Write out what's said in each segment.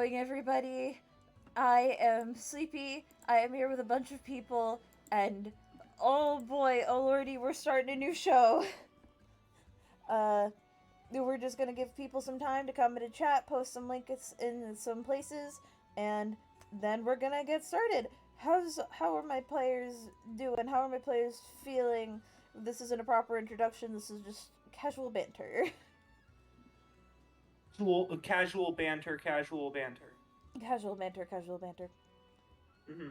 going, everybody? I am Sleepy. I am here with a bunch of people, and oh boy, oh lordy, we're starting a new show. We're just gonna give people some time to come into chat, post some links in some places, and then we're gonna get started. How are my players doing? How are my players feeling? This isn't a proper introduction. This is just casual banter. Casual banter. Casual banter. Mm-hmm.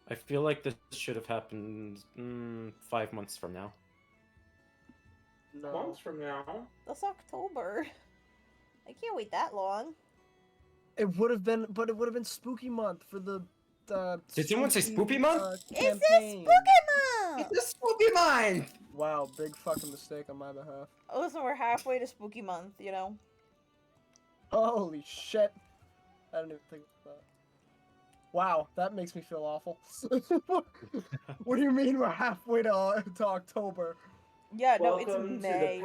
I feel like this should have happened 5 months from now. No. Months from now? That's October. I can't wait that long. It would have been, but it would have been spooky month for the. Did someone say spooky month? It's a spooky month! It's a spooky month! Wow, big fucking mistake on my behalf. Oh, listen, we're halfway to spooky month, you know? Holy shit. I didn't even think of that. Wow, that makes me feel awful. What do you mean we're halfway to October? Yeah, welcome no, it's May.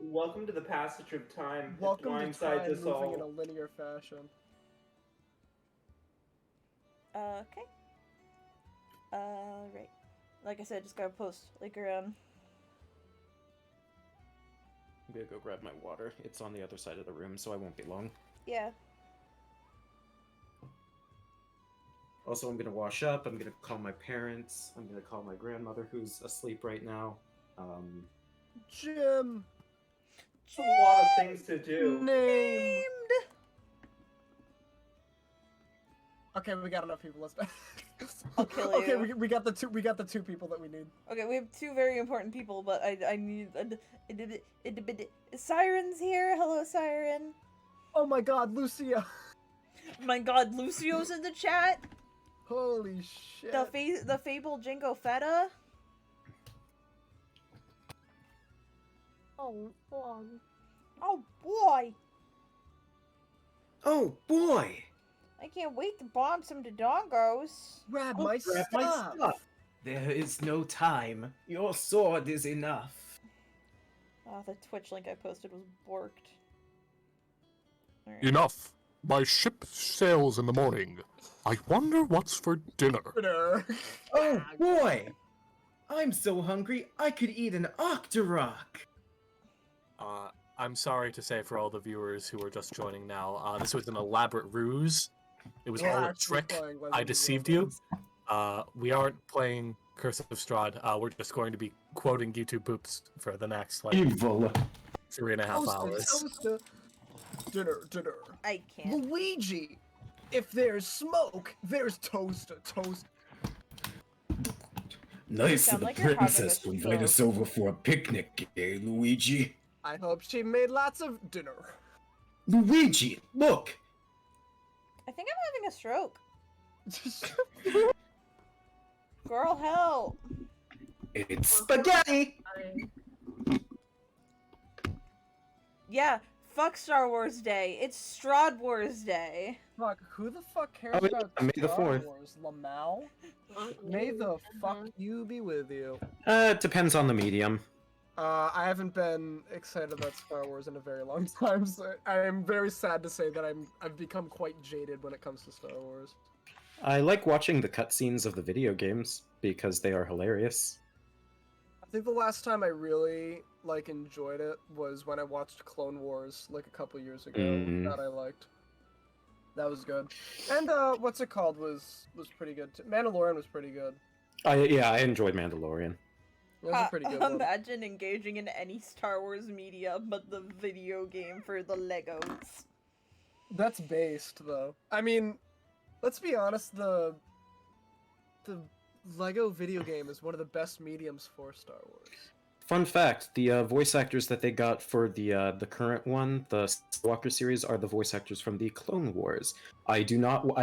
Welcome to the passage of time. Welcome to time us moving all. in a linear fashion. Okay. Right. Like I said, just gotta post link around. I'm gonna go grab my water. It's on the other side of the room, so I won't be long. Yeah. Also, I'm gonna wash up. I'm gonna call my parents. I'm gonna call my grandmother, who's asleep right now. Jim! It's a lot of things to do. Named! Okay, we got enough people. Let's. I'll kill you. Okay, we got the two. We got the two people that we need. Okay, we have two very important people, but I need Siren's here. Hello, Siren. Oh my God, Lucio! My God, Lucio's in the chat. Holy shit! The fabled Jingo Feta. Oh boy! Oh boy! Oh boy! I can't wait to bomb some Dodongos. Grab Oh, my grab stuff! my stuff! There is no time. Your sword is enough. Oh, the Twitch link I posted was borked. Right. Enough. My ship sails in the morning. I wonder what's for dinner. Oh boy! I'm so hungry I could eat an Octorok! I'm sorry to say for all the viewers who are just joining now, this was an elaborate ruse. It was all a trick. I deceived you. We aren't playing Curse of Strahd. We're just going to be quoting YouTube boops for the next, like, Evil! 3.5 hours. Dinner. I can't. Luigi! If there's smoke, there's toast. Nice Sound of the like you're having princess a to invite us stroke. over for a picnic, eh, Luigi? I hope she made lots of dinner. Luigi, look! I think I'm having a stroke. Girl, help! It's spaghetti! Yeah, fuck Star Wars Day. It's Strahd Wars Day. Fuck, who the fuck cares Oh, yeah, about May the Star 4th. Wars? Lamau? May the fuck you be with you. It depends on the medium. I haven't been excited about Star Wars in a very long time, so I am very sad to say that I've become quite jaded when it comes to Star Wars. I like watching the cutscenes of the video games, because they are hilarious. I think the last time I really, enjoyed it was when I watched Clone Wars, a couple years ago. That I liked. That was good. And, what's it called was pretty good, too. Mandalorian was pretty good. I enjoyed Mandalorian. That was a pretty good one. Imagine engaging in any Star Wars media but the video game for the Legos. That's based, though. I mean, let's be honest, the Lego video game is one of the best mediums for Star Wars. Fun fact, the voice actors that they got for the current one, the Skywalker series, are the voice actors from the Clone Wars. I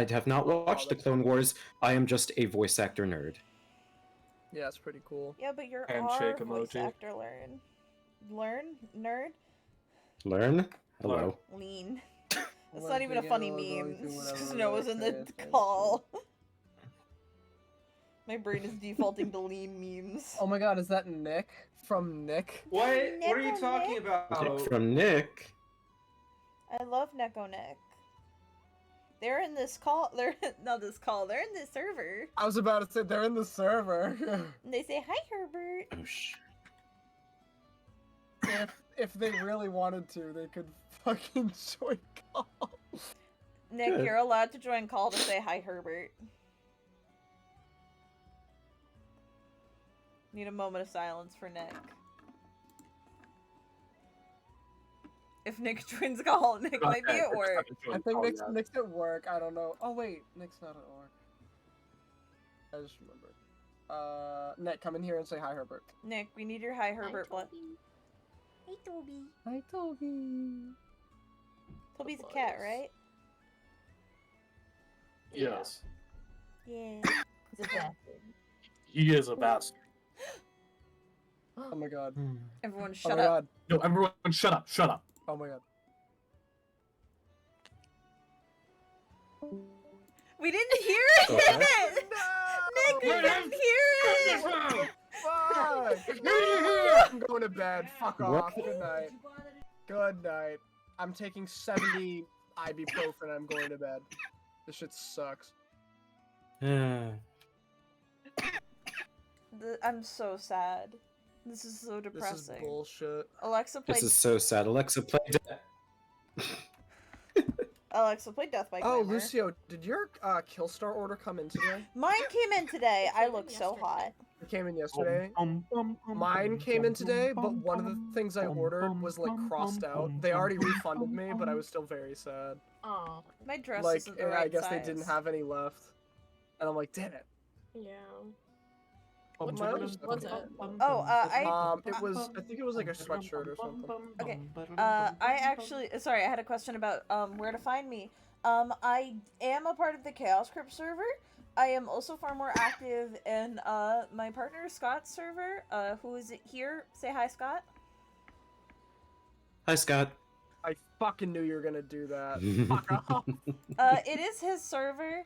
have not watched the Clone Wars, I am just a voice actor nerd. Yeah, it's pretty cool. Yeah, but you're Handshake our voice emoji. actor, Learn? Nerd? Learn? Hello. Lean. That's not even a funny meme. Because Noah's in the call. My brain is defaulting to lean memes. Oh my god, is that Nick? From Nick? What Nick are you on talking Nick? about? Nick from Nick. I love Neko Nick. They're in this call. They're not this call. They're in this server. I was about to say they're in the server. And they say, "Hi, Herbert." Oh sh. if they really wanted to, they could fucking join call. Nick, Good. you're allowed to join call to say hi, Herbert. Need a moment of silence for Nick. If Nick joins call, Nick might be at work. I think Nick's at work. I don't know. Oh wait, Nick's not at work. I just remembered. Nick, come in here and say hi, Herbert. Nick, we need your hi, Herbert. Hi, Toby. Hi, Toby. Toby's a cat, right? Yes. Yeah. He's a bastard. He is a bastard. Oh my god. Everyone Oh shut my up. god. No, everyone, shut up, shut up. Oh my god. We didn't hear it! Okay. Nick, we didn't hear it! Fuck! I'm going to bed. Fuck What? off. Good night. Good night. I'm taking 70 ibuprofen. I'm going to bed. This shit sucks. I'm so sad. This is so This is depressing. bullshit. Alexa, play. This is so sad. Alexa, play. Alexa, play Death by Oh, Glamour. Lucio, did your Killstar order come in today? Mine came in today. I look so hot. It came in yesterday. Mine came in today, but one of the things I ordered was like crossed out. They already refunded me, but I was still very sad. Aw, My dress Like, isn't the right I guess size. they didn't have any left, and I'm like, damn it. yeah. What my other was stuff it? It was. I think it was like a sweatshirt or something. Okay. I actually, sorry, I had a question about where to find me. I am a part of the Chaos Crypt server. I am also far more active in my partner Scott's server. Who is it here? Say hi, Scott. Hi, Scott. I fucking knew you were gonna do that. Fuck off. It is his server,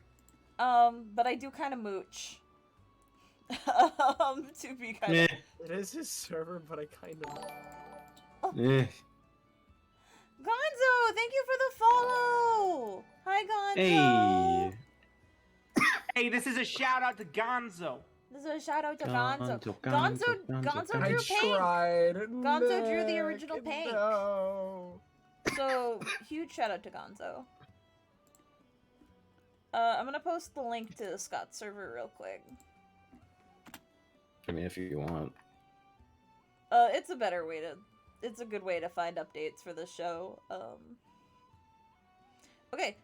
but I do kind of mooch. To be kind Eh, of. It is his server, but I kind of. eh. Gonzo, thank you for the follow. Hi, Gonzo. Hey. Hey, this is a shout out to Gonzo. This is a shout out to Gonzo, Gonzo. Gonzo, Gonzo I drew paint. tried. Gonzo drew the Nick, original paint. No. So, huge shout out to Gonzo. I'm gonna post the link to Scott's server real quick. I mean, if you want. It's a better way to... It's a good way to find updates for the show. Okay.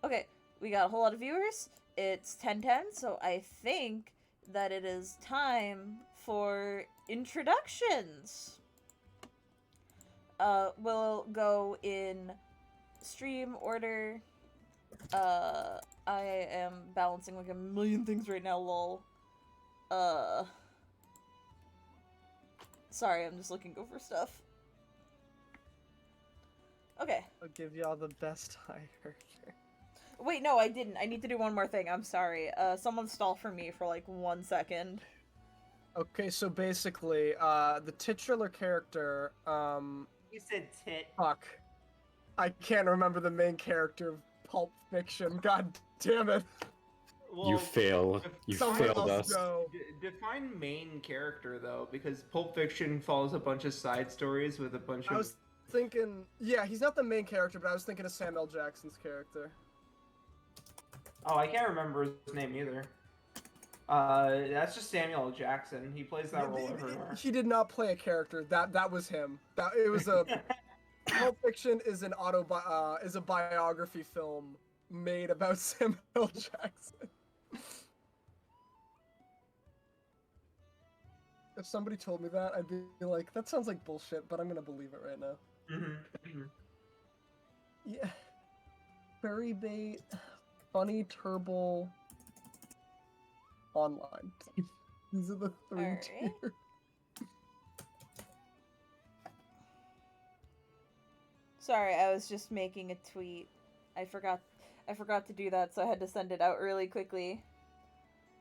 Okay, we got a whole lot of viewers. It's 10:10, so I think that it is time for introductions. We'll go in stream order. I am balancing like a million things right now, lol. Sorry, I'm just looking over stuff. Okay. I'll give y'all the best hire. Wait, no, I didn't. I need to do one more thing. I'm sorry. Someone stall for me for like 1 second. Okay, so basically, the titular character, You said tit. fuck. I can't remember the main character of Pulp Fiction. God damn it. You fail. You Someone failed else us. go. Define main character though, because Pulp Fiction follows a bunch of side stories with a bunch I of. was thinking, yeah, he's not the main character, but I was thinking of Samuel Jackson's character. Oh, I can't remember his name either. That's just Samuel L. Jackson. He plays that role everywhere. He did not play a character. That was him. It was a Pulp Fiction is an is a biography film made about Samuel L. Jackson. If somebody told me that, I'd be like, that sounds like bullshit, but I'm gonna believe it right now. Mm-hmm. Yeah. Furry bait, funny turbo, online. These are the three Alright. tiers. Sorry, I was just making a tweet. I forgot to do that, so I had to send it out really quickly.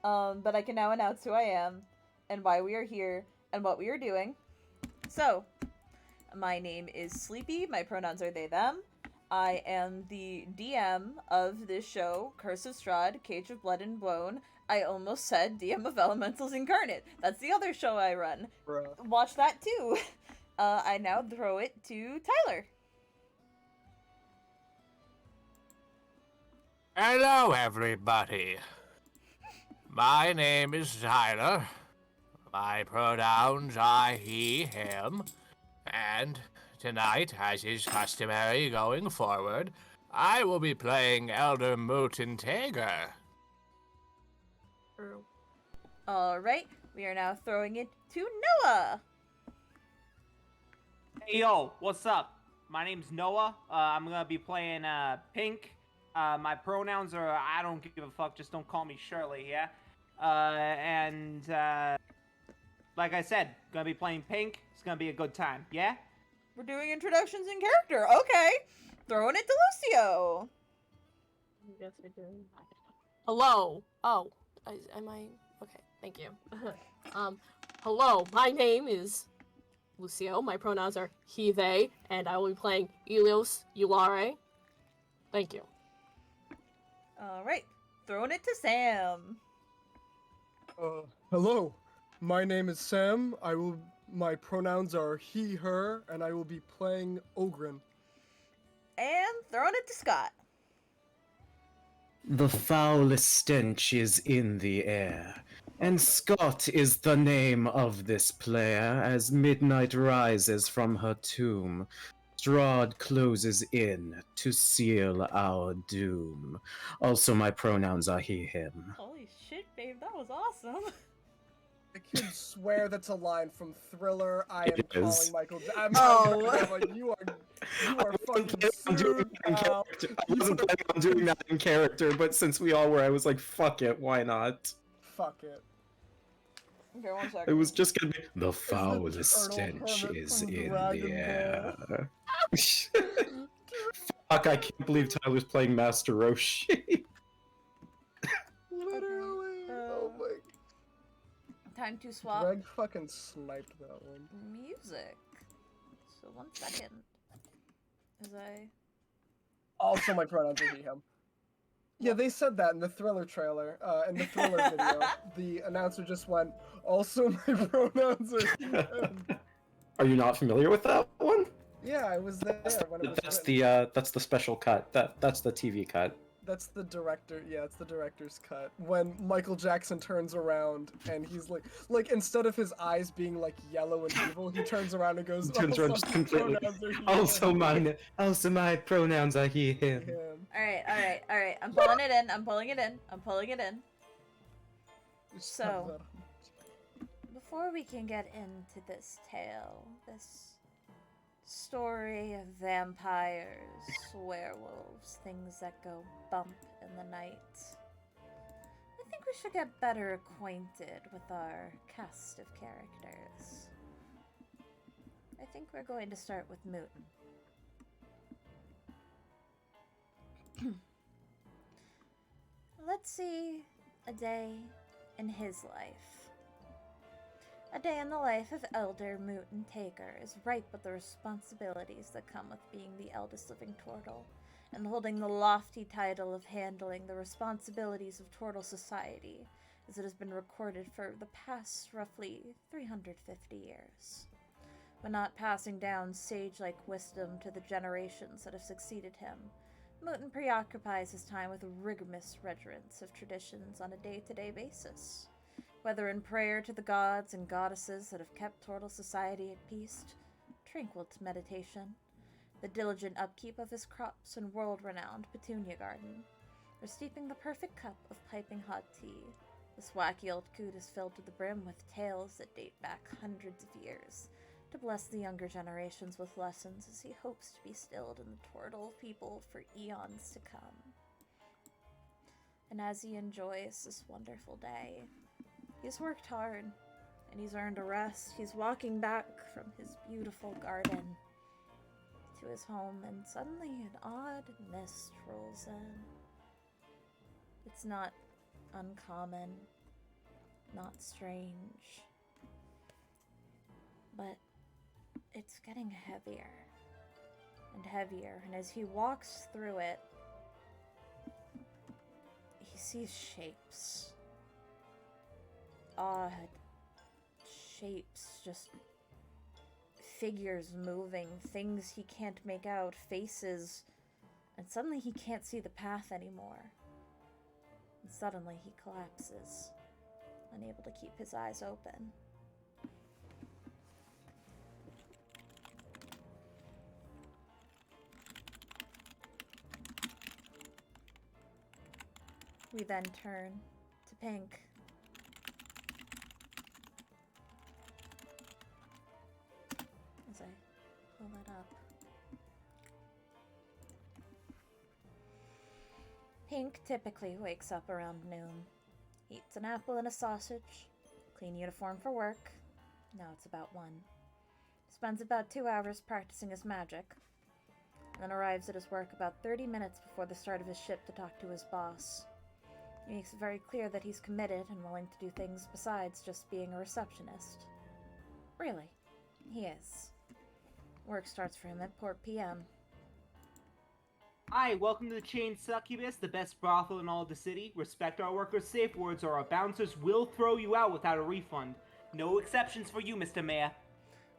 But I can now announce who I am, and why we are here, and what we are doing. So, my name is Sleepy, my pronouns are they, them. I am the DM of this show, Curse of Strahd, Cage of Blood and Bone. I almost said DM of Elementals Incarnate. That's the other show I run. Bruh. Watch that too. I now throw it to Tyler. Hello, everybody. My name is Tyler. My pronouns are he, him, and tonight, as is customary going forward, I will be playing Elder Muten Tager. Alright, we are now throwing it to Noah. Hey yo, what's up? My name's Noah. I'm gonna be playing Pink. My pronouns are I don't give a fuck. Just don't call me Shirley, yeah. Like I said, gonna be playing Pink. It's gonna be a good time, yeah. We're doing introductions in character. Okay, throwing it to Lucio. Yes, I do. Hello. Oh, am I? Okay, thank you. Hello. My name is Lucio. My pronouns are he, they, and I will be playing Elios Eulare. Thank you. Alright, throwing it to Sam. Hello. My name is Sam. My pronouns are he, her, and I will be playing Ogren. And throwing it to Scott. The foulest stench is in the air, and Scott is the name of this player as midnight rises from her tomb. Strahd closes in to seal our doom. Also, my pronouns are he, him. Holy shit, babe, that was awesome. I can swear that's a line from Thriller. I am It is. calling Michael. You are fucking sued, pal. I wasn't planning on doing that in character, but since we all were, I was like, fuck it, why not? Fuck it. Okay, 1 second. It was just gonna be the the foulest turtle stench hermit is from in Dragon the air. Ball. Fuck, I can't believe Tyler's playing Master Roshi. Literally. Oh my. Time to swap Greg fucking sniped that one. music. So 1 second. As I... Also, my pronouns are he, him. Yeah, they said that in the Thriller trailer. In the Thriller video, the announcer just went, also my pronouns are he, him. Are you not familiar with that one? Yeah, I was there when it was That's written. that's the special cut. That's the TV cut. That's the director. Yeah, it's the director's cut. When Michael Jackson turns around and he's like instead of his eyes being like yellow and evil, he turns around and goes. Turns around "Also, just completely. pronouns are he, Also him." my pronouns are he, him. Him. Alright. I'm pulling it in. I'm pulling it in. So, before we can get into this tale, this story of vampires, werewolves, things that go bump in the night, I think we should get better acquainted with our cast of characters. I think we're going to start with Muten. Let's see a day in his life. A day in the life of Elder Muten Tager is ripe with the responsibilities that come with being the eldest living Tortle, and holding the lofty title of handling the responsibilities of Tortle society, as it has been recorded for the past roughly 350 years. When not passing down sage-like wisdom to the generations that have succeeded him, Muten preoccupies his time with rigorous reverence of traditions on a day-to-day basis. Whether in prayer to the gods and goddesses that have kept Tortle society at peace, tranquil to meditation, the diligent upkeep of his crops and world-renowned petunia garden, or steeping the perfect cup of piping hot tea, this wacky old coot is filled to the brim with tales that date back hundreds of years, to bless the younger generations with lessons as he hopes to be stilled in the Tortle people for eons to come. And as he enjoys this wonderful day, he's worked hard, and he's earned a rest. He's walking back from his beautiful garden to his home, and suddenly an odd mist rolls in. It's not uncommon, not strange, but it's getting heavier. and heavier, and as he walks through it, he sees shapes. Odd shapes, just figures moving, things he can't make out, faces, and suddenly he can't see the path anymore. And suddenly he collapses, unable to keep his eyes open. We then turn to Pink. As I pull that up. Pink typically wakes up around noon. Eats an apple and a sausage. Clean uniform for work. Now it's about 1. Spends about 2 hours practicing his magic. Then arrives at his work about 30 minutes before the start of his shift to talk to his boss. He makes it very clear that he's committed and willing to do things besides just being a receptionist. Really, he is. Work starts for him at 4 p.m. Hi, welcome to the Chain Succubus, the best brothel in all of the city. Respect our workers' safe words or our bouncers will throw you out without a refund. No exceptions for you, Mr. Mayor.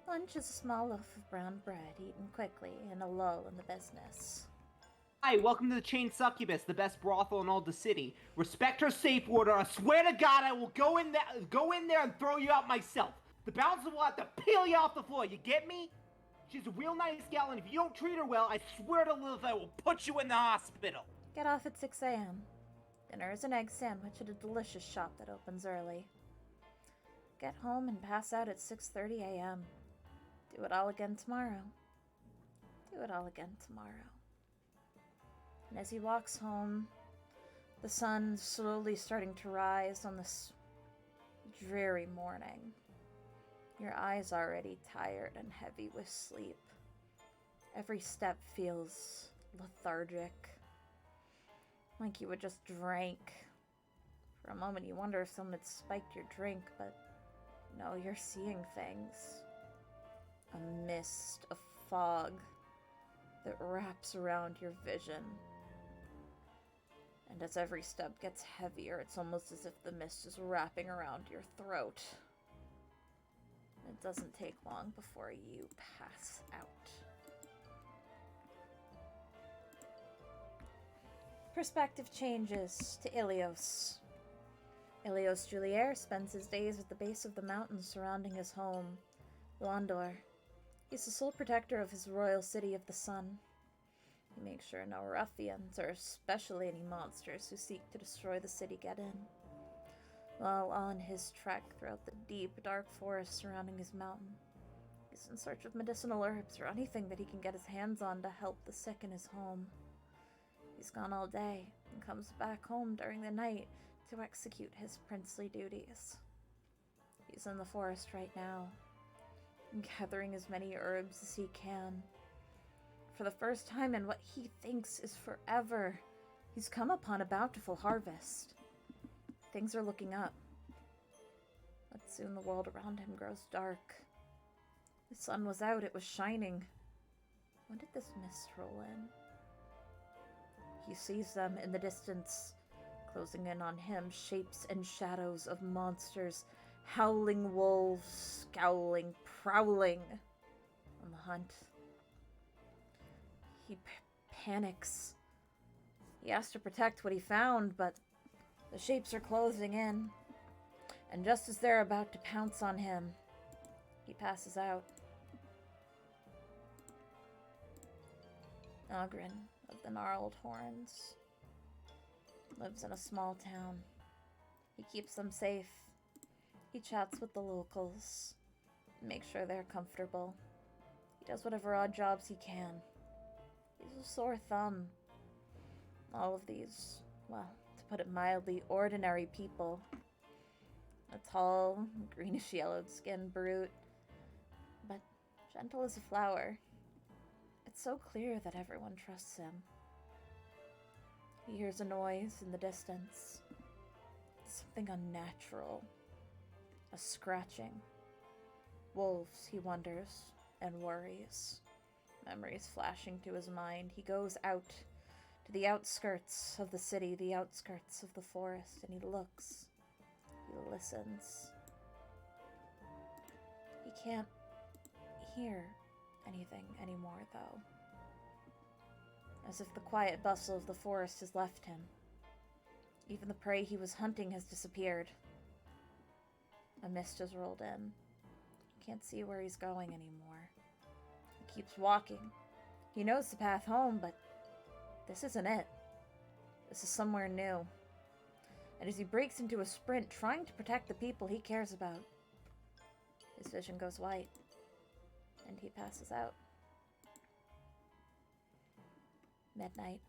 Lunch is a small loaf of brown bread eaten quickly in a lull in the business. Hi, welcome to the Chain Succubus, the best brothel in all the city. Respect her safe word, or I swear to God I will go in there and throw you out myself. The bouncer will have to peel you off the floor. You get me? She's a real nice gal, and if you don't treat her well, I swear to Lilith I will put you in the hospital. Get off at 6 a.m. Dinner is an egg sandwich at a delicious shop that opens early. Get home and pass out at 6:30 a.m. Do it all again tomorrow. Do it all again tomorrow. And as he walks home, the sun slowly starting to rise on this dreary morning. Your eyes already tired and heavy with sleep. Every step feels lethargic, like you had just drank. For a moment you wonder if someone had spiked your drink, but no, you're seeing things. A mist, a fog that wraps around your vision. And as every step gets heavier, it's almost as if the mist is wrapping around your throat. It doesn't take long before you pass out. Perspective changes to Ilios. Ilios Julier spends his days at the base of the mountains surrounding his home, Londor. He's the sole protector of his royal city of the sun. He makes sure no ruffians, or especially any monsters who seek to destroy the city, get in. While on his trek throughout the deep, dark forest surrounding his mountain, he's in search of medicinal herbs or anything that he can get his hands on to help the sick in his home. He's gone all day and comes back home during the night to execute his princely duties. He's in the forest right now, gathering as many herbs as he can. For the first time in what he thinks is forever, he's come upon a bountiful harvest. Things are looking up. But soon the world around him grows dark. The sun was out, it was shining. When did this mist roll in? He sees them in the distance, closing in on him, shapes and shadows of monsters, howling wolves, scowling, prowling on the hunt. He panics. He has to protect what he found, but the shapes are closing in. And just as they're about to pounce on him, he passes out. Ogren of the Gnarled Horns lives in a small town. He keeps them safe. He chats with the locals, makes sure they're comfortable. He does whatever odd jobs he can. He's a sore thumb. All of these, well, to put it mildly, ordinary people. A tall, greenish-yellowed skinned brute, but gentle as a flower. It's so clear that everyone trusts him. He hears a noise in the distance. Something unnatural. A scratching. Wolves, he wonders, and worries. Memories flashing to his mind. He goes out to the outskirts of the city, the outskirts of the forest, and he looks. He listens. He can't hear anything anymore, though. As if the quiet bustle of the forest has left him. Even the prey he was hunting has disappeared. A mist has rolled in. He can't see where he's going anymore. He keeps walking. He knows the path home, but this isn't it. This is somewhere new. And as he breaks into a sprint, trying to protect the people he cares about, his vision goes white, and he passes out. Midnight.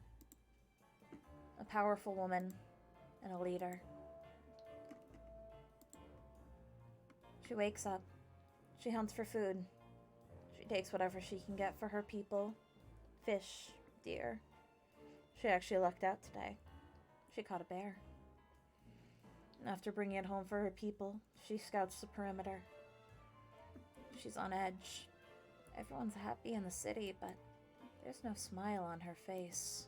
A powerful woman and a leader. She wakes up. She hunts for food. She takes whatever she can get for her people. Fish, deer. She actually lucked out today. She caught a bear. And after bringing it home for her people, she scouts the perimeter. She's on edge. Everyone's happy in the city, but there's no smile on her face.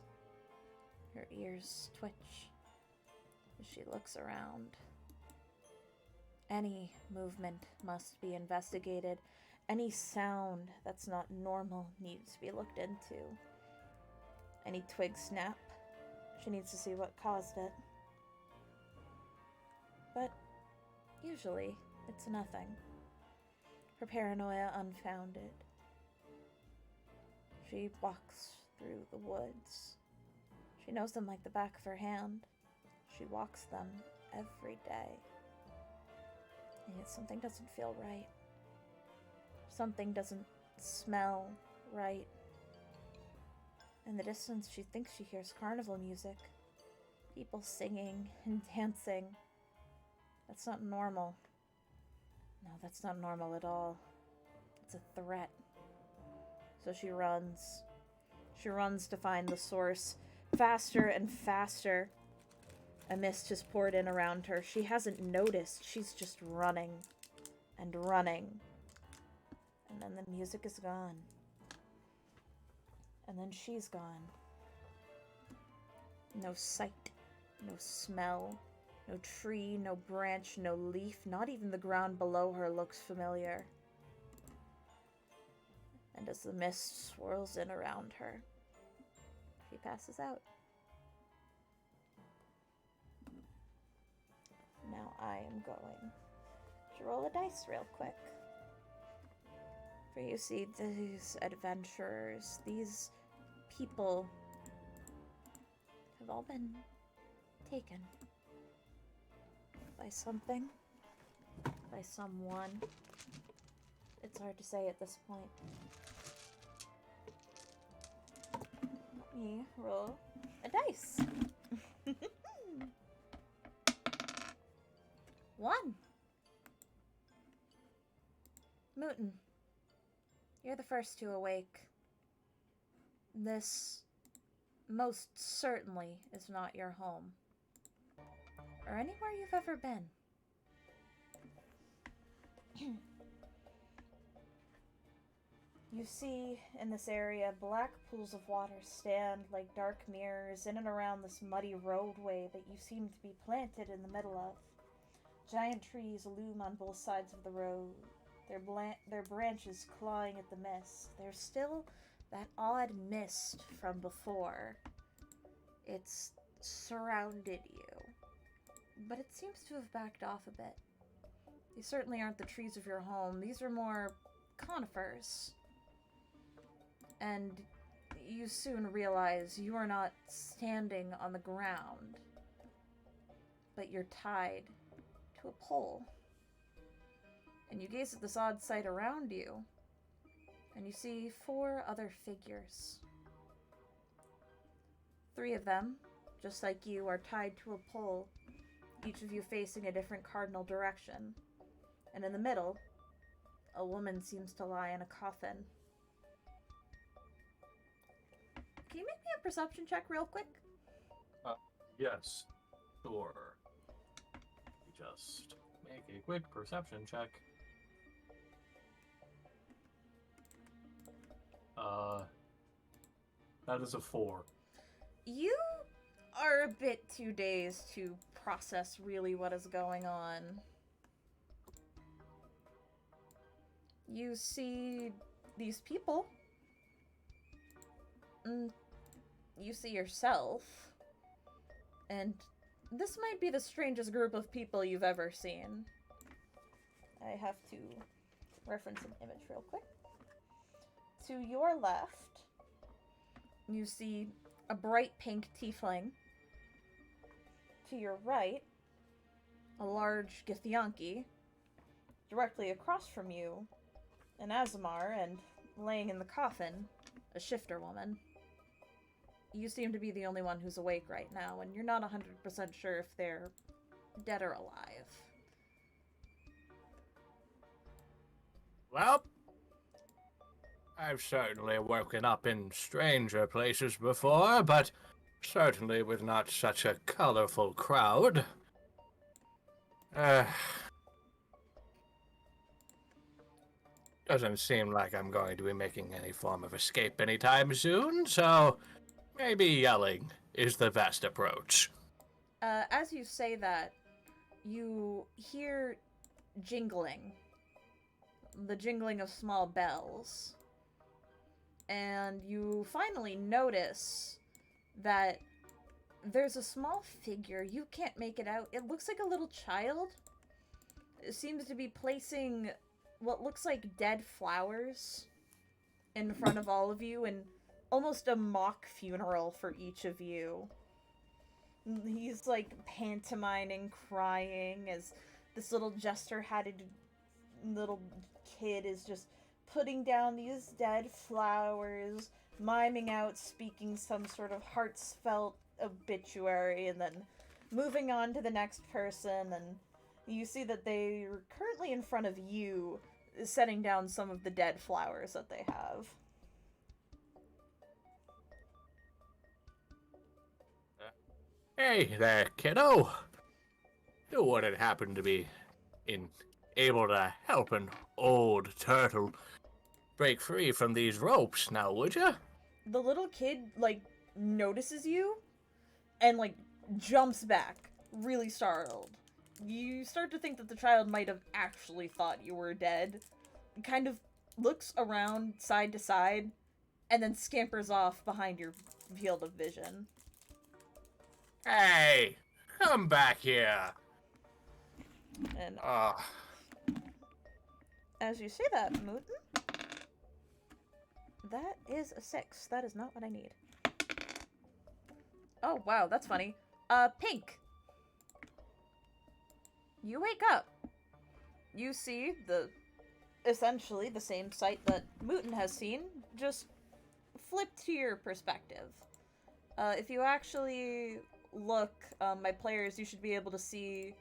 Her ears twitch as she looks around. Any movement must be investigated. Any sound that's not normal needs to be looked into. Any twig snap, she needs to see what caused it. But usually, it's nothing. Her paranoia unfounded. She walks through the woods. She knows them like the back of her hand. She walks them every day. And yet something doesn't feel right. Something doesn't smell right. In the distance, she thinks she hears carnival music. People singing and dancing. That's not normal. No, that's not normal at all. It's a threat. So she runs. She runs to find the source. Faster and faster. A mist has poured in around her. She hasn't noticed. She's just running and running. And then the music is gone. And then she's gone. No sight, no smell, no tree, no branch, no leaf, not even the ground below her looks familiar. And as the mist swirls in around her, she passes out. Now I am going to roll a dice real quick. For you see, these adventurers, these people have all been taken by something, by someone. It's hard to say at this point. Let me roll a dice. 1. Muten, you're the first to awake. This most certainly is not your home, or anywhere you've ever been. You see in this area black pools of water stand like dark mirrors in and around this muddy roadway that you seem to be planted in the middle of. Giant trees loom on both sides of the road, their branches clawing at the mist. There's still that odd mist from before. It's surrounded you, but it seems to have backed off a bit. These certainly aren't the trees of your home. These are more conifers. And you soon realize you are not standing on the ground, but you're tied to a pole. And you gaze at this odd sight around you, and you see 4 other figures. 3 of them, just like you, are tied to a pole, each of you facing a different cardinal direction. And in the middle, a woman seems to lie in a coffin. Can you make me a perception check real quick? Yes, sure. Just make a quick perception check. That is a 4. You are a bit too dazed to process really what is going on. You see these people. You see yourself. And this might be the strangest group of people you've ever seen. I have to reference an image real quick. To your left, you see a bright pink tiefling. To your right, a large Githyanki. Directly across from you, an Azamar, and laying in the coffin, a shifter woman. You seem to be the only one who's awake right now, and you're not 100% sure if they're dead or alive. Well, I've certainly woken up in stranger places before, but certainly with not such a colorful crowd. Doesn't seem like I'm going to be making any form of escape anytime soon, so maybe yelling is the best approach. As you say that, you hear jingling. The jingling of small bells. And you finally notice that there's a small figure. You can't make it out. It looks like a little child. It seems to be placing what looks like dead flowers in front of all of you, and almost a mock funeral for each of you. He's like pantomiming, crying, as this little jester-hatted little kid is just putting down these dead flowers, miming out, speaking some sort of heartfelt obituary, and then moving on to the next person. And you see that they're currently in front of you, setting down some of the dead flowers that they have. Hey there, kiddo. You wouldn't happen to be able to help an old turtle break free from these ropes now, would you? The little kid, like, notices you and, like, jumps back, really startled. You start to think that the child might have actually thought you were dead. Kind of looks around side to side and then scampers off behind your field of vision. Hey, come back here. And as you say that, Muten, that is a 6. That is not what I need. Oh, wow, that's funny. Pink. You wake up. You see essentially the same sight that Muten has seen, just flipped to your perspective. If you actually look, my players, you should be able to see...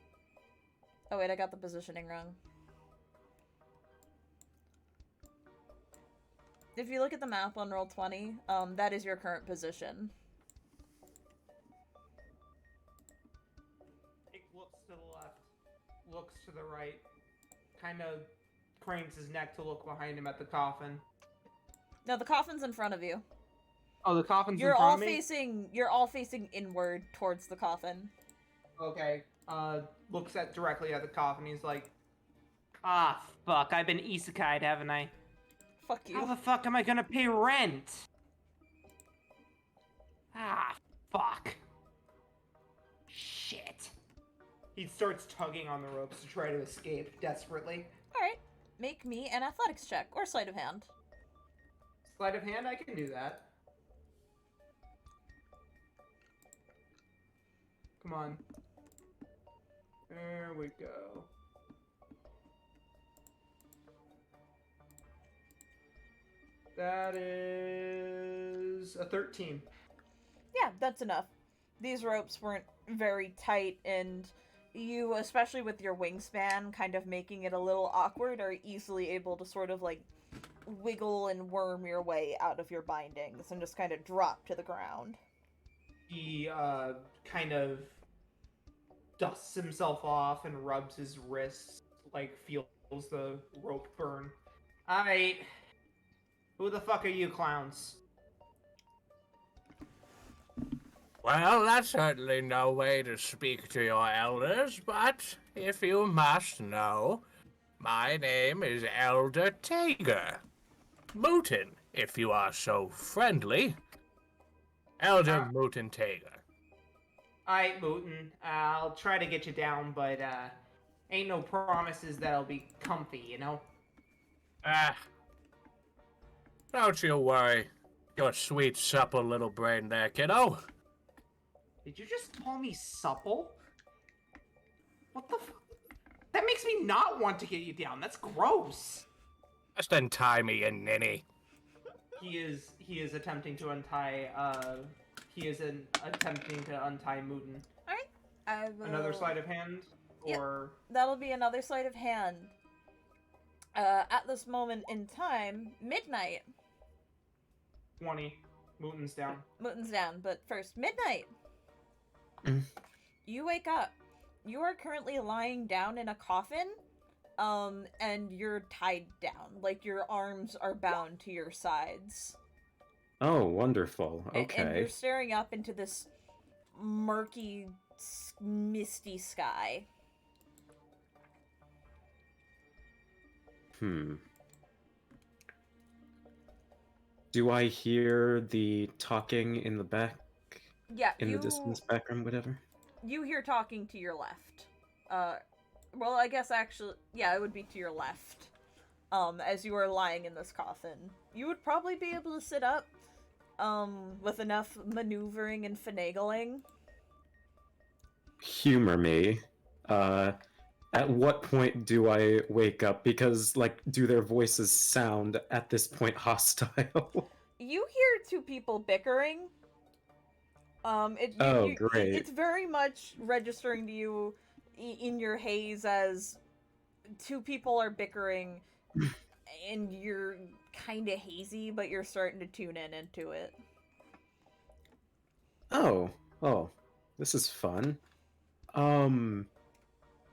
Oh wait, I got the positioning wrong. If you look at the map on Roll20, that is your current position. It looks to the left, looks to the right, kind of cranes his neck to look behind him at the coffin. No, the coffin's in front of you. Oh, the coffin's in front of me? You're all facing inward towards the coffin. Okay. Looks directly at the coffin. He's like, ah, fuck, I've been isekai'd, haven't I? Fuck you. How the fuck am I gonna pay rent? Ah, fuck. Shit. He starts tugging on the ropes to try to escape, desperately. Alright, make me an athletics check, or sleight of hand. Sleight of hand, I can do that. Come on. There we go. That is a 13. Yeah, that's enough. These ropes weren't very tight, and you, especially with your wingspan kind of making it a little awkward, are easily able to sort of, like, wiggle and worm your way out of your bindings and just kind of drop to the ground. He, kind of dusts himself off and rubs his wrists, like, feels the rope burn. Alright. Who the fuck are you clowns? Well, that's certainly no way to speak to your elders, but if you must know, my name is Elder Tager. Muten, if you are so friendly. Elder Muten Tager. Alright, Muten. I'll try to get you down, but, ain't no promises that I'll be comfy, you know? Ah. Don't you worry. Your sweet, supple little brain there, kiddo. Did you just call me supple? What the fuck? That makes me not want to get you down. That's gross. Just untie me, you ninny. He is attempting to untie, attempting to untie Muten. Alright. I will... Another sleight of hand? Yep. Or... That'll be another sleight of hand. At this moment in time, midnight. 20. Muten's down. Muten's down, but first, midnight. Mm. You wake up. You are currently lying down in a coffin, and you're tied down. Like, your arms are bound to your sides. Oh, wonderful. Okay. And you're staring up into this murky, misty sky. Do I hear the talking in the back? Yeah, in the distance, background, whatever? You hear talking to your left. Well, I guess actually, yeah, it would be to your left. As you are lying in this coffin. You would probably be able to sit up, with enough maneuvering and finagling. Humor me. At what point do I wake up? Because, like, do their voices sound, at this point, hostile? You hear two people bickering. Great. It's very much registering to you in your haze as two people are bickering, and you're kind of hazy, but you're starting to tune into it. Oh, this is fun.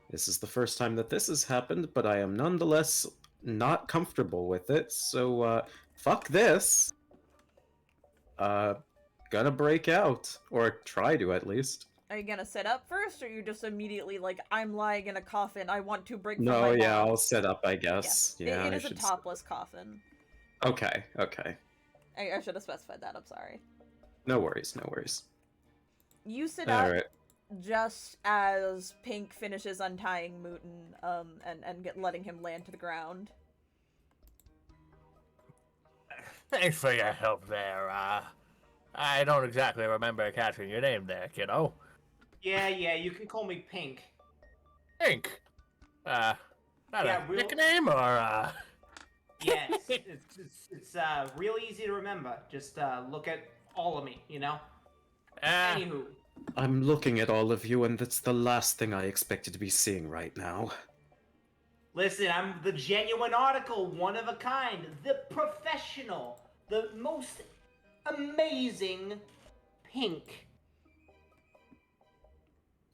This is the first time that this has happened, but I am nonetheless not comfortable with it, so, fuck this! Gonna break out. Or try to, at least. Are you gonna sit up first, or you just immediately like, I'm lying in a coffin, I want to break from my No, yeah, bonds? I'll sit up, I guess. Yeah, it is a topless coffin. Okay. I should have specified that, I'm sorry. No worries. You sit up Alright. just as Pink finishes untying Muten, and letting him land to the ground. Thanks for your help there. I don't exactly remember catching your name there, kiddo. Yeah, you can call me Pink. Pink. Not Yeah, a nickname or Yes, it's real easy to remember. Just look at all of me, you know? Anywho. I'm looking at all of you, and that's the last thing I expected to be seeing right now. Listen, I'm the genuine article, one of a kind, the professional, the most amazing Pink.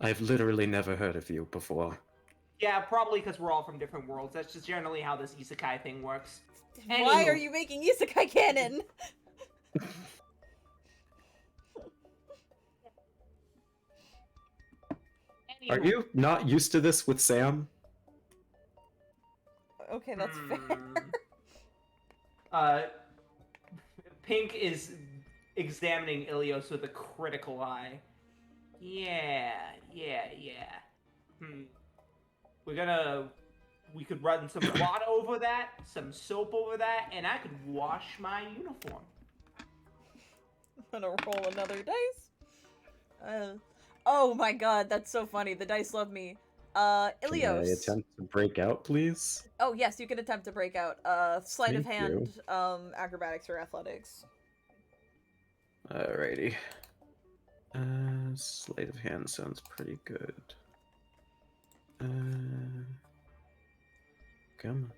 I've literally never heard of you before. Yeah, probably because we're all from different worlds. That's just generally how this isekai thing works. Why Anywho. are you making isekai canon? Are you not used to this with Sam? Okay, that's fair. Pink is examining Ilios with a critical eye. Yeah. We could run some water over that, some soap over that, and I could wash my uniform. I'm gonna roll another dice. Oh my god, that's so funny. The dice love me. Ilios. Can I attempt to break out, please? Oh yes, you can attempt to break out. Sleight of Thank hand, acrobatics or athletics. Alrighty. Sleight of hand sounds pretty good. Come on.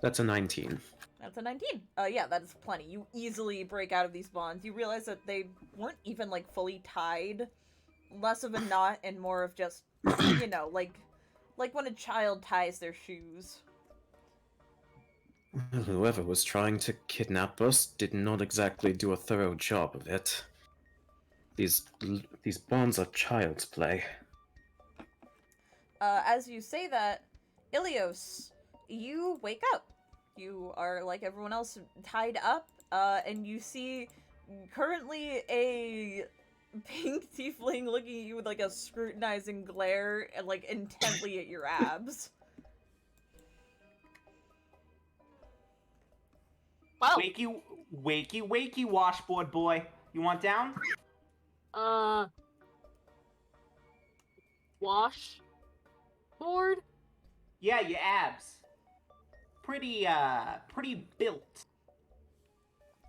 That's a 19. That's a 19. Yeah, that is plenty. You easily break out of these bonds. You realize that they weren't even, like, fully tied. Less of a knot and more of just, you know, like when a child ties their shoes. Well, whoever was trying to kidnap us did not exactly do a thorough job of it. These bonds are child's play. As you say that, Ilios, you wake up. You are, like everyone else, tied up, and you see currently a pink tiefling looking at you with, like, a scrutinizing glare and, like, intently at your abs. Well, Wakey, washboard boy. You want down? wash board? Yeah, your abs. Pretty built.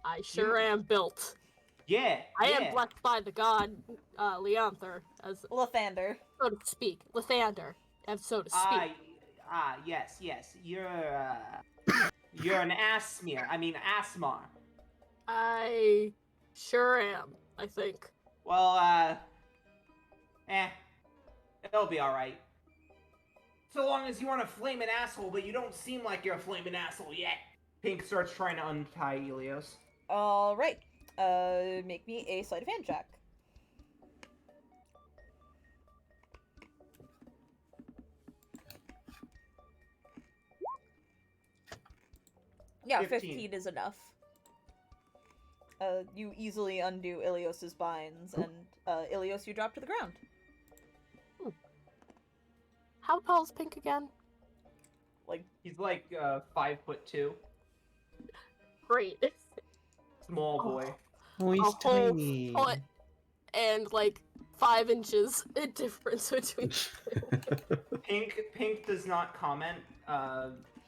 I sure am built. Yeah, I yeah. am blessed by the god, Leanther, as Lathander. so to speak. Lathander, as so to speak. Yes. You're an Asmar. I sure am, I think. Well, it'll be alright. So long as you aren't a flaming asshole, but you don't seem like you're a flaming asshole yet. Pink starts trying to untie Ilios. Alright. Make me a sleight of hand check. Yeah, 15 is enough. You easily undo Ilios's binds, and, Ilios, you drop to the ground. How tall is Pink again? He's like 5'2". Great. Small boy. Oh, he's A whole tiny. foot and like 5 inches in difference between. Pink does not comment.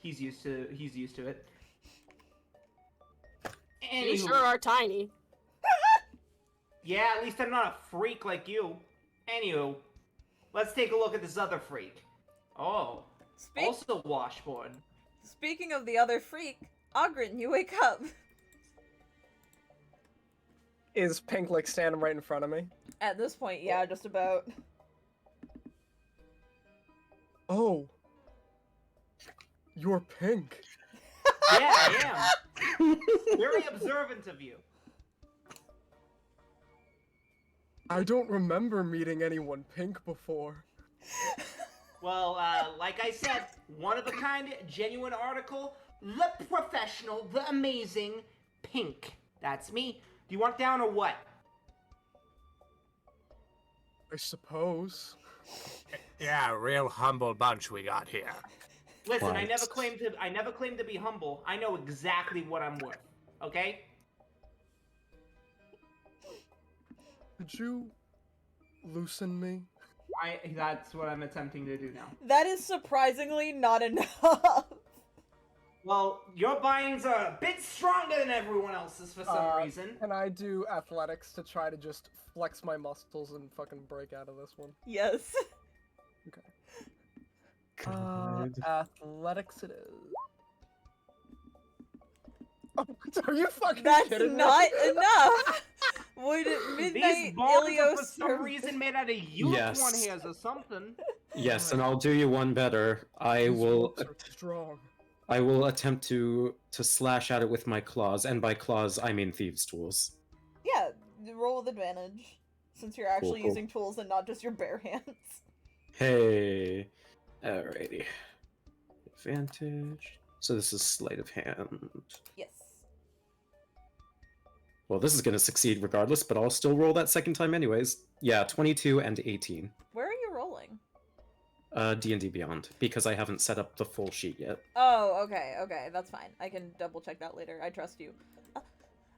He's used to it. You Anywho, sure are tiny. yeah, at least I'm not a freak like you. Anywho, let's take a look at this other freak. Oh, also washboard. Speaking of the other freak, Ogren, you wake up. Is Pink, like, standing right in front of me? At this point, yeah, just about. Oh. You're Pink. Yeah, I am. Very observant of you. I don't remember meeting anyone Pink before. Well, like I said, one of a kind, genuine article, the professional, the amazing Pink. That's me. Do you want down or what? I suppose. Yeah, real humble bunch we got here. Listen, I Right. never claimed to be humble. I know exactly what I'm worth. Okay? Could you loosen me? That's what I'm attempting to do now. That is surprisingly not enough. Well, your bindings are a bit stronger than everyone else's for some reason. Can I do athletics to try to just flex my muscles and fucking break out of this one? Yes. God. Athletics it is. Oh, are you fucking That's kidding not me? enough. Would These Midnight bonds are for Ilios some reason made out of unicorn Yes. hairs or something. Yes, and I'll do you one better. These ropes are strong. I will attempt to slash at it with my claws, and by claws I mean thieves' tools. Yeah, roll with advantage, since you're actually Cool. using tools and not just your bare hands. Hey, alrighty. Advantage. So this is sleight of hand. Yes. Well, this is gonna succeed regardless, but I'll still roll that second time anyways. Yeah, 22 and 18. Where are you rolling? D&D Beyond, because I haven't set up the full sheet yet. Oh, okay, that's fine. I can double check that later. I trust you.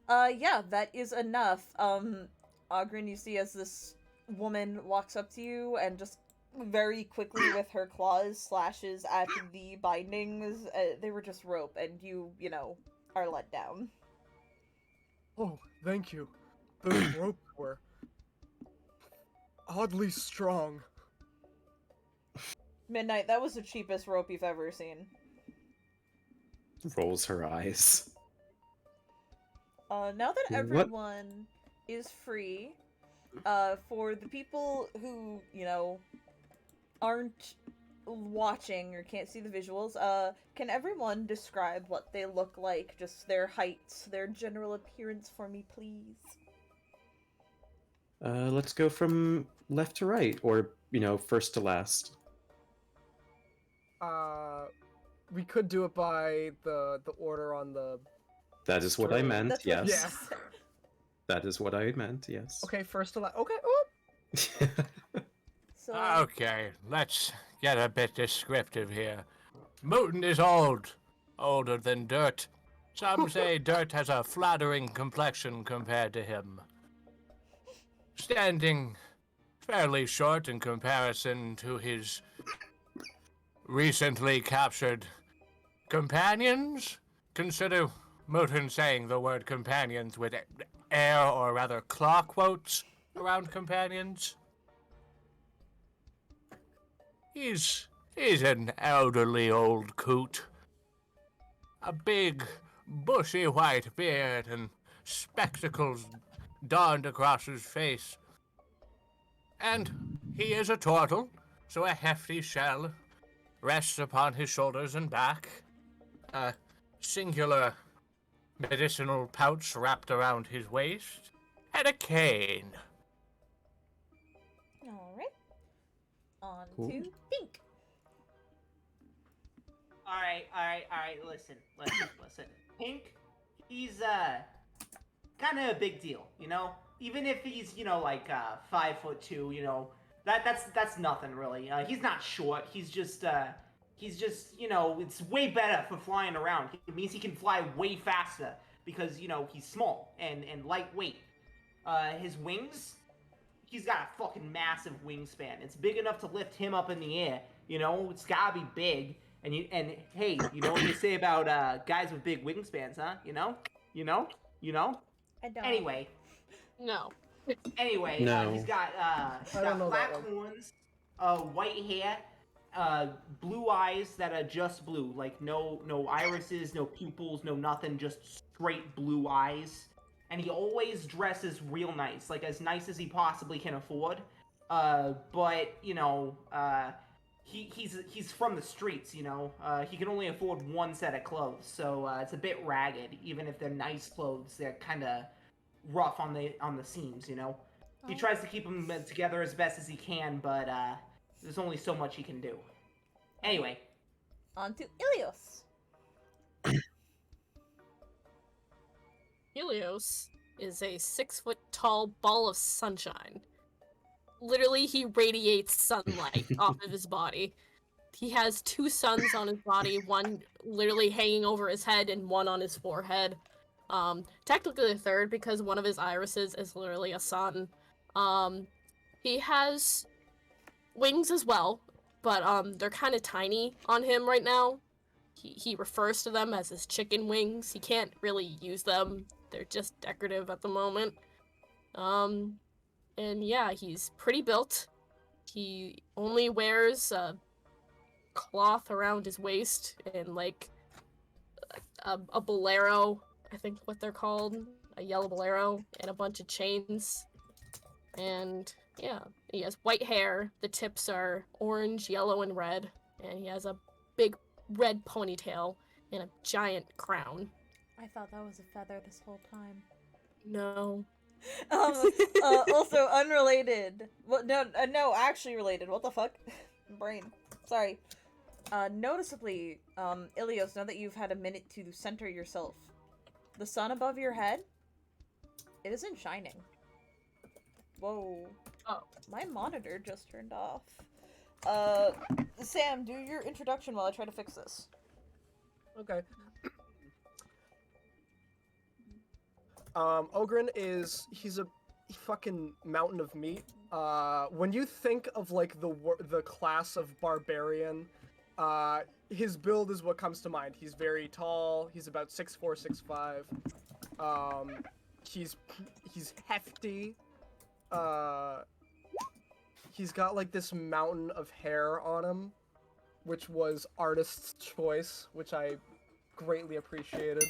Yeah, that is enough. Ogren, you see as this woman walks up to you and just very quickly with her claws slashes at the bindings. They were just rope, and you are let down. Oh, thank you. Those ropes were oddly strong. Midnight, that was the cheapest rope you've ever seen. Rolls her eyes. Now that What? everyone is free, for the people who, aren't watching or can't see the visuals, can everyone describe what they look like? Just their heights, their general appearance for me, please. Let's go from left to right, or, first to last. We could do it by the order on the... That is what I meant, That's yes. what Yeah. That is what I meant, yes. Okay, first to last. Okay, oh! So, Okay, let's get a bit descriptive here. Muten is old, older than Dirt. Some say Dirt has a flattering complexion compared to him. Standing fairly short in comparison to his recently captured companions. Consider Muten saying the word companions with air, or rather claw quotes around companions. He's an elderly old coot. A big, bushy white beard and spectacles donned across his face. And he is a turtle, so a hefty shell rests upon his shoulders and back. A singular medicinal pouch wrapped around his waist, and a cane. alright. On Cool. to Pink. Alright, listen. Pink, he's, kind of a big deal, Even if he's, 5'2", that's nothing really. He's not short, he's just, it's way better for flying around. It means he can fly way faster because, he's small and lightweight. His wings, he's got a fucking massive wingspan. It's big enough to lift him up in the air, it's gotta be big. And hey, you know what they say about guys with big wingspans, huh? You know? I don't. Anyway, No. No. he's got black horns, white hair, blue eyes that are just blue, like no irises, no pupils, no nothing, just straight blue eyes. And he always dresses real nice, like as nice as he possibly can afford. But he's from the streets, he can only afford one set of clothes, so it's a bit ragged. Even if they're nice clothes, they're kind of rough on the seams, He tries to keep them together as best as he can, but there's only so much he can do. Anyway, On to Ilios. Helios is a 6-foot-tall ball of sunshine. Literally, he radiates sunlight off of his body. He has 2 suns on his body, one literally hanging over his head and one on his forehead. Technically a third because one of his irises is literally a sun. He has wings as well, but they're kind of tiny on him right now. He refers to them as his chicken wings. He can't really use them. They're just decorative at the moment. And yeah, he's pretty built. He only wears a cloth around his waist and like a bolero, I think what they're called, a yellow bolero, and a bunch of chains. And yeah, he has white hair. The tips are orange, yellow, and red. And he has a big red ponytail and a giant crown. I thought that was a feather this whole time. No. Also unrelated. Well, no, actually related. What the fuck? Brain. Sorry. Noticeably, Ilios, now that you've had a minute to center yourself, the sun above your head, it isn't shining. Whoa. Oh. My monitor just turned off. Sam, do your introduction while I try to fix this. Okay. Ogren he's a fucking mountain of meat. When you think of like the class of barbarian, his build is what comes to mind. He's very tall. He's about 6'4", 6'5". He's hefty. He's got like this mountain of hair on him, which was artist's choice, which I greatly appreciated.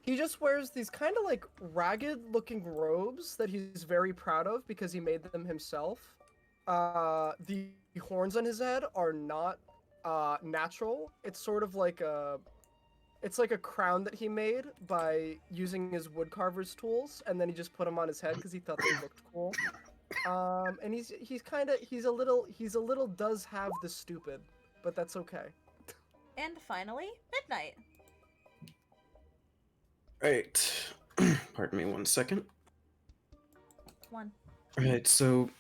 He just wears these kind of like ragged looking robes that he's very proud of because he made them himself. the horns on his head are not natural. It's sort of like it's like a crown that he made by using his woodcarver's tools, and then he just put them on his head because he thought they looked cool. And he's a little does have the stupid, but that's okay. And finally, Midnight. Right. Pardon me 1 second. One. Right, so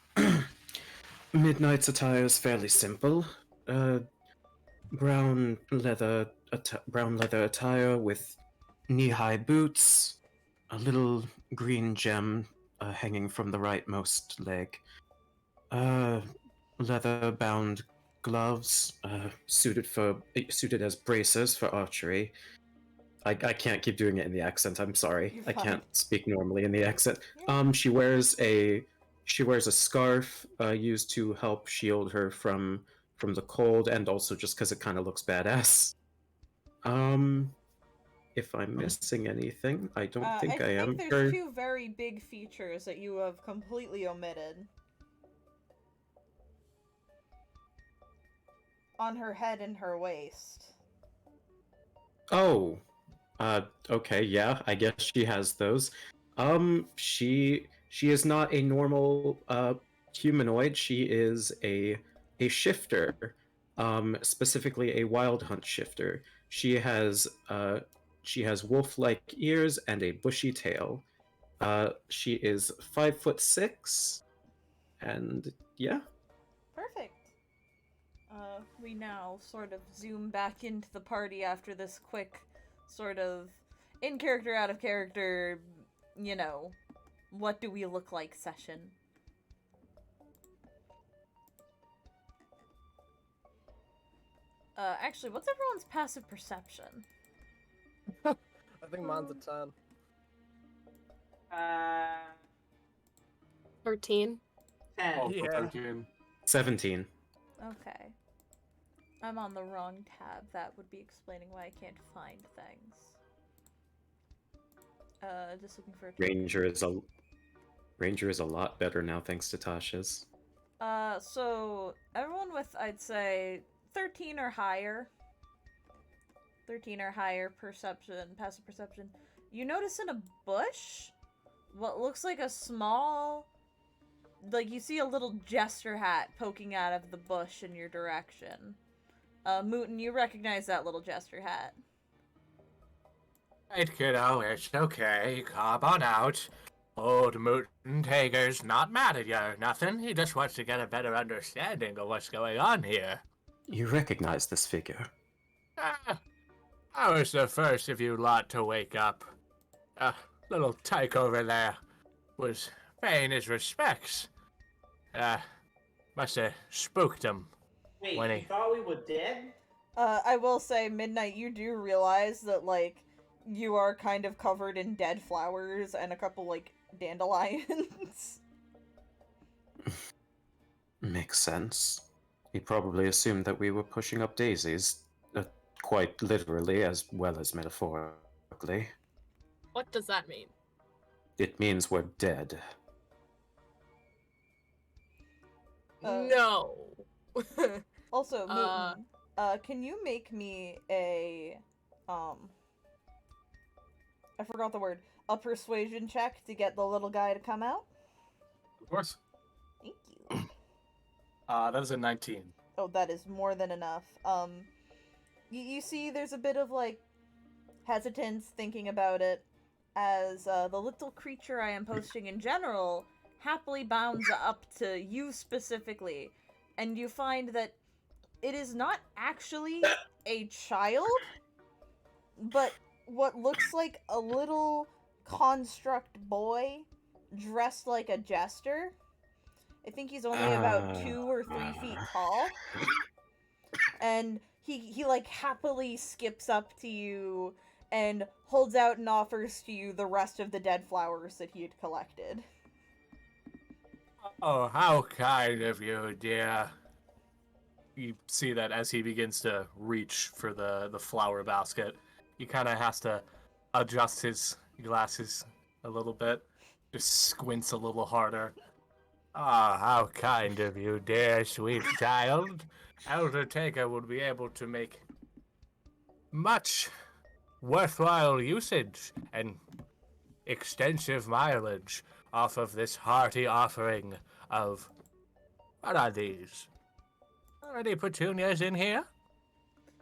Midnight's attire is fairly simple. Brown leather attire with knee-high boots, a little green gem hanging from the rightmost leg, leather-bound gloves, suited as bracers for archery. I can't keep doing it in the accent. I'm sorry. You're I fine. can't speak normally in the accent. Yeah. She wears a scarf used to help shield her from the cold, and also just because it kind of looks badass. If I'm missing anything, I don't think I am. There's two very big features that you have completely omitted. On her head and her waist. Oh. Okay, yeah, I guess she has those. She is not a normal humanoid. She is a shifter. Specifically a wild hunt shifter. She has wolf-like ears and a bushy tail. She is 5'6", and yeah. Perfect. We now sort of zoom back into the party after this quick sort of in character, out of character, you know, what do we look like session. Actually, what's everyone's passive perception? I think mine's a 10. 13. 10. Oh, Yeah. 13. 17. Okay. I'm on the wrong tab. That would be explaining why I can't find things. Just looking for a Ranger is a lot better now thanks to Tasha's. So everyone with, I'd say, 13 or higher. 13 or higher perception, passive perception. You notice in a bush what looks like a small, like you see a little jester hat poking out of the bush in your direction. Muten, you recognize that little jester hat. Right, kiddo, it's okay. Come on out. Old Muten Hager's not mad at you or nothing. He just wants to get a better understanding of what's going on here. You recognize this figure? I was the first of you lot to wake up. Little tyke over there was paying his respects. Must have spooked him. Wait, When you he- thought we were dead? I will say, Midnight, you do realize that, like, you are kind of covered in dead flowers and a couple, like, dandelions. Makes sense. He probably assumed that we were pushing up daisies, quite literally as well as metaphorically. What does that mean? It means we're dead. No. Also, Muten, can you make me a, I forgot the word, a persuasion check to get the little guy to come out? Of course. Thank you. That is a 19. Oh, that is more than enough. You see there's a bit of, like, hesitance thinking about it, as, the little creature I am posting in general happily bounds up to you specifically, and you find that it is not actually a child, but what looks like a little construct boy dressed like a jester. I think he's only about 2 or 3 feet tall. And he like happily skips up to you and holds out and offers to you the rest of the dead flowers that he had collected. Oh, how kind of you, dear. You see that as he begins to reach for the flower basket, he kind of has to adjust his glasses a little bit, just squints a little harder. Ah, how kind of you, dear sweet child. Elder Taker would be able to make much worthwhile usage and extensive mileage off of this hearty offering of... What are these? Are any petunias in here?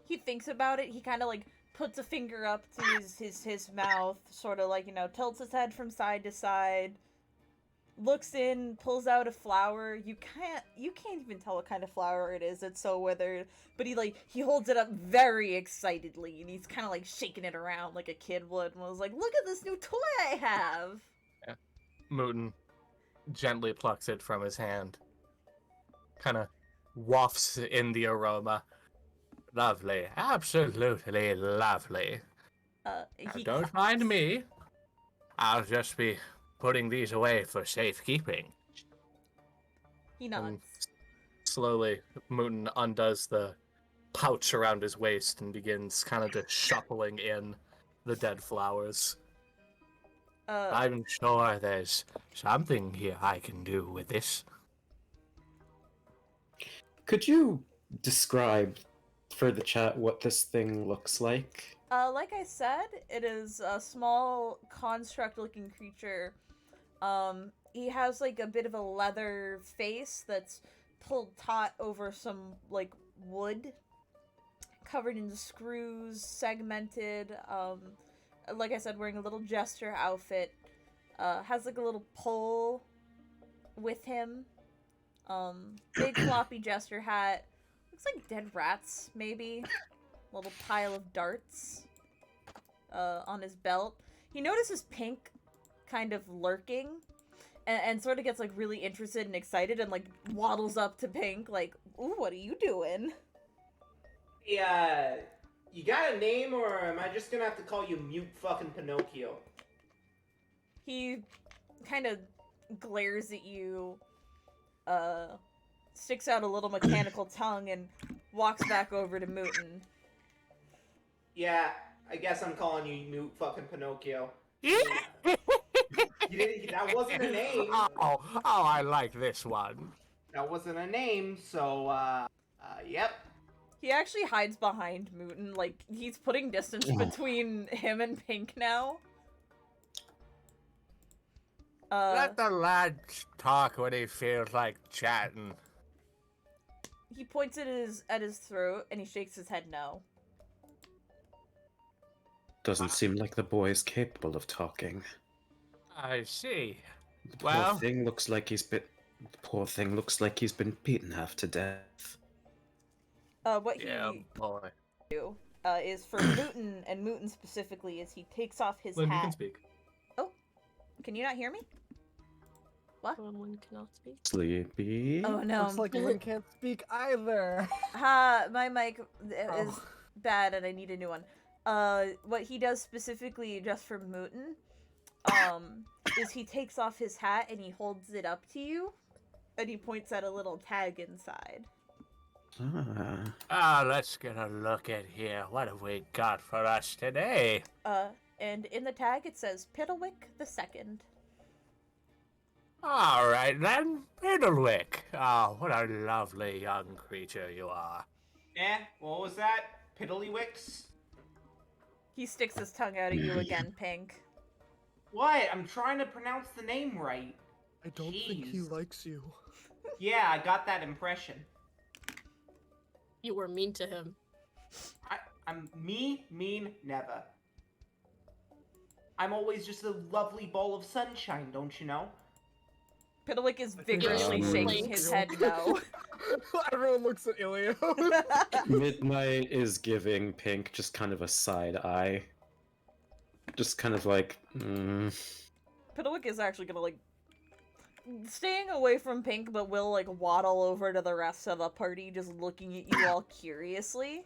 He thinks about it. He kind of like puts a finger up to his mouth, sort of like, you know, tilts his head from side to side, looks in, pulls out a flower. You can't even tell what kind of flower it is. It's so withered. But he holds it up very excitedly, and he's kind of like shaking it around like a kid would, and was like, "Look at this new toy I have." Yeah. Muten gently plucks it from his hand. Kind of wafts in the aroma. Lovely. Absolutely lovely. Now, don't mind me. I'll just be putting these away for safekeeping. He nods. Slowly, Muten undoes the pouch around his waist and begins kind of just shuffling in the dead flowers. I'm sure there's something here I can do with this. Could you describe for the chat what this thing looks like? Like I said, it is a small construct-looking creature. He has like a bit of a leather face that's pulled taut over some like wood, covered in screws, segmented. Like I said, wearing a little jester outfit. Has like a little pole with him. Big floppy jester hat. Looks like dead rats, maybe. A little pile of darts on his belt. He notices Pink kind of lurking and sort of gets like really interested and excited and like waddles up to Pink like, "Ooh, what are you doing?" Yeah, you got a name, or am I just gonna have to call you Mute fucking Pinocchio? He kind of glares at you, sticks out a little mechanical tongue, and walks back over to Muten. Yeah, I guess I'm calling you Mute fucking Pinocchio. That wasn't a name. Oh, I like this one. That wasn't a name, so, yep. He actually hides behind Muten, like, he's putting distance between him and Pink now. Let the lad talk when he feels like chatting. He points at his throat, and he shakes his head no. Doesn't seem like the boy is capable of talking. I see. The poor thing looks like he's been beaten half to death. What he boy. do is for Muten, and Muten specifically, is he takes off his hat. You can speak. Oh, can you not hear me? What? Someone cannot speak. Sleepy. Oh no. Looks like Lynn can't speak either. My mic is bad, and I need a new one. What he does specifically just for Muten, is he takes off his hat and he holds it up to you, and he points at a little tag inside. Let's get a look at here. What have we got for us today? And in the tag it says Piddlewick II. All right then, Piddlewick. Oh, what a lovely young creature you are. What was that? Piddlywicks? He sticks his tongue out at you again, Pink. What? I'm trying to pronounce the name right. I don't think he likes you. Yeah, I got that impression. You were mean to him. I'm mean, never. I'm always just a lovely ball of sunshine, don't you know? Piddlewick is vigorously shaking his head no. Everyone looks at Ilio. Midnight is giving Pink just kind of a side eye. Just kind of like, Piddlewick is actually gonna, like, staying away from Pink, but will, like, waddle over to the rest of the party, just looking at you all curiously.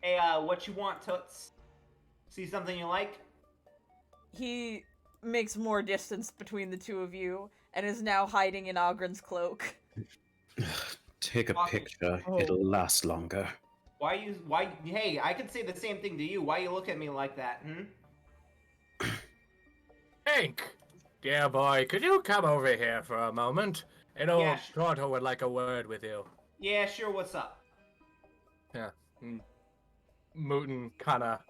Hey, what you want, Toots? See something you like? He makes more distance between the two of you, and is now hiding in Ogren's cloak. take a picture. It'll last longer. Hey, I could say the same thing to you. Why you look at me like that, Pink, Dear boy, could you come over here for a moment? An old Yeah. Torto would like a word with you. Yeah, sure, what's up? Yeah. Muten kind of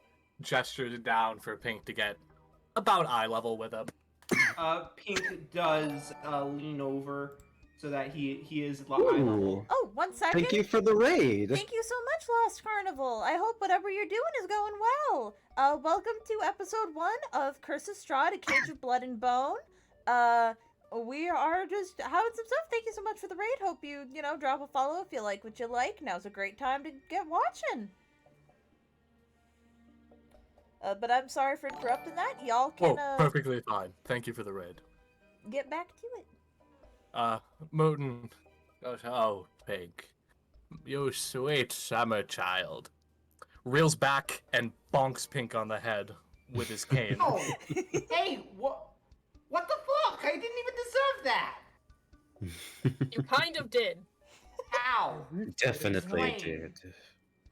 gestures down for Pink to get about eye level with him. Pink does lean over so that he is eye level. Oh, 1 second. Thank you for the raid. Thank you so much, Lost Carnival. I hope whatever you're doing is going well. Welcome to episode 1 of Curse of Strahd, A Cage of Blood and Bone. We are just having some stuff. Thank you so much for the raid. Hope you, drop a follow if you like what you like. Now's a great time to get watching. But I'm sorry for interrupting that. Y'all can, Perfectly fine. Thank you for the raid. get back to it. Muten goes, oh, Pink, you sweet summer child. Reels back and bonks Pink on the head with his cane. Oh, hey, what the fuck? I didn't even deserve that. You kind of did. Ow. Definitely Explain. did.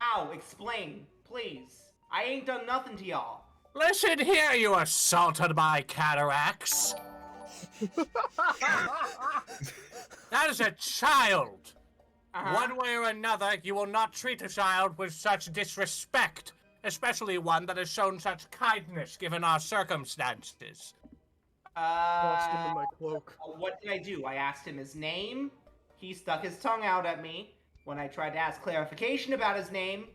Ow, explain, please. I ain't done nothing to y'all. Listen here, you assaulted by cataracts. That is a child. One way or another, you will not treat a child with such disrespect, especially one that has shown such kindness given our circumstances. Lost him in my cloak. What did I do? I asked him his name. He stuck his tongue out at me. When I tried to ask clarification about his name,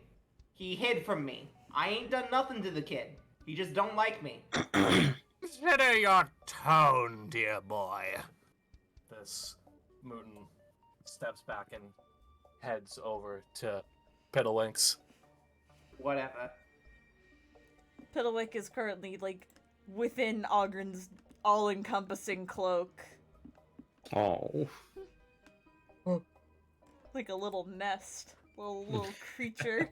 he hid from me. I ain't done nothing to the kid. He just don't like me. Consider your tone, dear boy. This Muten steps back and heads over to Piddlewinks. Whatever. Piddlewick is currently, within Ogren's all-encompassing cloak. Oh. Like a little nest. Little creature.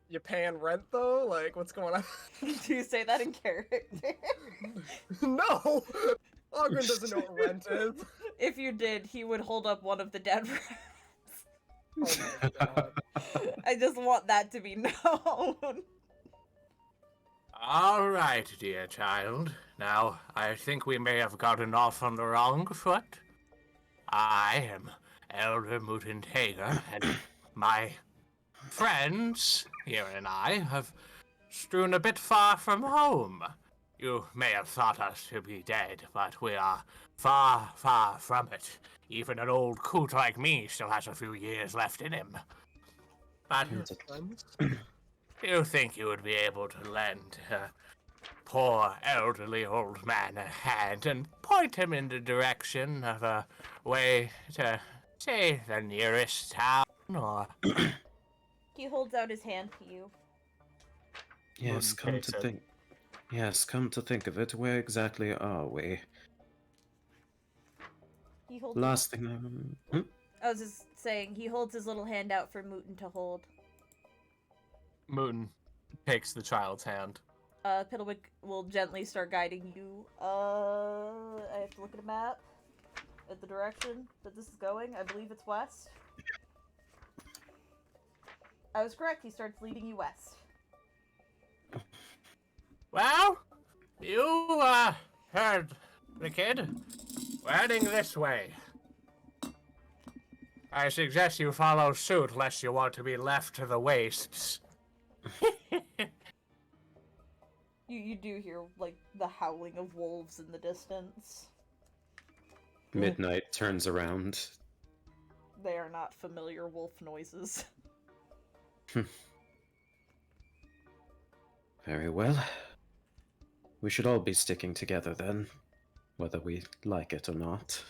You paying rent though? Like, what's going on? Do you say that in character? No! Ogren doesn't know what rent is. If you did, he would hold up one of the dead rats. Oh my god. I just want that to be known. All right, dear child. Now, I think we may have gotten off on the wrong foot. I am Elder Muten Hager, and my friends here and I have strewn a bit far from home. You may have thought us to be dead, but we are far, far from it. Even an old coot like me still has a few years left in him. But do you think you would be able to lend a poor elderly old man a hand and point him in the direction of a way to, say, the nearest town, or... He holds out his hand to you. Yes, come to think of it, where exactly are we? He holds Last thing I was just saying, he holds his little hand out for Muten to hold. Muten takes the child's hand. Piddlewick will gently start guiding you. I have to look at a map. At the direction that this is going. I believe it's west. I was correct, he starts leading you west. Well, you, heard the kid. We're heading this way. I suggest you follow suit, lest you want to be left to the wastes. You do hear, the howling of wolves in the distance. Midnight turns around. They are not familiar wolf noises. Very well. We should all be sticking together then, whether we like it or not.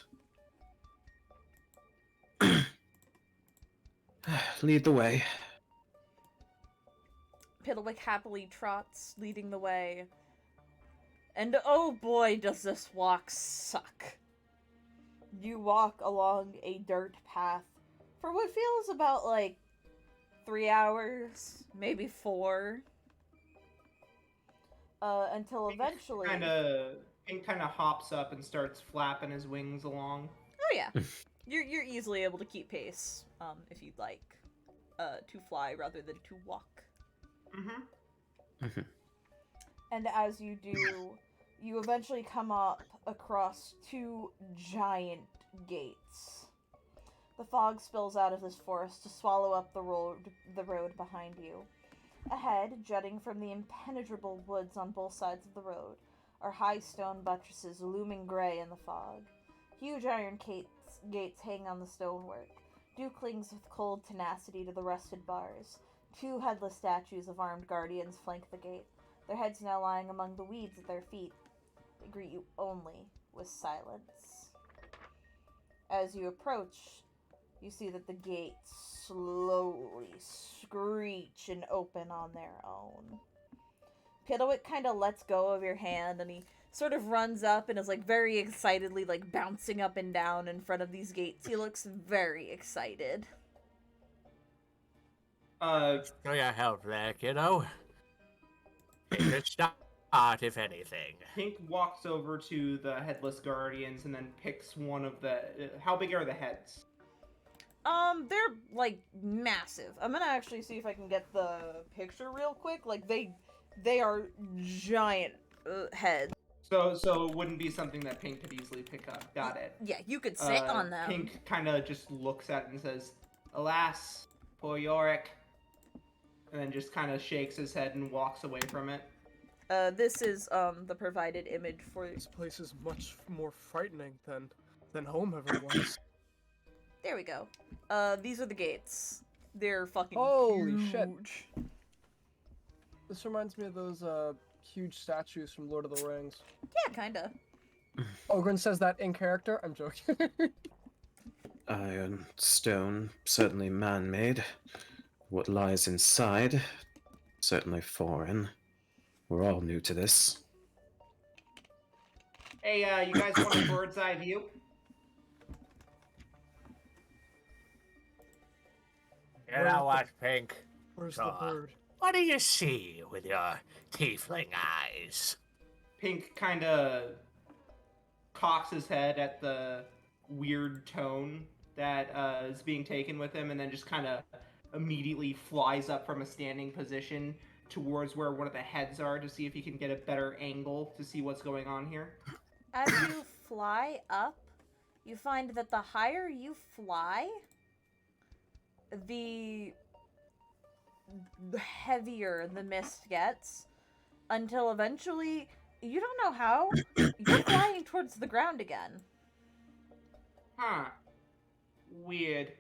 Lead the way. Piddlewick happily trots, leading the way. And oh boy, does this walk suck. You walk along a dirt path for what feels about, 3 hours, maybe 4. Until eventually... Pink kind of hops up and starts flapping his wings along. Oh yeah. You're easily able to keep pace, if you'd like, to fly rather than to walk. Mm-hmm. And as you do, you eventually come up across two giant gates. The fog spills out of this forest to swallow up the road behind you. Ahead, jutting from the impenetrable woods on both sides of the road, are high stone buttresses looming gray in the fog. Huge iron gates hang on the stonework. Dew clings with cold tenacity to the rusted bars. Two headless statues of armed guardians flank the gate, their heads now lying among the weeds at their feet. They greet you only with silence. As you approach, you see that the gates slowly screech and open on their own. Piddlewick kind of lets go of your hand, and he sort of runs up and is, like, very excitedly, like, bouncing up and down in front of these gates. He looks very excited. Show your help there, kiddo. Good start, if anything. Pink walks over to the headless guardians and then picks one of the... how big are the heads? They're, like, massive. I'm gonna actually see if I can get the picture real quick. Like, they are giant heads. So it wouldn't be something that Pink could easily pick up. Got it. Yeah, you could sit on them. Pink kind of just looks at it and says, "Alas, poor Yorick," and then just kind of shakes his head and walks away from it. This is, the provided image for you. This place is much more frightening than home ever was. There we go. These are the gates. They're fucking Holy huge. shit. This reminds me of those, huge statues from Lord of the Rings. Yeah, kinda. Ogren says that in character. I'm joking. Iron, stone, certainly man-made. What lies inside, certainly foreign. We're all new to this. Hey, you guys want a bird's eye view? You know what, Pink? Where's Sure. the bird? What do you see with your tiefling eyes? Pink kind of cocks his head at the weird tone that is being taken with him, and then just kind of immediately flies up from a standing position towards where one of the heads are to see if he can get a better angle to see what's going on here. As you fly up, you find that the higher you fly, the heavier the mist gets, until eventually, you don't know how, you're flying towards the ground again. Huh. Weird.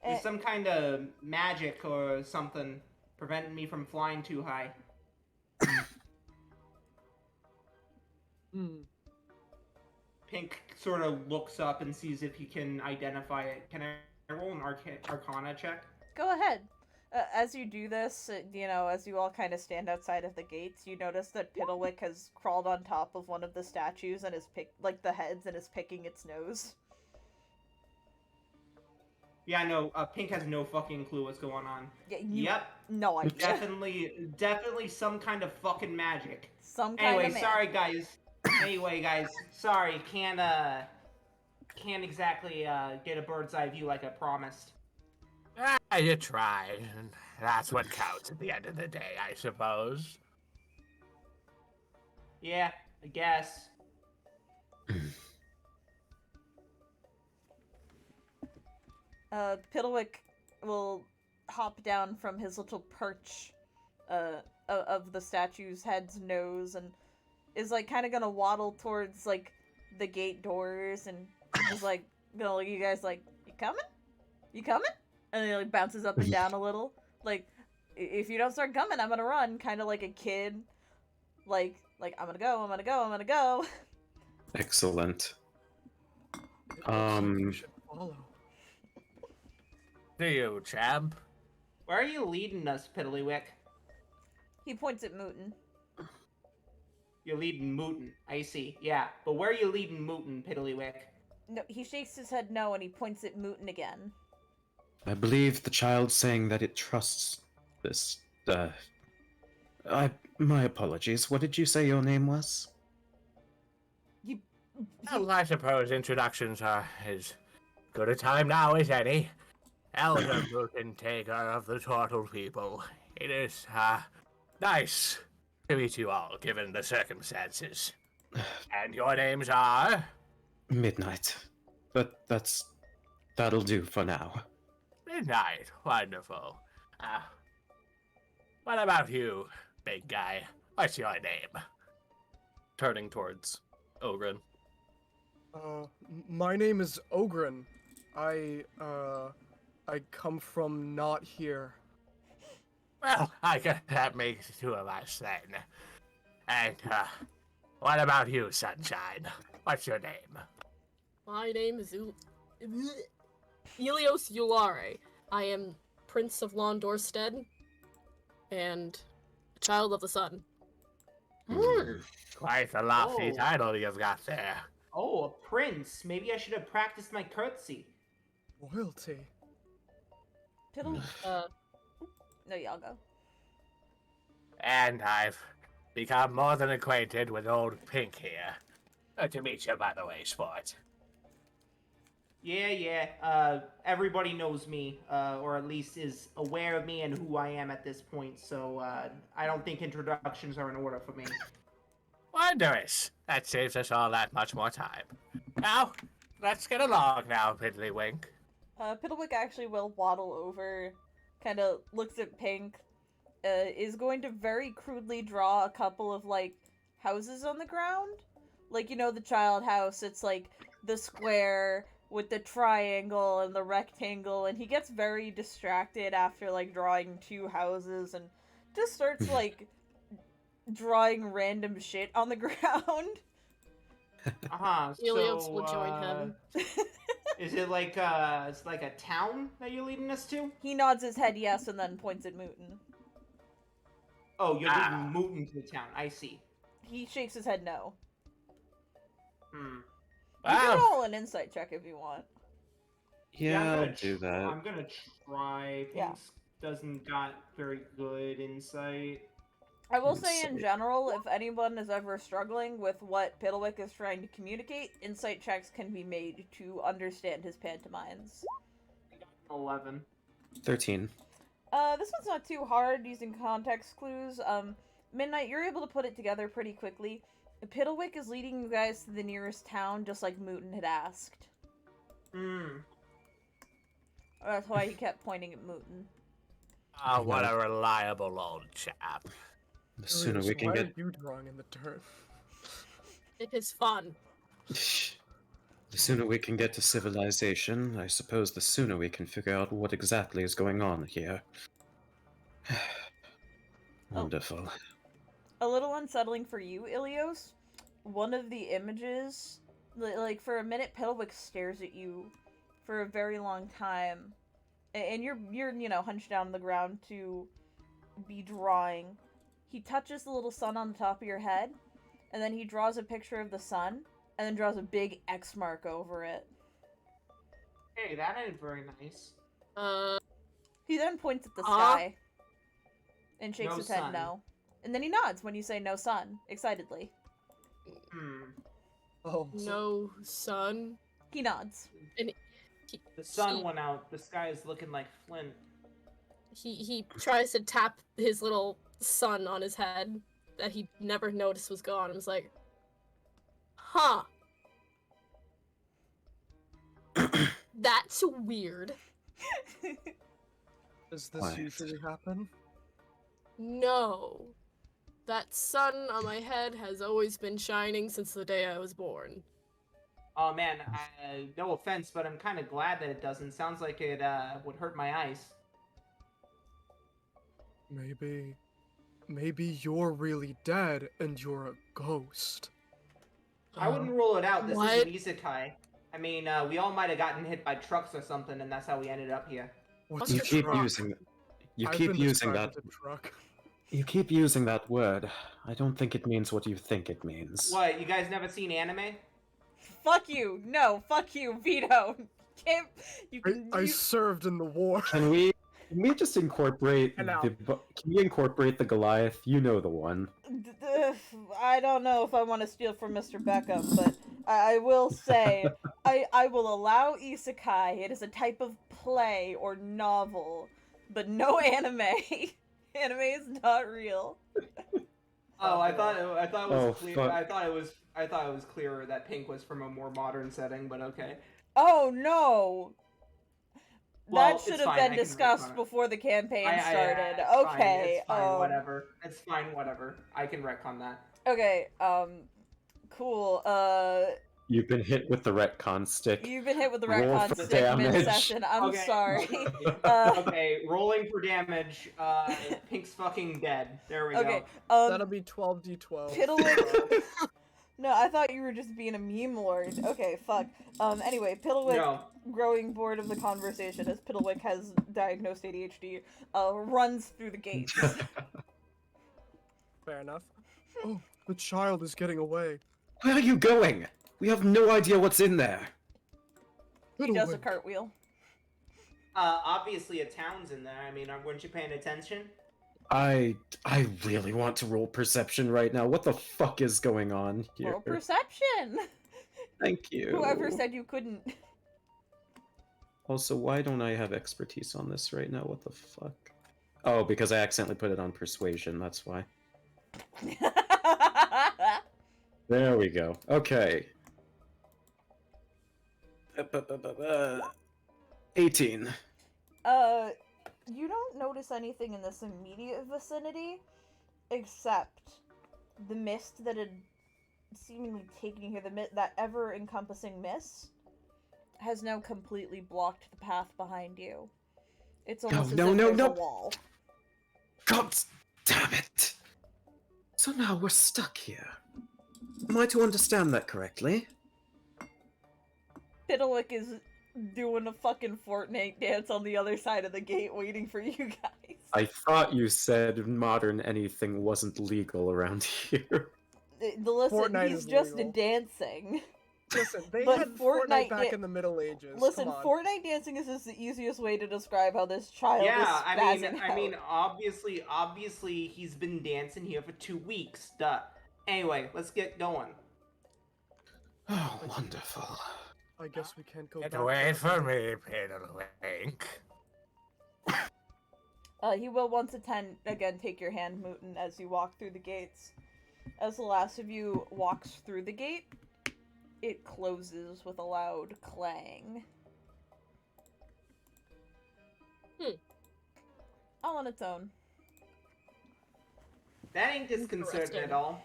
There's some kind of magic or something preventing me from flying too high. Pink sort of looks up and sees if he can identify it. Can I roll an Arcana check? Go ahead. As you do this, as you all kind of stand outside of the gates, you notice that Piddlewick has crawled on top of one of the statues and is the heads, and is picking its nose. Yeah, no, Pink has no fucking clue what's going on. Yeah, Yep. No idea. Definitely some kind of fucking magic. Some kind Anyway, of man. sorry guys. Sorry, can't exactly get a bird's eye view like I promised. You tried, and that's what counts at the end of the day, I suppose. Yeah, I guess. Piddlewick will hop down from his little perch of the statue's head's nose and is like kind of gonna waddle towards like the gate doors and is like gonna look at you guys like, you coming? You coming? And then he like bounces up and down a little. Like, if you don't start coming, I'm gonna run, kind of like a kid. Like I'm gonna go. Excellent. You should follow. Do you, champ? Where are you leading us, Piddlywick? He points at Muten. You're leading Muten. I see. Yeah, but where are you leading Muten, Piddlywick? No, he shakes his head no, and he points at Muten again. I believe the child saying that it trusts this. My apologies. What did you say your name was? Well, I suppose introductions are as good a time now as any. Elder Muten, taker of the Turtle People. It is, nice to meet you all, given the circumstances. And your names are? Midnight. But that'll do for now. Midnight. Wonderful. What about you, big guy? What's your name? Turning towards Ogren. My name is Ogren. I come from not here. Well, I guess that makes two of us then. And, what about you, Sunshine? What's your name? My name is Elios Eulare. I am Prince of Londorstead and Child of the Sun. Quite a lofty Oh. title you've got there. Oh, a prince. Maybe I should have practiced my curtsy. Royalty. Piddle. No, y'all go. And I've become more than acquainted with old Pink here. Good to meet you, by the way, sport. Yeah. Everybody knows me, or at least is aware of me and who I am at this point, so, I don't think introductions are in order for me. Wondrous. That saves us all that much more time. Now, let's get along now, Piddlywink. Piddlewick actually will waddle over, kind of looks at Pink, is going to very crudely draw a couple of, like, houses on the ground. Like, you know, the child house, it's like the square with the triangle and the rectangle, and he gets very distracted after, like, drawing two houses and just starts, like, drawing random shit on the ground. Helios So, will join him. Is it like, it's like a town that you're leading us to? He nods his head yes and then points at Muten. Oh, you're leading Muten to the town. I see. He shakes his head no. You Wow. can roll an insight check if you want. Yeah, I'm I'll gonna do that. I'm gonna try. Yeah. Pink's doesn't got very good insight. I will say in Insight. general, if anyone is ever struggling with what Piddlewick is trying to communicate, insight checks can be made to understand his pantomimes. 11. 13. This one's not too hard using context clues. Midnight, you're able to put it together pretty quickly. Piddlewick is leading you guys to the nearest town, just like Muten had asked. That's why he kept pointing at Muten. What a reliable old chap. The sooner we can Why get... are you drawing in the dirt? It is fun. The sooner we can get to civilization, I suppose the sooner we can figure out what exactly is going on here. Wonderful. A little unsettling for you, Ilios. One of the images, like for a minute, Piddlewick stares at you for a very long time, and you're you know hunched down on the ground to be drawing. He touches the little sun on the top of your head, and then he draws a picture of the sun, and then draws a big X mark over it. Hey, that ain't very nice. He then points at the sky and shakes No his head sun. no. And then he nods when you say no sun, excitedly. Oh, No sun. He nods. The sun went out. The sky is looking like flint. He tries to tap his little sun on his head that he never noticed was gone. And was like, huh. That's weird. does this What? usually happen? No. That sun on my head has always been shining since the day I was born. Oh man, no offense, but I'm kind of glad that it doesn't. Sounds like it would hurt my eyes. Maybe you're really dead and you're a ghost. I wouldn't rule it out. This What? is an isekai. I mean, we all might have gotten hit by trucks or something, and that's how we ended up here. What's You a keep truck? using... You I've keep been using described that... as a truck. You keep using that word. I don't think it means what you think it means. What? You guys never seen anime? Fuck you! No, fuck you, veto. Can't you can I served in the war. Can we just incorporate And now. can we incorporate the Goliath? You know the one. I don't know if I want to steal from Mr. Beckham, but I will say I will allow isekai. It is a type of play or novel, but no anime. Anime is not real. Oh, I thought it was Oh, clear. fuck. I thought it was clearer that pink was from a more modern setting, but okay. Oh no! Well, That should it's have fine. been I can discussed retcon it. before the campaign started. It's fine. Okay, It's fine. Whatever. It's fine. Whatever. I can retcon that. okay, cool. You've been hit with the retcon stick. You've been hit with the Roll retcon for stick damage. mid-session. I'm Okay. sorry. Okay, rolling for damage. Pink's fucking dead. There we Okay, go. That'll be 12d12. Piddlewick. No, I thought you were just being a meme lord. Okay, fuck. Anyway, Piddlewick, No. growing bored of the conversation as Piddlewick has diagnosed ADHD, runs through the gates. Fair enough. Oh, the child is getting away. Where are you going? We have no idea what's in there. He does a Piddlewick. cartwheel. Obviously a town's in there. I mean, weren't you paying attention? I really want to roll perception right now. What the fuck is going on here? Roll perception! Thank you. Whoever said you couldn't. Also, why don't I have expertise on this right now? What the fuck? Oh, because I accidentally put it on persuasion, that's why. There we go. Okay. 18. You don't notice anything in this immediate vicinity, except the mist that had seemingly taken you here, that ever-encompassing mist, has now completely blocked the path behind you. It's almost as if there's a wall. God damn it! So now we're stuck here. Am I to understand that correctly? Piddlewick is doing a fucking Fortnite dance on the other side of the gate waiting for you guys. I thought you said modern anything wasn't legal around here. Listen, Fortnite he's is just legal. dancing. Listen, they But had Fortnite Fortnite back in the Middle Ages. Listen, Come on. Fortnite dancing is just the easiest way to describe how this child is Yeah, spazzing I mean, out. obviously, he's been dancing here for 2 weeks. Duh. Anyway, let's get going. Oh, wonderful. I guess we can't go Get back. away from me, Piddlewink. He will once again take your hand, Muten, as you walk through the gates. As the last of you walks through the gate, it closes with a loud clang. All on its own. That ain't disconcerting Interesting. at all.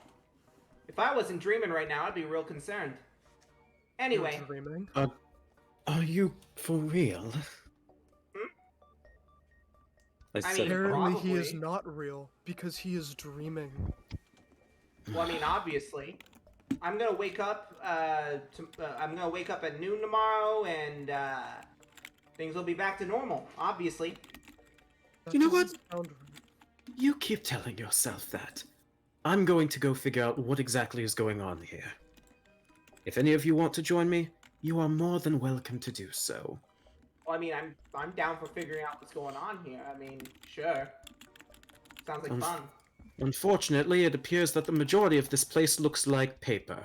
If I wasn't dreaming right now, I'd be real concerned. Anyway, You're dreaming. Are you for real? I I said, mean, Apparently he is probably. not real because he is dreaming. well, I mean, obviously, I'm gonna wake up. I'm gonna wake up at noon tomorrow, and things will be back to normal. Obviously. That You know doesn't sound right. you keep telling yourself that. I'm going to go figure out what exactly is going on here. If any of you want to join me, you are more than welcome to do so. Well, I mean, I'm down for figuring out what's going on here. I mean, sure. Sounds like fun. Unfortunately, it appears that the majority of this place looks like paper.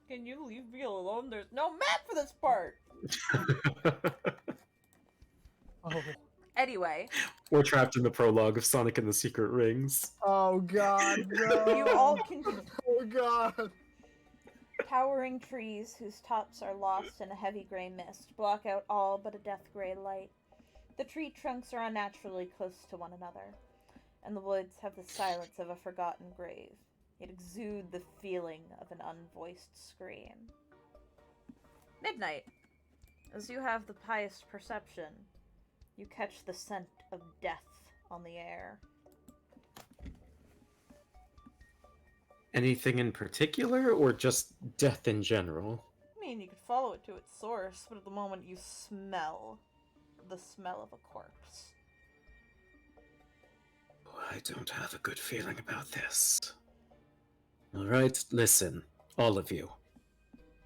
Can you leave me alone? There's no map for this part! Oh. Anyway, We're trapped in the prologue of Sonic and the Secret Rings. Oh god, no. you all continue. Oh god. Towering trees whose tops are lost in a heavy gray mist block out all but a death gray light. The tree trunks are unnaturally close to one another, and the woods have the silence of a forgotten grave, yet exude the feeling of an unvoiced scream. Midnight. As you have the highest perception, you catch the scent of death on the air. Anything in particular, or just death in general? I mean, you could follow it to its source, but at the moment you smell the smell of a corpse. I don't have a good feeling about this. Alright, listen, all of you.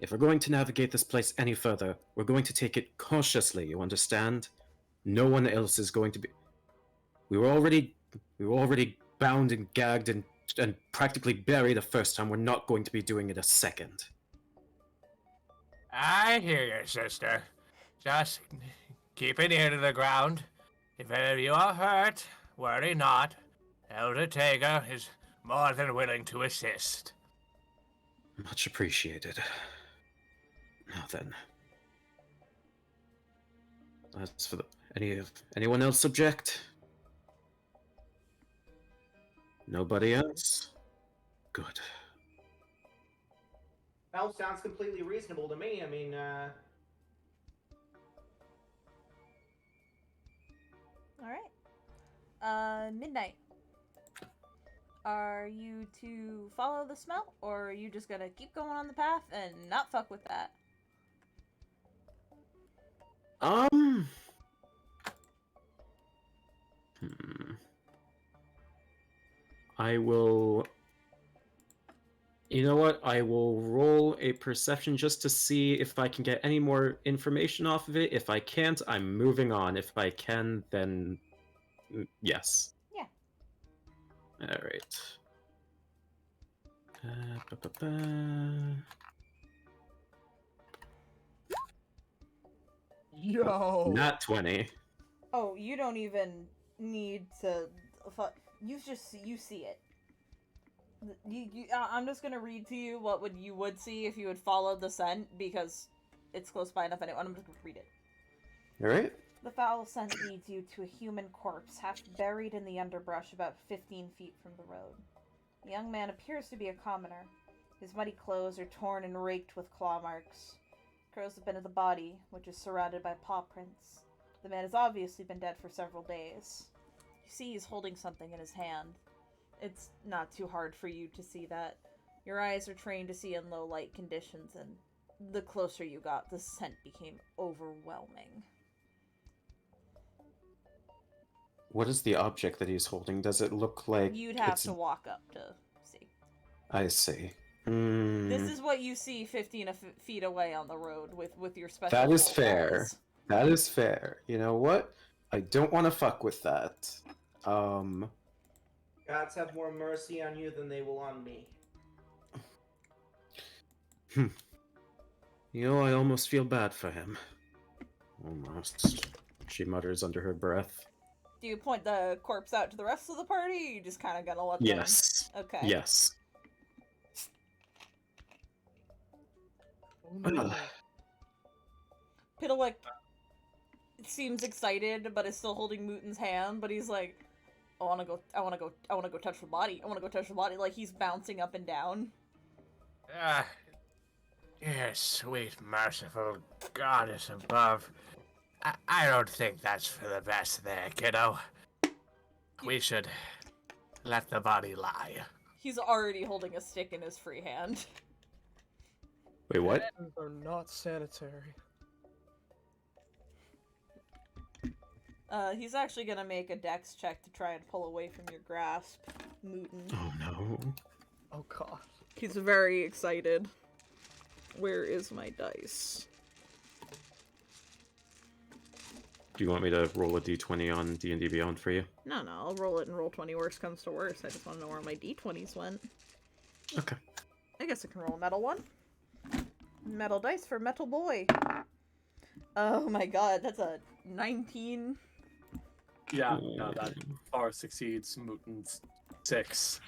If we're going to navigate this place any further, we're going to take it cautiously, you understand? No one else is going to be... We were already bound and gagged and practically buried the first time. We're not going to be doing it a second. I hear you, sister. Just keep an ear to the ground. If any of you are hurt, worry not. Elder Tega is more than willing to assist. Much appreciated. Now then. As for anyone else object? Nobody else? Good. That sounds completely reasonable to me. I mean, Alright. Midnight. Are you to follow the smell, or are you just gonna keep going on the path and not fuck with that? I will... You know what? I will roll a perception just to see if I can get any more information off of it. If I can't, I'm moving on. If I can, then... yes. Yeah. Alright. Ba-ba-ba. Yo. Not 20. Oh, you don't even need to... You see it. I'm just gonna read to you what you would see if you had followed the scent, because it's close by enough anyway. I'm just gonna read it. Alright. The foul scent leads you to a human corpse, half buried in the underbrush about 15 feet from the road. The young man appears to be a commoner. His muddy clothes are torn and raked with claw marks. Crows have been at the body, which is surrounded by paw prints. The man has obviously been dead for several days. You see he's holding something in his hand. It's not too hard for you to see that. Your eyes are trained to see in low light conditions, and the closer you got, the scent became overwhelming. What is the object that he's holding? Does it look like... You'd have to walk up to see. I see. This is what you see 15 feet away on the road with your special... That is fair. Eyes. That is fair. You know what? I don't want to fuck with that. gods have more mercy on you than they will on me. You know, I almost feel bad for him. Almost. She mutters under her breath. Do you point the corpse out to the rest of the party, or you just kind of gonna let them... Yes. Okay. Yes. Oh, no. Pitalik seems excited, but is still holding Muten's hand, but he's like, I wanna go touch the body. Like, he's bouncing up and down. Dear sweet, merciful goddess above. I don't think that's for the best there, kiddo. We should let the body lie. He's already holding a stick in his free hand. Wait, what? Hands are not sanitary. He's actually gonna make a dex check to try and pull away from your grasp, Muten. Oh no. Oh god. He's very excited. Where is my dice? Do you want me to roll a d20 on D&D Beyond for you? No, I'll roll it and roll 20 worst comes to worst. I just want to know where my d20s went. Okay. I guess I can roll a metal one. Metal dice for metal boy. Oh my god, that's a 19. Yeah, no, that far succeeds Muten's 6.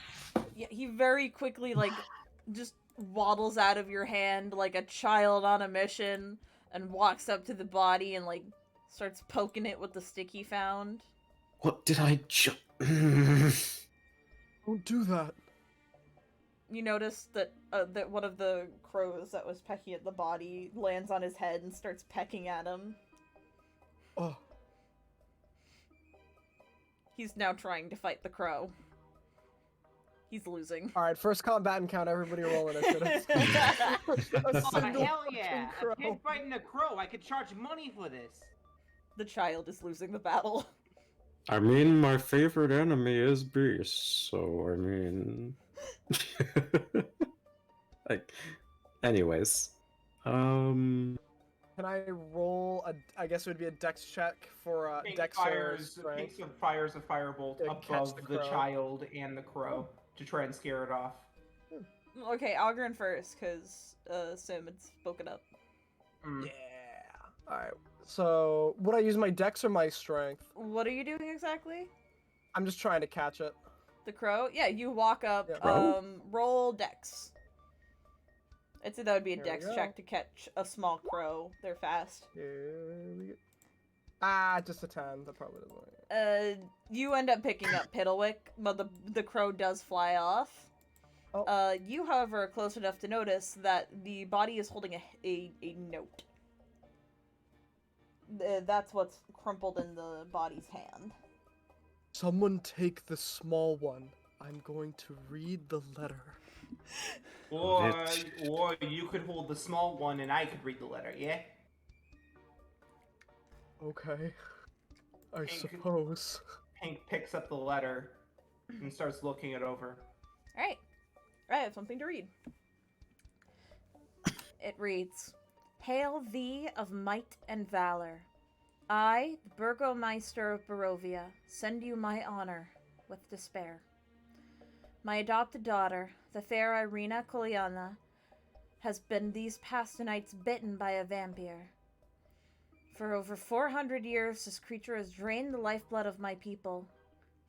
Yeah, he very quickly, like, just waddles out of your hand like a child on a mission and walks up to the body and, like, starts poking it with the stick he found. What did I just... Don't do that. You notice that that one of the crows that was pecking at the body lands on his head and starts pecking at him. Oh. He's now trying to fight the crow. He's losing. Alright, first combat encounter, everybody roll initiative. Oh, hell yeah! A kid fighting a crow, I could charge money for this. The child is losing the battle. I mean, my favorite enemy is beasts, so I mean... like, anyways. Can I roll I guess it would be a dex check for dex or strength? Fires a firebolt To catch above the crow. child and the crow to try and scare it off. Okay, Algren first, because Sim had spoken up. Mm. Yeah. Alright, so would I use my dex or my strength? What are you doing exactly? I'm just trying to catch it. The crow? Yeah, you walk up. Yeah. Roll dex. I'd say that would be a There we dex go. check to catch a small crow. They're fast. Here we go. Just a 10. That probably doesn't work. You end up picking up Piddlewick, but the crow does fly off. Oh. You, however, are close enough to notice that the body is holding a note. That's what's crumpled in the body's hand. Someone take the small one. I'm going to read the letter. Or you could hold the small one and I could read the letter, yeah? Okay. I suppose. Hank picks up the letter and starts looking it over. Alright. I have something to read. It reads, Hail thee of might and valor. I, the Burgomeister of Barovia, send you my honor with despair. My adopted daughter, the fair Irina Koliana, has been these past nights bitten by a vampire. For over 400 years, this creature has drained the lifeblood of my people.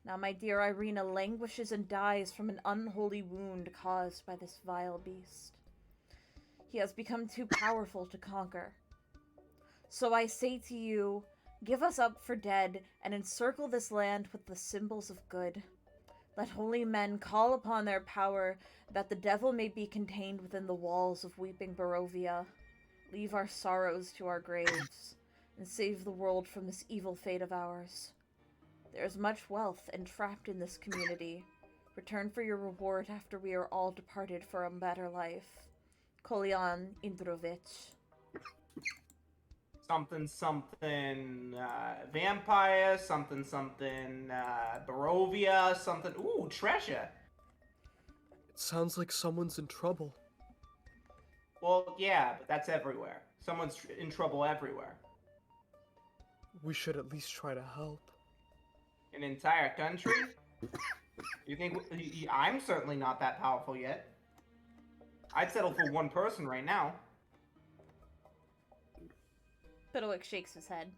Now my dear Irina languishes and dies from an unholy wound caused by this vile beast. He has become too powerful to conquer. So I say to you, give us up for dead and encircle this land with the symbols of good. Let holy men call upon their power that the devil may be contained within the walls of weeping Barovia. Leave our sorrows to our graves and save the world from this evil fate of ours. There is much wealth entrapped in this community. Return for your reward after we are all departed for a better life. Kolyan Indrovich. Something, vampire, something, Barovia, something, ooh, treasure. It sounds like someone's in trouble. Well, yeah, but that's everywhere. Someone's in trouble everywhere. We should at least try to help. An entire country? You think, I'm certainly not that powerful yet. I'd settle for one person right now. Piddlewick shakes his head.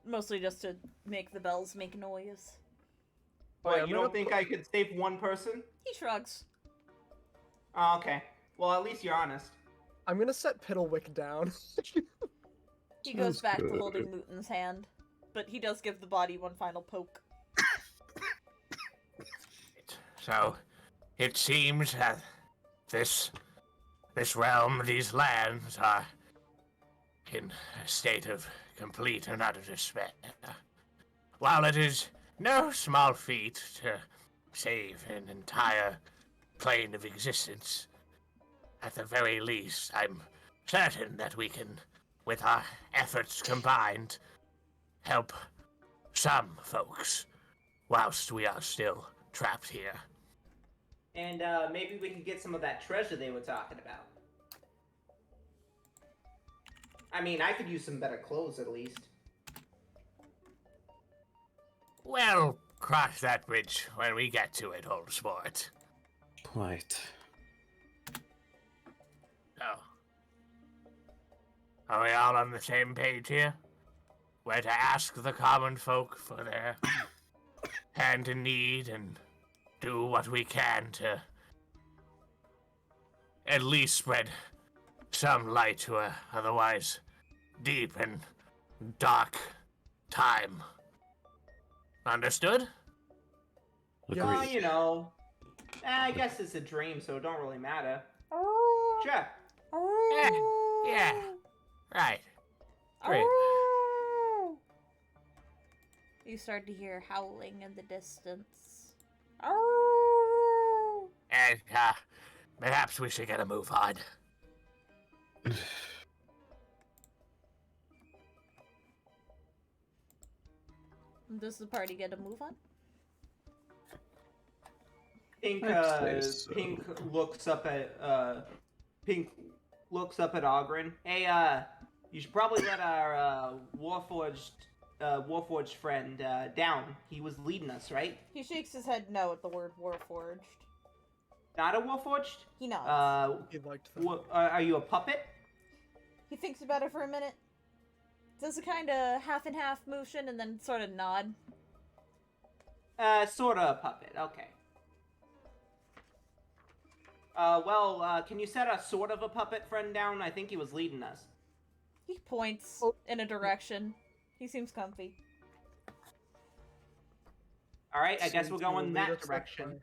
Mostly just to make the bells make noise. But you don't think I could save one person? He shrugs. Oh, okay. Well, at least you're honest. I'm gonna set Piddlewick down. He goes back to holding Muten's hand, but he does give the body one final poke. So, it seems that this realm, these lands, are in a state of complete and utter despair. While it is no small feat to save an entire plane of existence, at the very least, I'm certain that we can, with our efforts combined, help some folks whilst we are still trapped here. And maybe we can get some of that treasure they were talking about. I mean, I could use some better clothes at least. Well, cross that bridge when we get to it, old sport. Quite. Oh. Are we all on the same page here? Where to ask the common folk for their hand in need and do what we can to at least spread some light to a otherwise deep and dark time. Understood? Yeah. Well, you know, I guess it's a dream, so it don't really matter. Sure. Yeah. Right. Great. You start to hear howling in the distance. And, perhaps we should get a move on. Does the party get a move on? Pink, I'd say so. Pink looks up at Ogren. Hey, you should probably let our Warforged friend down. He was leading us, right? He shakes his head no at the word Warforged. Not a Warforged? He nods. He liked that. Are you a puppet? He thinks about it for a minute. Does a kind of half and half motion and then sort of nod. Sorta a puppet. Okay. Can you set a sort of a puppet friend down? I think he was leading us. He points Oh. in a direction. He seems comfy. Alright, I guess Seems we'll you go will in lead that us direction. way.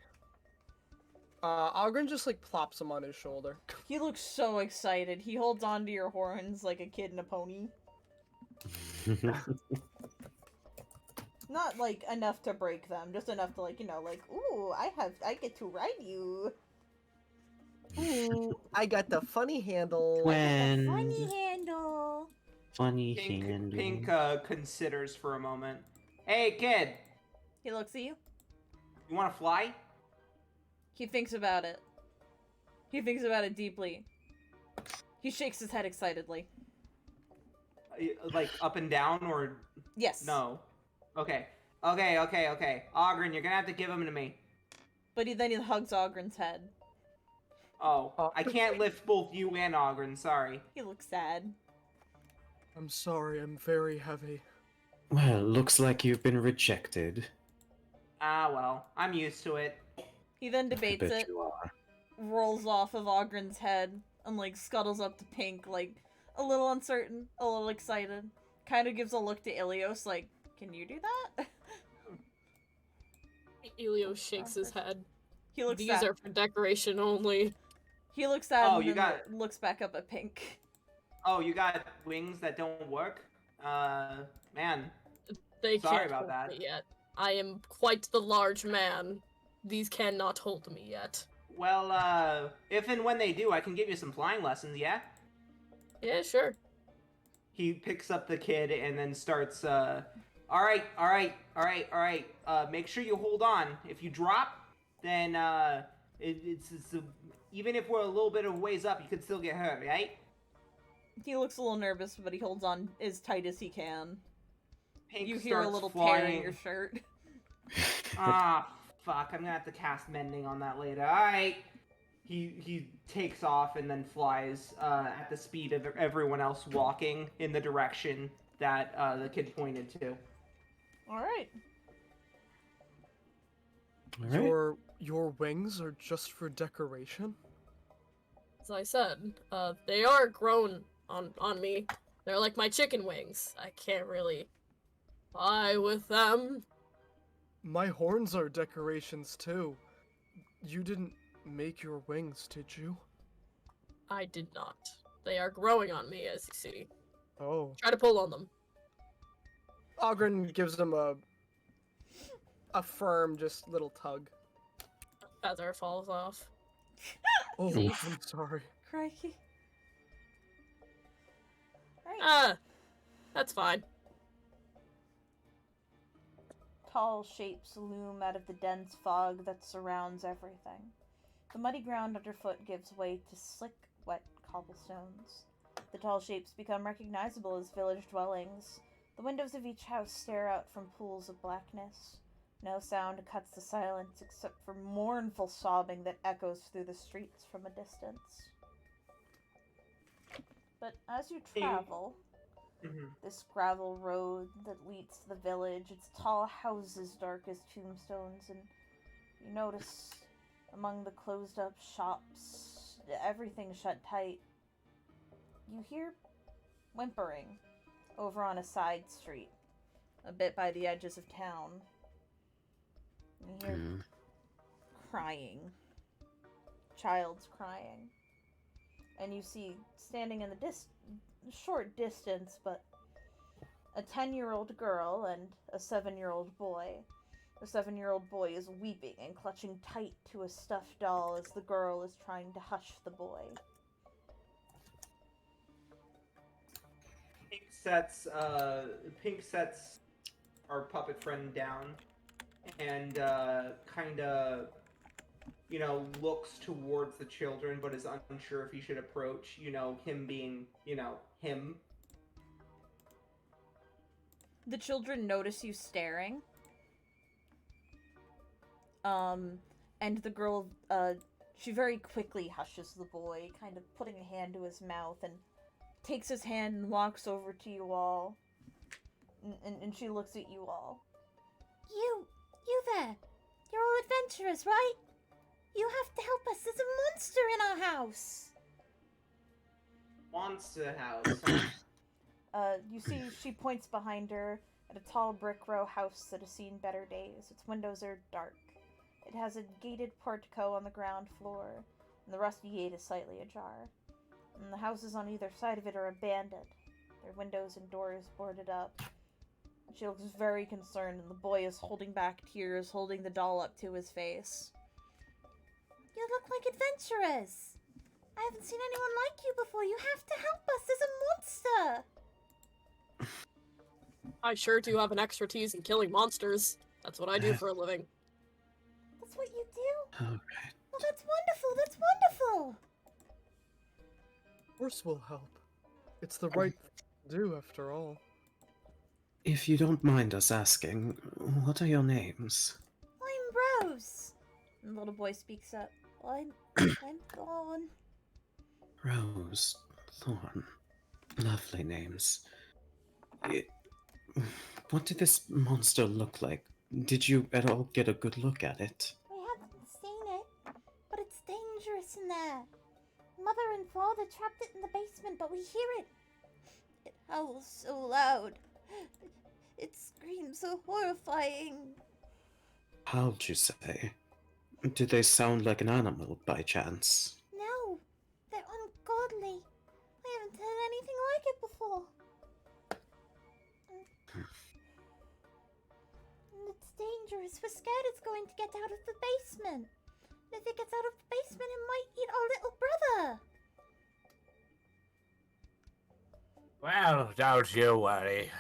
Ogren just like plops him on his shoulder. He looks so excited. He holds onto your horns like a kid in a pony. Not like enough to break them, just enough to like, ooh, I get to ride you. Ooh, I got the funny handle. When Funny handle. funny hand. Pink considers for a moment. Hey, kid, He looks at you. you want to fly? He thinks about it. He thinks about it deeply. He shakes his head excitedly. Like up and down, or Yes. no? Okay. Ogren, you're gonna have to give him to me. But then he hugs Ogren's head. Oh, I can't lift both you and Ogren. Sorry. He looks sad. I'm sorry, I'm very heavy. Well, looks like you've been rejected. Ah, well, I'm used to it. He then I debates bet it, you are. rolls off of Ogren's head, and like scuttles up to Pink, like a little uncertain, a little excited. Kind of gives a look to Ilios, like, "Can you do that?" Elio shakes his head. He looks These sad. are for decoration only. He looks sad Oh, and you then got- looks back up at Pink. Oh, you got wings that don't work? Man. They Sorry can't about hold that. me yet. I am quite the large man. These cannot hold me yet. Well, if and when they do, I can give you some flying lessons, yeah? Yeah, sure. He picks up the kid and then starts, alright, make sure you hold on. If you drop, then, even if we're a little bit of ways up, you could still get hurt, right? He looks a little nervous, but he holds on as tight as he can. Pink You hear a starts little flying. tear in your shirt. Ah, fuck, I'm gonna have to cast mending on that later. Alright. He takes off and then flies at the speed of everyone else walking in the direction that the kid pointed to. Alright. Alright. Your wings are just for decoration? As I said, they are grown on me. They're like my chicken wings. I can't really fly with them. My horns are decorations too. You didn't make your wings, did you? I did not. They are growing on me, as you see. Oh. Try to pull on them. Ogren gives him a firm, just little tug. Feather falls off. Oh, Oof. I'm sorry. Crikey. Right. Ah, that's fine. Tall shapes loom out of the dense fog that surrounds everything. The muddy ground underfoot gives way to slick, wet cobblestones. The tall shapes become recognizable as village dwellings. The windows of each house stare out from pools of blackness. No sound cuts the silence except for mournful sobbing that echoes through the streets from a distance. But as you travel, this gravel road that leads to the village, its tall houses dark as tombstones, and you notice among the closed up shops, everything shut tight, you hear whimpering over on a side street, a bit by the edges of town. You hear crying. Child's crying. And you see, standing in the short distance, but a 10-year-old girl and a 7-year-old boy. The 7-year-old boy is weeping and clutching tight to a stuffed doll as the girl is trying to hush the boy. Pink sets our puppet friend down and looks towards the children but is unsure if he should approach, him being, him. The children notice you staring. And the girl, she very quickly hushes the boy, kind of putting a hand to his mouth, and takes his hand and walks over to you all. And she looks at you all. You You there. You're all adventurers, right? You have to help us. There's a monster in our house. Monster house. You see she points behind her at a tall brick row house that has seen better days. Its windows are dark. It has a gated portico on the ground floor, and the rusty gate is slightly ajar. And the houses on either side of it are abandoned, their windows and doors boarded up. She looks very concerned, and the boy is holding back tears, holding the doll up to his face. You look like adventurers. I haven't seen anyone like you before. You have to help us. There's a monster. I sure do have an expertise in killing monsters. That's what I do for a living. That's what you do? Alright. Well, that's wonderful. That's wonderful. Of course we'll help. It's the right thing to do, after all. If you don't mind us asking, what are your names? I'm Rose. And the little boy speaks up. I'm Thorn. Rose, Thorn. Lovely names. What did this monster look like? Did you at all get a good look at it? We haven't seen it, but it's dangerous in there. Mother and father trapped it in the basement, but we hear it. It howls so loud. It screams so horrifying. How'd you say? Did they sound like an animal by chance? No, they're ungodly. I haven't heard anything like it before. And it's dangerous. We're scared it's going to get out of the basement. And if it gets out of the basement, it might eat our little brother. Well, don't you worry.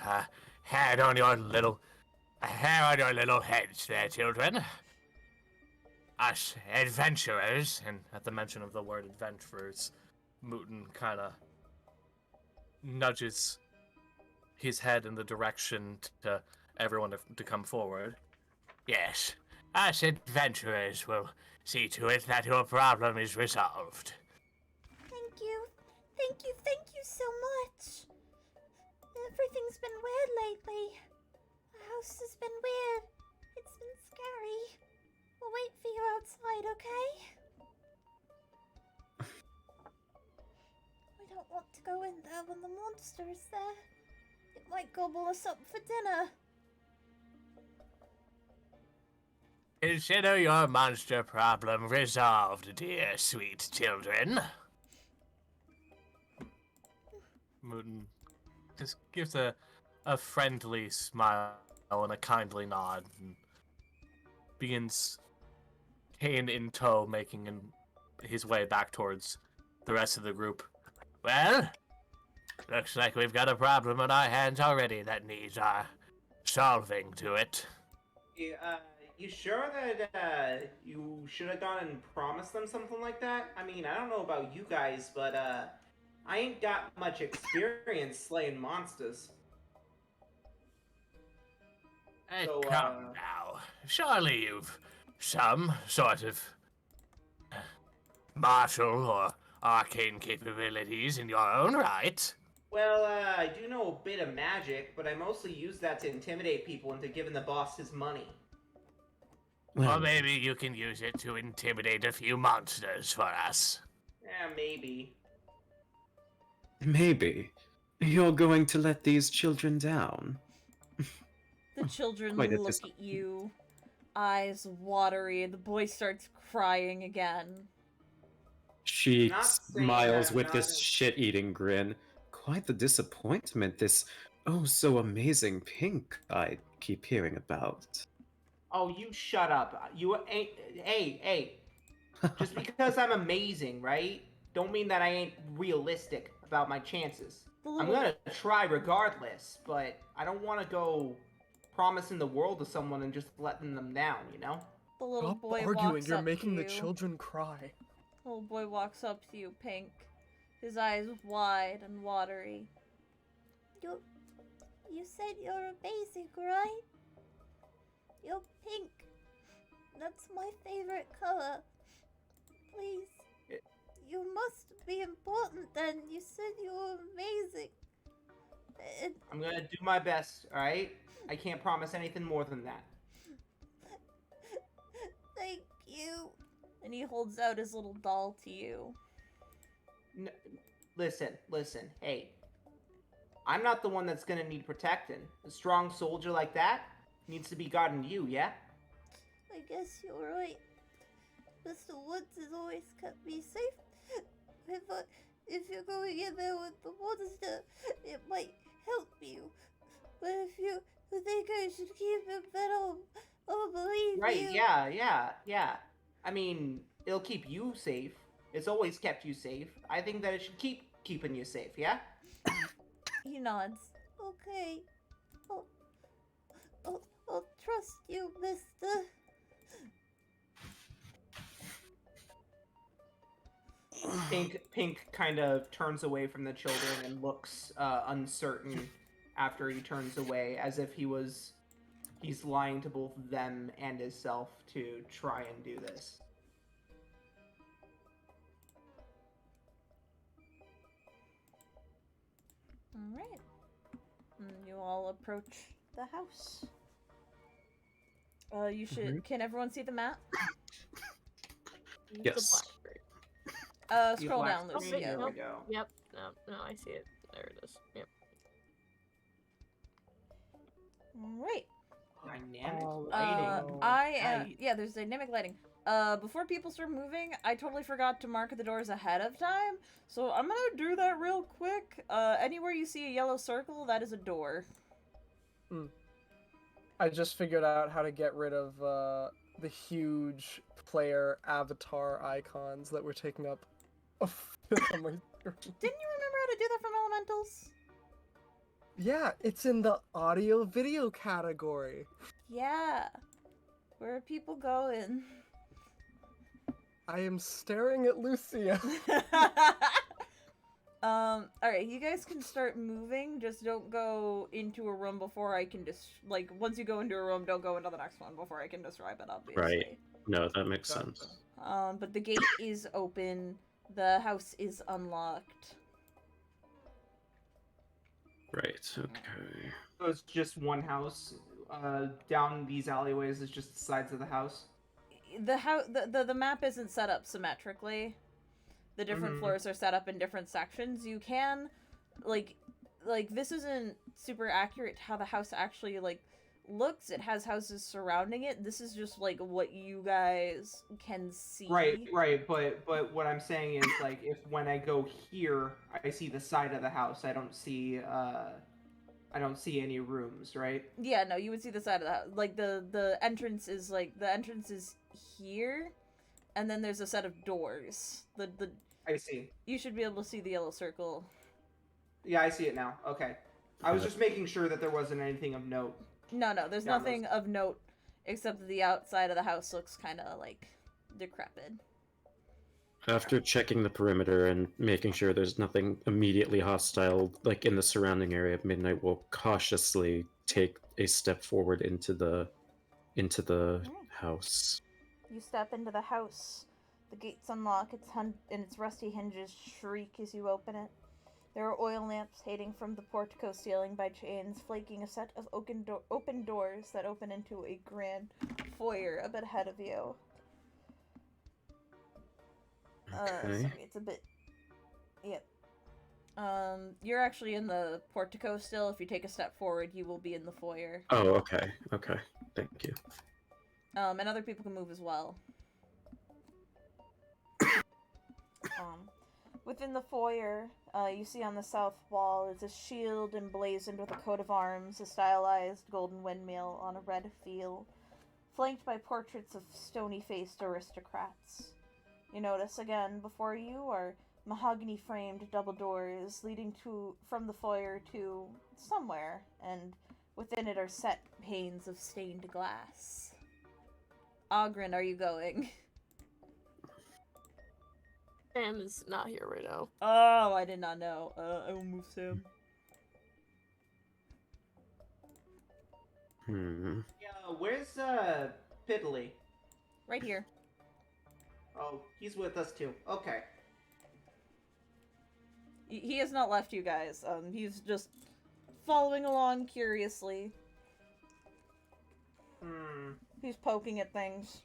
Hair on your little heads there, children. Us adventurers, And at the mention of the word adventurers, Muten kind of nudges his head in the direction to everyone to come forward. yes, us adventurers will see to it that your problem is resolved. Thank you. Thank you. Thank you so much. Everything's been weird lately. The house has been weird. It's been scary. We'll wait for you outside, okay? We don't want to go in there when the monster is there. It might gobble us up for dinner. Consider your monster problem resolved, dear sweet children. Muten just gives a friendly smile and a kindly nod and begins, cane in tow, making his way back towards the rest of the group. Well, looks like we've got a problem on our hands already that needs our solving to it. You sure that you should have gone and promised them something like that? I mean, I don't know about you guys, but I ain't got much experience slaying monsters. Hey, So, come now. Surely you've some sort of martial or arcane capabilities in your own right. Well, I do know a bit of magic, but I mostly use that to intimidate people into giving the boss his money. Or maybe you can use it to intimidate a few monsters for us. Yeah, maybe. Maybe. You're going to let these children down. The children Quite a look at you, eyes watery, and the boy starts crying again. She Not saying smiles that, with not this in- shit-eating grin. Quite the disappointment, this oh so amazing pink I keep hearing about. Oh, you shut up. You ain't. Hey. Just because I'm amazing, right? Don't mean that I ain't realistic about my chances. I'm gonna try regardless, but I don't want to go promising the world to someone and just letting them down, you know? The little Stop boy arguing, walks you're up making to the you. children cry. The little boy walks up to you, Pink. His eyes wide and watery. You said you're a basic, right? You're pink. That's my favorite color. Please. You must be important then. You said you were amazing. I'm gonna do my best, alright? I can't promise anything more than that. Thank you. And he holds out his little doll to you. Listen. Hey, I'm not the one that's gonna need protecting. A strong soldier like that needs to be guarding you, yeah? I guess you're right. Mr. Woods has always kept me safe. If you're going in there with the monster, it might help you. But if you think I should keep him, then I'll believe you. Right, yeah. I mean, it'll keep you safe. It's always kept you safe. I think that it should keep keeping you safe, yeah? He nods. Okay. I'll trust you, mister. Pink kind of turns away from the children and looks uncertain after he turns away, as if he's lying to both them and himself to try and do this. Alright. You all approach the house. You should. Can everyone see the map? Yes. Scroll down, Oh, Lucio. there we go. Yep. No, I see it. There it is. Yep. Alright. Dynamic lighting. Yeah, there's dynamic lighting. Before people start moving, I totally forgot to mark the doors ahead of time, so I'm gonna do that real quick. Anywhere you see a yellow circle, that is a door. I just figured out how to get rid of the huge player avatar icons that were taking up a fifth on my screen. Didn't you remember how to do that from Elementals? Yeah, it's in the audio video category. Yeah. Where are people going? I am staring at Lucio. Alright, you guys can start moving, just don't go into a room before I can once you go into a room, don't go into the next one before I can describe it, obviously. Right. No, that makes sense. But the gate is open, the house is unlocked. Right, okay. So it's just one house. Down these alleyways is just the sides of the house. The map isn't set up symmetrically. The different floors are set up in different sections. You can, like this isn't super accurate to how the house actually, looks. It has houses surrounding it. This is just, what you guys can see. Right, but what I'm saying is, if when I go here, I see the side of the house, I don't see any rooms, right? Yeah, no, you would see the side of the house. The entrance is, here, and then there's a set of doors. I see. You should be able to see the yellow circle. Yeah, I see it now. Okay. I was just making sure that there wasn't anything of note. No, there's nothing of note, except that the outside of the house looks kind of, decrepit. After checking the perimeter and making sure there's nothing immediately hostile, in the surrounding area of Midnight, will cautiously take a step forward into the house. You step into the house. The gates unlock, and its rusty hinges shriek as you open it. There are oil lamps hanging from the portico ceiling by chains, flanking a set of open doors that open into a grand foyer a bit ahead of you. Okay. Sorry, it's a bit... Yep. You're actually in the portico still. If you take a step forward, you will be in the foyer. Oh, okay. Okay. Thank you. And other people can move as well. Within the foyer, you see on the south wall is a shield emblazoned with a coat of arms, a stylized golden windmill on a red field, flanked by portraits of stony-faced aristocrats. You notice again before you are mahogany-framed double doors leading from the foyer to somewhere, and within it are set panes of stained glass. Ogren, are you going? Sam is not here right now. Oh, I did not know. I will move Sam. Yeah, where's Piddly? Right here. Oh, he's with us too. Okay. He has not left you guys. He's just following along curiously. He's poking at things.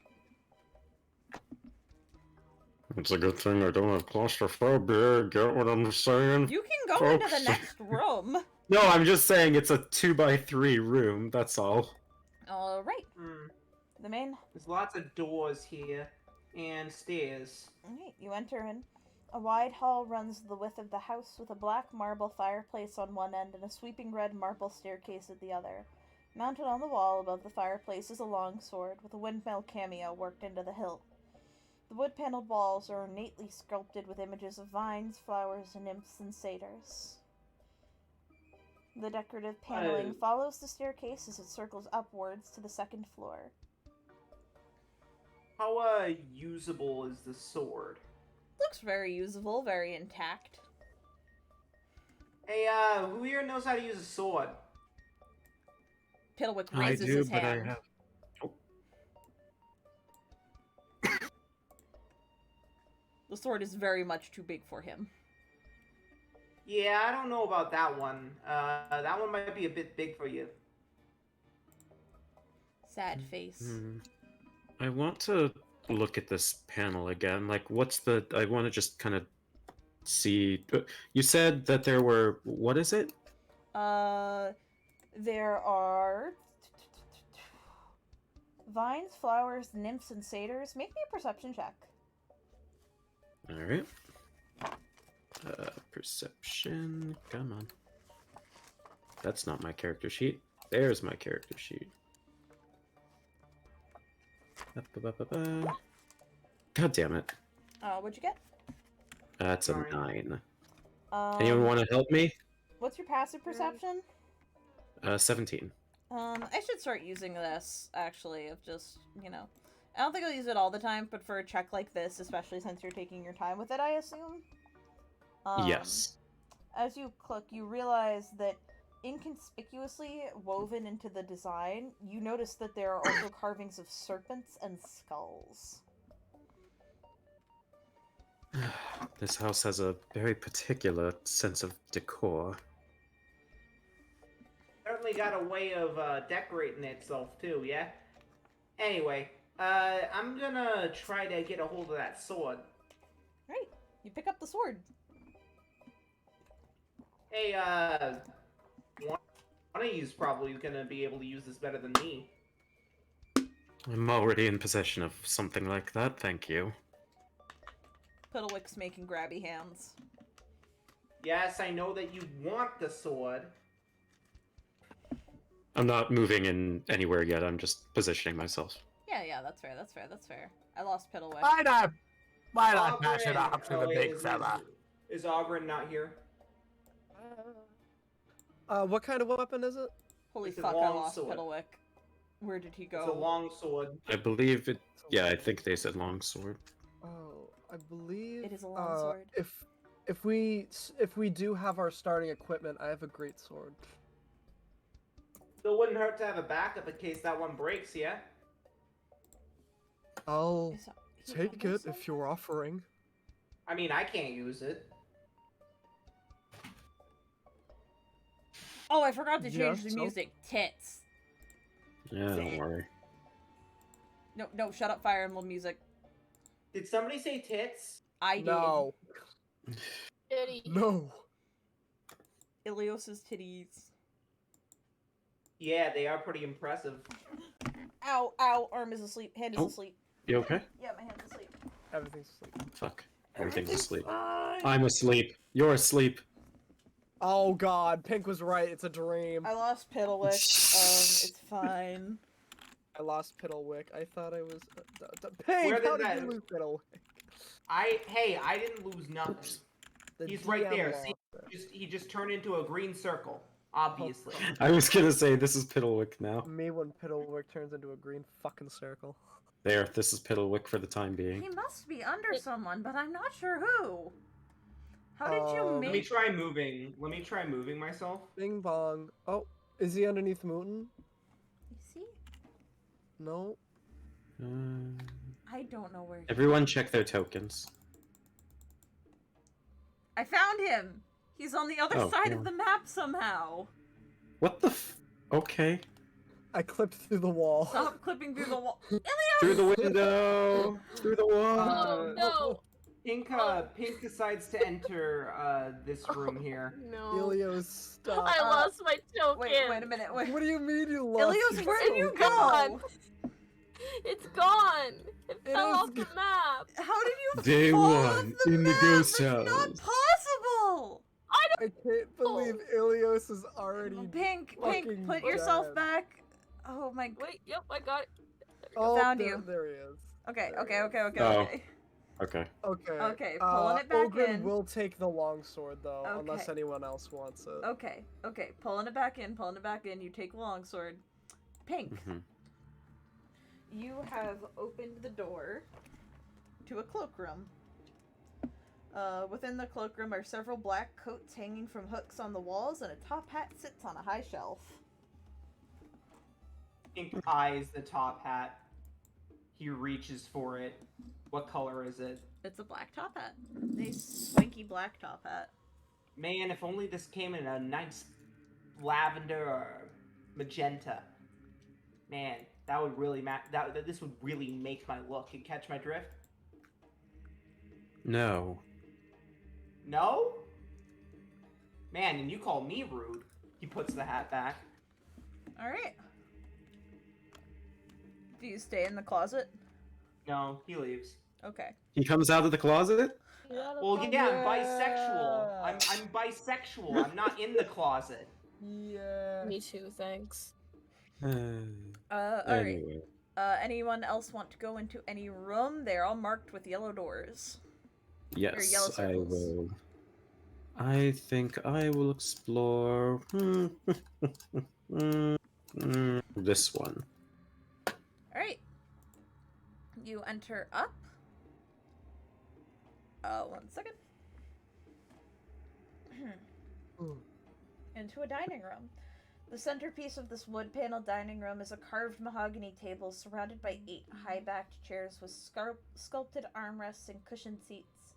It's a good thing I don't have claustrophobia. Get what I'm saying? You can go into the Folks. next room. No, I'm just saying it's a 2x3 room. That's all. All right. Hmm. The main. There's lots of doors here and stairs. Alright, you enter in. A wide hall runs the width of the house with a black marble fireplace on one end and a sweeping red marble staircase at the other. Mounted on the wall above the fireplace is a long sword with a windmill cameo worked into the hilt. The wood-paneled walls are ornately sculpted with images of vines, flowers, nymphs, and satyrs. The decorative paneling follows the staircase as it circles upwards to the second floor. How usable is the sword? Looks very usable, very intact. Hey, who here knows how to use a sword? Piddlewick I raises do, his but hand. I have. The sword is very much too big for him. Yeah, I don't know about that one. That one might be a bit big for you. Sad face. I want to look at this panel again. Like, what's the? I want to just kind of see. You said that there were. What is it? There are vines, flowers, nymphs, and satyrs. Make me a perception check. All right. Perception. Come on. That's not my character sheet. There's my character sheet. God damn it. What'd you get? That's a Sorry. 9. Anyone want to help me? What's your passive perception? 17. I should start using this, actually, of just, you know. I don't think I'll use it all the time, but for a check like this, especially since you're taking your time with it, I assume. Yes. As you click, you realize that inconspicuously woven into the design, you notice that there are also carvings of serpents and skulls. This house has a very particular sense of decor. Certainly got a way of decorating itself too, yeah? Anyway, I'm gonna try to get a hold of that sword. Right. You pick up the sword. Hey, one of you's probably gonna be able to use this better than me. I'm already in possession of something like that, thank you. Piddlewick's making grabby hands. Yes, I know that you want the sword. I'm not moving in anywhere yet, I'm just positioning myself. Yeah, that's fair, that's fair, that's fair. I lost Piddlewick. Why not pass it Ogren- off to oh, the wait, big fella? Is Ogren not here? What kind of weapon is it? Holy It's a fuck, I long lost sword. Piddlewick. Where did he go? It's a long sword. I believe it. Yeah, I think they said longsword. Oh, I believe It is a long sword. If we do have our starting equipment, I have a great sword. Still wouldn't hurt to have a backup in case that one breaks, yeah? I'll Is he take under it something? if you're offering. I mean, I can't use it. Oh, I forgot to change the so? music. Tits. Yeah, don't worry. No, shut up, Fire Emblem music. Did somebody say tits? I did. No, Kitty. no. Ilios's titties. Yeah, they are pretty impressive. Ow, ow, arm is asleep, hand is Oh. asleep. You okay? Yeah, my hand's asleep. Everything's asleep. Fuck. Everything's asleep. fine. I'm asleep. You're asleep. Oh God, Pink was right. It's a dream. I lost Piddlewick. It's fine. I lost Piddlewick. I thought I was. Pink, Where did how did that- you lose Piddlewick? Hey, I didn't lose nothing. The He's right DM there. lost See, it. he just turned into a green circle. Obviously. I was gonna say this is Piddlewick now. Me when Piddlewick turns into a green fucking circle. There, this is Piddlewick for the time He being. must be under someone, but I'm not sure who. How did you Um, Let me make... try moving. Let me try moving myself. Bing bong. Oh, is he underneath Muten? You see? No. I don't know where he... Everyone check their tokens. I found him! He's on the other Oh, side yeah. of the map somehow! What the f- Okay. I clipped through the wall. Stop clipping through the wall. Through the window! Through the wall! Oh no! Pink decides to enter this room here. No. Ilios, stop. I lost my token. Wait a minute. Wait. What do you mean you lost? Ilios, your where did you token? go? It's gone. It fell is off the map. How did you Day fall one off the in the map? ghost It's house. not possible. I can't believe Ilios is already. Pink, fucking put yourself dead. back. Oh my god. Wait, yep, I got it. Oh, Found there, you. There he is. Okay. Oh. Okay. Okay. Okay. Okay, pulling it back Ogren in. will take the longsword though, unless Okay. anyone else wants it. Okay. Pulling it back in. You take the longsword. Pink, Mhm. you have opened the door to a cloakroom. Within the cloakroom are several black coats hanging from hooks on the walls, and a top hat sits on a high shelf. Pink eyes the top hat. He reaches for it. What color is it? It's a black top hat. A swanky black top hat. Man, if only this came in a nice lavender or magenta. Man, that would really this would really make my look. You catch my drift? No. No? Man, and you call me rude. He puts the hat back. Alright. Do you stay in the closet? No, he leaves. Okay. He comes out of the closet? Well, yeah, I'm bisexual. I'm bisexual. I'm not in the closet. Yeah. Me too, thanks. Alright. Anyway. Anyone else want to go into any room? They're all marked with yellow doors. yellow Yes, I circles. will. I think I will explore this one. Alright. You enter up. 1 second. Into a dining room. The centerpiece of this wood-paneled dining room is a carved mahogany table surrounded by 8 high-backed chairs with sculpted armrests and cushioned seats.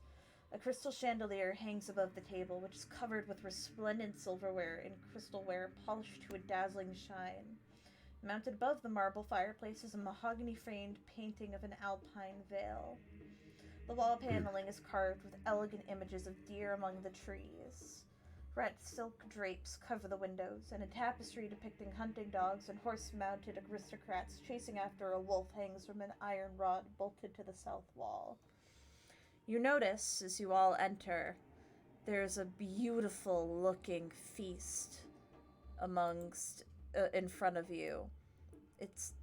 A crystal chandelier hangs above the table, which is covered with resplendent silverware and crystalware polished to a dazzling shine. Mounted above the marble fireplace is a mahogany-framed painting of an alpine vale. The wall paneling is carved with elegant images of deer among the trees. Red silk drapes cover the windows, and a tapestry depicting hunting dogs and horse-mounted aristocrats chasing after a wolf hangs from an iron rod bolted to the south wall. You notice, as you all enter, there's a beautiful-looking feast in front of you. It's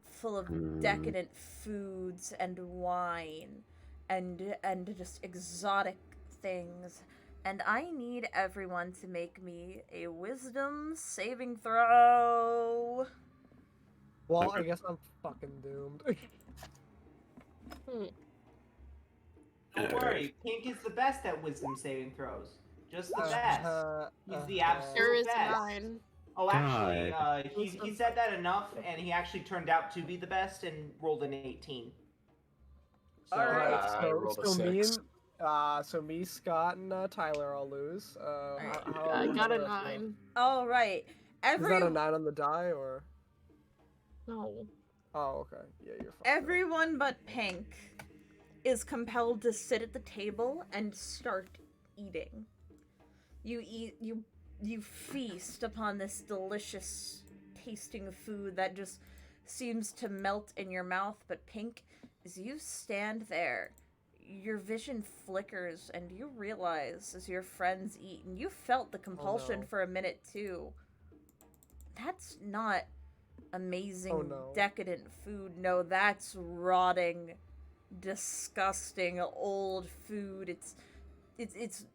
full of decadent foods and wine and just exotic things. And I need everyone to make me a wisdom saving throw. Well, I guess I'm fucking doomed. Don't worry, Pink is the best at wisdom saving throws. Just the best. He's the absolute Here is best. mine. Oh, actually, he said that enough, and he actually turned out to be the best and rolled an 18. So, Alright, I rolled a 6. So me, Scott, and Tyler all lose. I got a 9. All right. Is that a 9 on the die, or? No. Oh, okay. Yeah, you're fine. Everyone but Pink is compelled to sit at the table and start eating. You feast upon this delicious tasting food that just seems to melt in your mouth, but Pink, as you stand there, your vision flickers and you realize as your friends eat, and you felt the compulsion for a minute too. That's not amazing, decadent food. No, that's rotting, disgusting old food. It's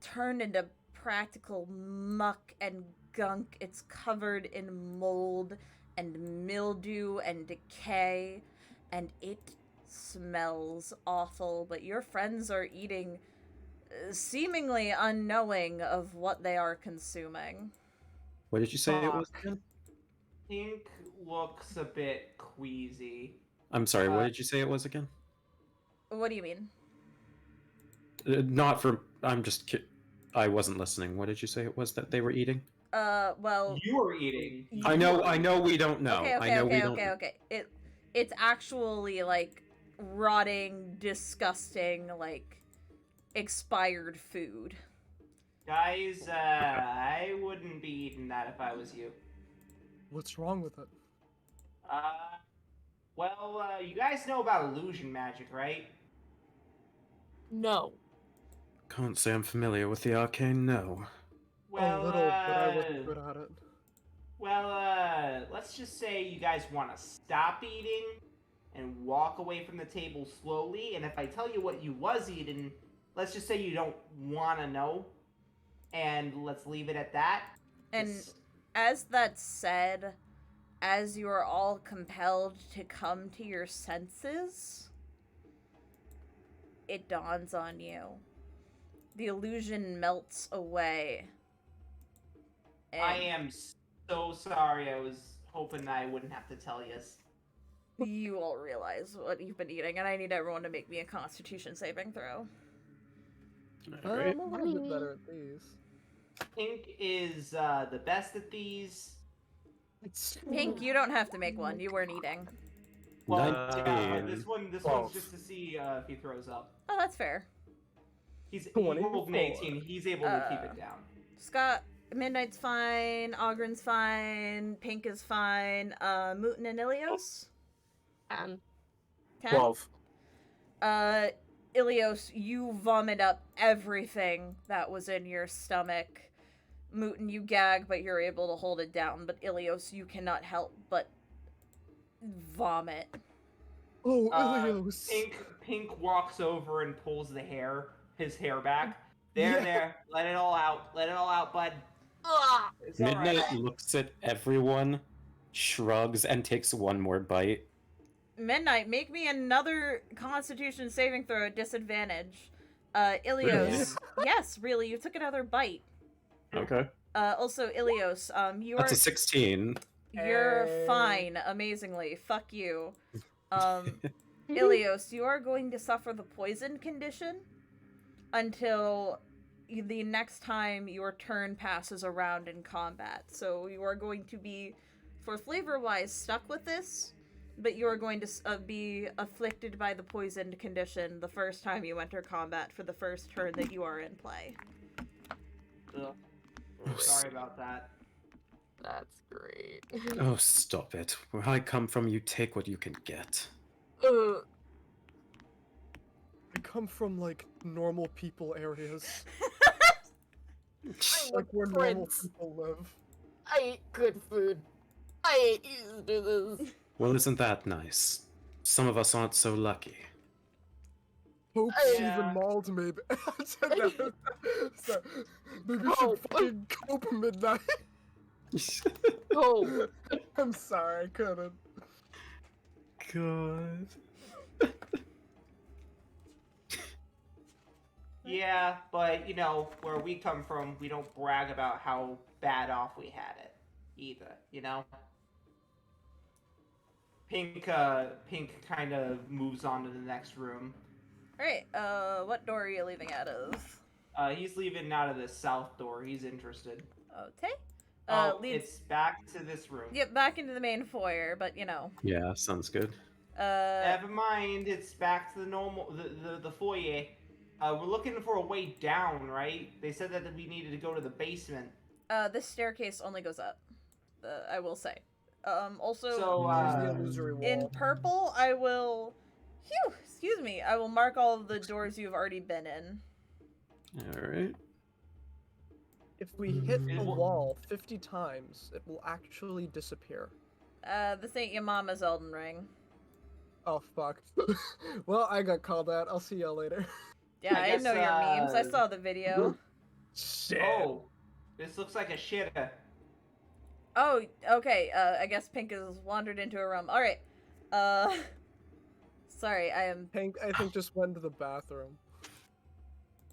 turned into practical muck and gunk. It's covered in mold and mildew and decay, and it smells awful, but your friends are eating seemingly unknowing of what they are consuming. What did you say it was again? Pink looks a bit queasy. I'm sorry, what did you say it was again? What do you mean? Not for... I wasn't listening. What did you say it was that they were eating? Well... You were eating. I know we don't know. Okay. It's actually, like, rotting, disgusting, like, expired food. Guys, I wouldn't be eating that if I was you. What's wrong with it? You guys know about illusion magic, right? No. Can't say I'm familiar with the arcane, no. Well, A little, but I wasn't good at it. Well, let's just say you guys want to stop eating and walk away from the table slowly, and if I tell you what you was eating, let's just say you don't want to know, and let's leave it at that. And Just- as that said, as you are all compelled to come to your senses, it dawns on you. The illusion melts away. I am so sorry. I was hoping I wouldn't have to tell you. You all realize what you've been eating, and I need everyone to make me a Constitution saving throw. Alright. I'm a little bit better at these. Pink is the best at these. Pink, you don't have to make one. You weren't eating. Well, 19. this one's 12. just to see if he throws up. Oh, that's fair. He 24. rolled an 18. He's able to keep it down. Scott, Midnight's fine. Ogren's fine. Pink is fine. Muten and Ilios? 10. 10? 12. Ilios, you vomit up everything that was in your stomach. Muten, you gag, but you're able to hold it down. But Ilios, you cannot help but vomit. Oh, Ilios! Pink walks over and pulls his hair back. There, Yeah. there. Let it all out. Let it all out, bud. Ah! It's all Midnight right. looks at everyone, shrugs, and takes one more bite. Midnight, make me another Constitution saving throw at disadvantage. Ilios. Yes, really, you took another bite. Okay. Also, Ilios, you That's are a 16. you're Hey. fine, amazingly. Fuck you. Ilios, you are going to suffer the poison condition until the next time your turn passes around in combat. So you are going to be, for flavor-wise, stuck with this, but you are going to be afflicted by the poisoned condition the first time you enter combat for the first turn that you are in play. Ugh. Oh, Sorry about that. That's great. Oh, stop it. Where I come from, you take what you can get. Uh, I come from, like, normal people areas. I Like, where want normal friends. people live. I eat good food. I ain't used to this. Well, isn't that nice? Some of us aren't so lucky. Hope Yeah. even mauled me. So, maybe you should Cope. fucking cope, Midnight. Oh, I'm sorry, I couldn't. God. Yeah, but you know, where we come from, we don't brag about how bad off we had it either, you know? Pink kind of moves on to the next room. Alright, what door are you leaving out of? He's leaving out of the south door. He's interested. Okay. Leads... It's back to this room. Yep, back into the main foyer, but you know. Yeah, sounds good. Never mind, it's back to the normal, the foyer. We're looking for a way down, right? They said that we needed to go to the basement. This staircase only goes up. I will say. Also, So, There's the illusory wall. in purple, I will... Phew! Excuse me. I will mark all of the doors you've already been in. Alright. If we hit the It will- wall 50 times, it will actually disappear. This ain't your mama's Elden Ring. Oh, fuck. Well, I got called out. I'll see y'all later. Yeah, I guess, know your memes. I saw the video. Shit. Oh, this looks like a shitter. Oh, okay. I guess Pink has wandered into a room. Alright. Sorry, I am... Pink, I think, just went to the bathroom.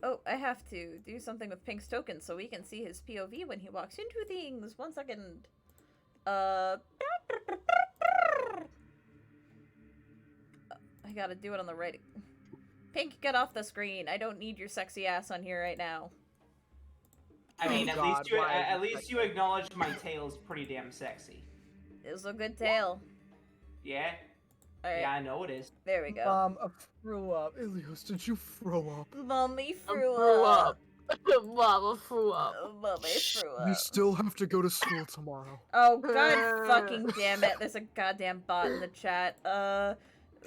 Oh, I have to do something with Pink's token so we can see his POV when he walks into things. 1 second. I gotta do it on the right... Pink, get off the screen. I don't need your sexy ass on here right now. I mean, Oh, at God, least you why at is it least you like that? acknowledge my tail is pretty damn sexy. It was a good tale. Yeah. Alright, Yeah, I know it is. there we go. Mom, I threw up. Ilios, did you throw up? Mommy I threw threw up. up. Mama threw up. Mommy threw You up. still have to go to school tomorrow. Oh, god fucking damn it. There's a goddamn bot in the chat. Yeah.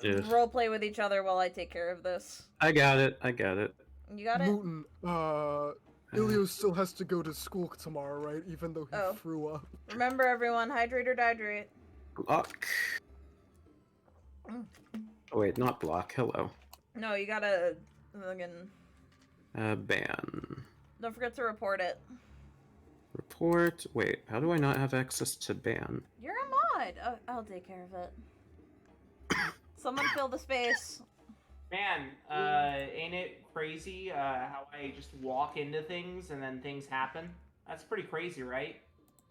Roleplay with each other while I take care of this. I got it. You got it? Muten, Ilios still has to go to school tomorrow, right? Even though he Oh. threw up. Remember, everyone, hydrate or dihydrate. Block. Mm. Oh, wait, not block. Hello. No, you gotta fucking... Ban. Don't forget to report it. Report. Wait, how do I not have access to ban? You're a mod! Oh, I'll take care of it. Someone fill the space. Man, ain't it crazy how I just walk into things and then things happen? That's pretty crazy, right?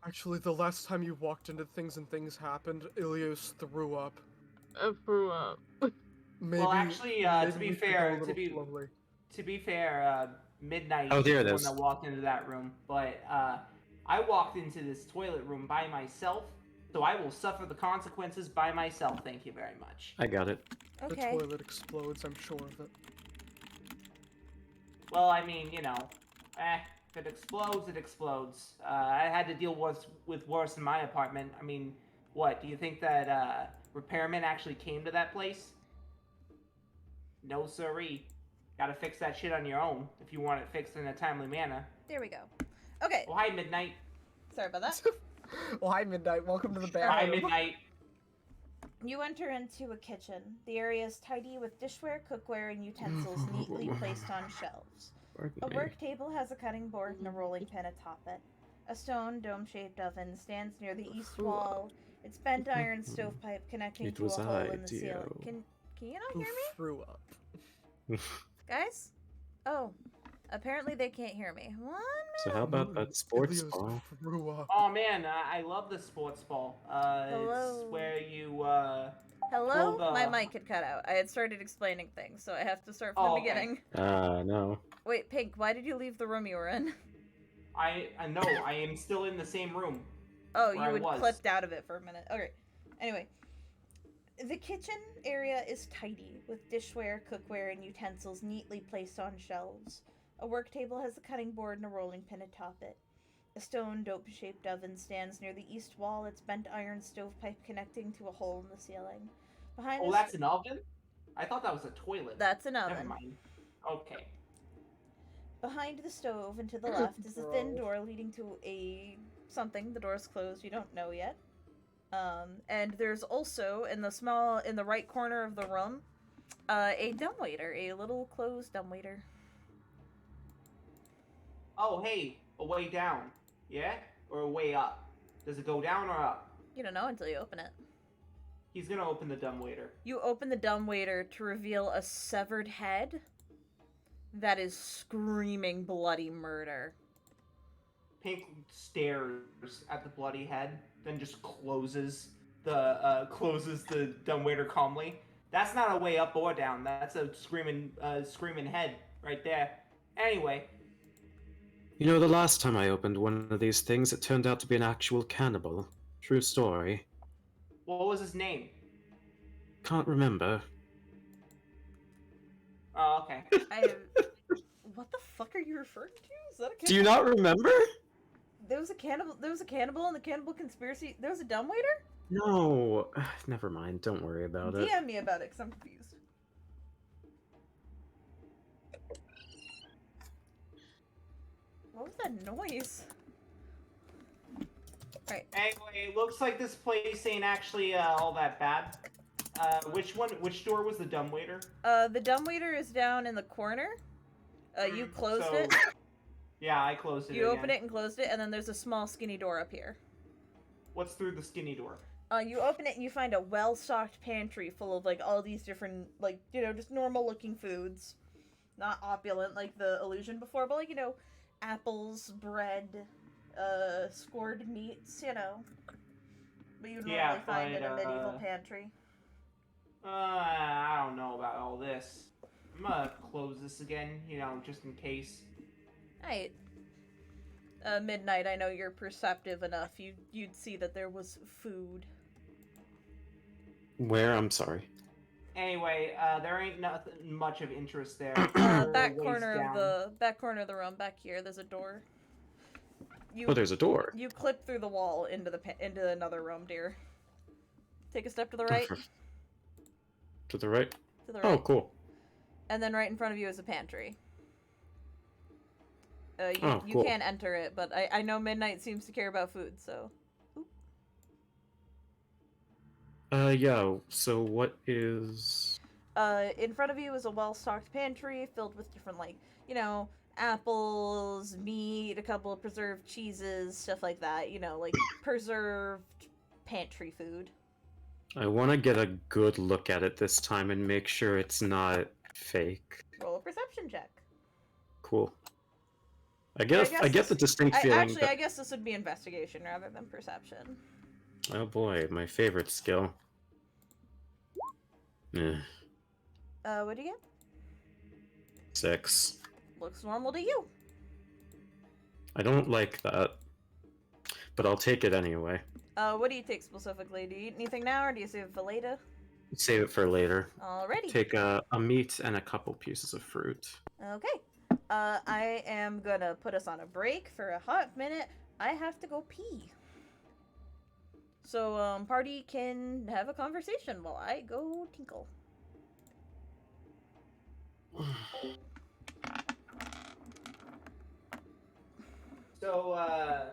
Actually, the last time you walked into things and things happened, Ilios threw up. I threw up. Maybe, Well, actually, maybe to be we should go fair, a little slowly. to be fair, Midnight Oh, there is it the one is. that walked into that room, but I walked into this toilet room by myself, so I will suffer the consequences by myself. Thank you very much. I got it. Okay. The toilet explodes, I'm sure of it. Well, I mean, you know, if it explodes, it explodes. I had to deal with worse in my apartment. I mean, what, do you think that repairman actually came to that place? No siree. Gotta fix that shit on your own if you want it fixed in a timely manner. There we go. Okay, Oh, hi, Midnight. sorry about that. Well, hi, Midnight. Welcome to the Hi, bathroom. Midnight. You enter into a kitchen. The area is tidy with dishware, cookware, and utensils neatly placed on shelves. A work table has a cutting board and a rolling pin atop it. A stone, dome-shaped oven stands near the east wall. Its bent iron stovepipe connecting It to a was hole in the Dio. ceiling. Can you not Who hear me, threw up? guys? Oh, apparently they can't hear me. One So how minute. about that sports Ilios ball? threw up. Oh man, I love the sports ball. Hello. It's where you Hello? Well, the- My mic had cut out. I had started explaining things, so I have to start from Oh, the okay. beginning. No. Wait, Pink, why did you leave the room you were in? I know I am still in the same room. Oh, Where you I had was. clipped out of it for a minute. Okay. Anyway, the kitchen area is tidy, with dishware, cookware, and utensils neatly placed on shelves. A work table has a cutting board and a rolling pin atop it. A stone, dope-shaped oven stands near the east wall, its bent iron stovepipe connecting to a hole in the ceiling. Behind Oh, the that's an oven? I thought that was a toilet. That's an Never oven. mind. Okay. Behind the stove and to the left is a thin Bro. door leading to a something. The door's closed. You don't know yet. And there's also in the right corner of the room, a dumbwaiter, a little closed dumbwaiter. Oh, hey, a way down. Yeah? Or a way up? Does it go down or up? You don't know until you open it. He's gonna open the dumbwaiter. You open the dumbwaiter to reveal a severed head that is screaming bloody murder. Pink stares at the bloody head, then just closes the dumbwaiter calmly. That's not a way up or down. That's a screaming head right there. Anyway, You know, the last time I opened one of these things, it turned out to be an actual cannibal. True story. what was his name? Can't remember. Oh, okay. What the fuck are you referring to? Is that a cannibal? Do you not remember? There was a cannibal in the cannibal conspiracy. There was a dumbwaiter? No. Never mind. Don't worry about it. DM me about it, because I'm confused. What was that noise? Alright. Anyway, it looks like this place ain't actually all that bad. Which door was the dumbwaiter? The dumbwaiter is down in the corner. You closed So- it. Yeah, I closed it You again. opened it and closed it, and then there's a small skinny door up here. What's through the skinny door? You open it and you find a well-stocked pantry full of, like, all these different, like, you know, just normal-looking foods. Not opulent like the illusion before, but, like, you know, apples, bread, scored meats, you know. But you'd normally Yeah, find in a but, medieval pantry. I don't know about all this. I'm gonna close this again, you know, just in case. Right. Midnight, I know you're perceptive enough. You'd see that there was food. Where? I'm sorry. Anyway, there ain't nothing much of interest there. Back corner of the room, back here. There's a door. There's a door. You clip through the wall into another room, dear. Take a step to the right. To the right? To the right. Oh, cool. And then right in front of you is a pantry. Cool. You can't enter it, but I know Midnight seems to care about food, so... Yeah, so what is... In front of you is a well-stocked pantry filled with different, like, you know, apples, meat, a couple of preserved cheeses, stuff like that. You know, like, preserved pantry food. I want to get a good look at it this time and make sure it's not fake. Roll a perception check. Cool. I get the distinct feeling I guess this would be investigation rather than perception. Oh boy, my favorite skill. Yeah. What do you get? 6. Looks normal to you. I don't like that, but I'll take it anyway. What do you take specifically? Do you eat anything now, or do you save it for later? Save it for later. Alrighty. Take a meat and a couple pieces of fruit. Okay. I am gonna put us on a break for a hot minute. I have to go pee. So, party can have a conversation while I go tinkle. So,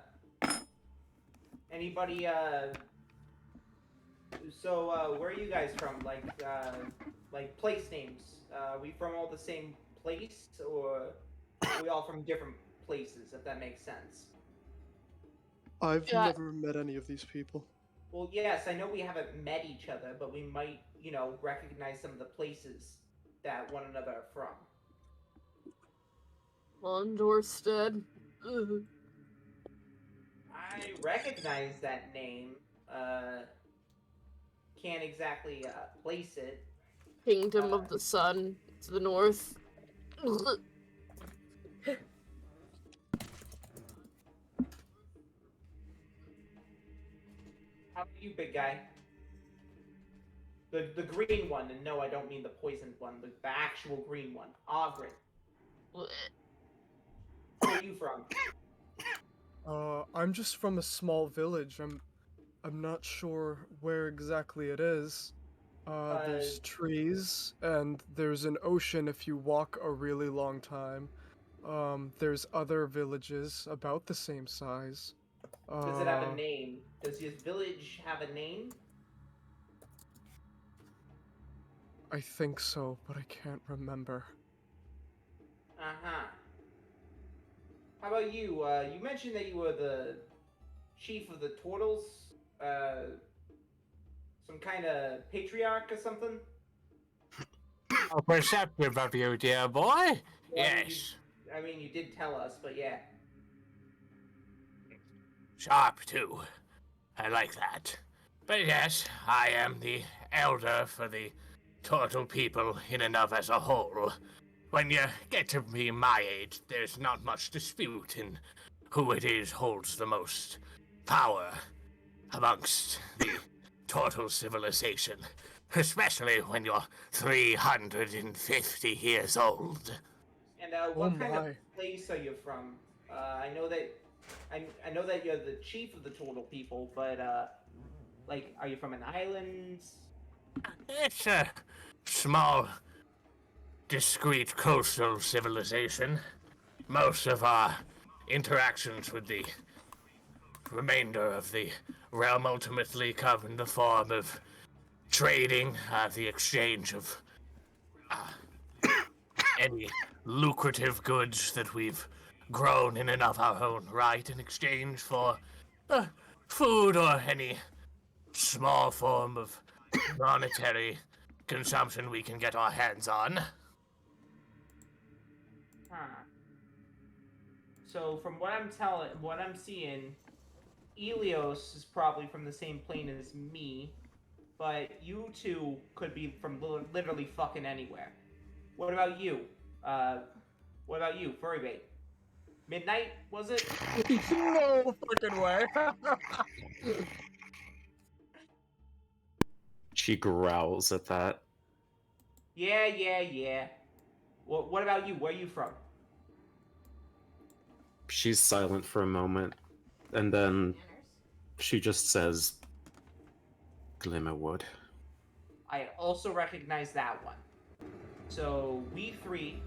anybody, where are you guys from? Like place names? Are we from all the same place, or are we all from different places, if that makes sense? I've never met any of these people. Well, yes, I know we haven't met each other, but we might, you know, recognize some of the places that one another are from. Londorstead. I recognize that name. Can't exactly place it. Kingdom of the Sun to the north. How about you, big guy? The green one, and no, I don't mean the poisoned one, the actual green one. Ogren. Where are you from? I'm just from a small village. I'm not sure where exactly it is. There's trees, and there's an ocean if you walk a really long time. There's other villages about the same size. Does it have a name? Does your village have a name? I think so, but I can't remember. Uh-huh. How about you? You mentioned that you were the chief of the Turtles? Some kind of patriarch or something? How perceptive of you, dear boy. Well, Yes. I mean, you did tell us, but yeah. Sharp, too. I like that. But yes, I am the elder for the turtle people in and of as a whole. When you get to be my age, there's not much dispute in who it is holds the most power amongst the turtle civilization, especially when you're 350 years old. And what kind of place are you from? I know that you're the chief of the turtle people, but like, are you from an island? It's a small, discreet coastal civilization. Most of our interactions with the remainder of the realm ultimately come in the form of trading, the exchange of any lucrative goods that we've grown in and of our own right in exchange for food or any small form of monetary consumption we can get our hands on. Huh. So from what I'm seeing, Elios is probably from the same plane as me, but you two could be from literally fucking anywhere. What about you? Furrybait? Midnight, was it? No fucking way. She growls at that. Yeah. Well, what about you? Where are you from? She's silent for a moment, and then she just says, Glimmerwood. I also recognize that one. So we three,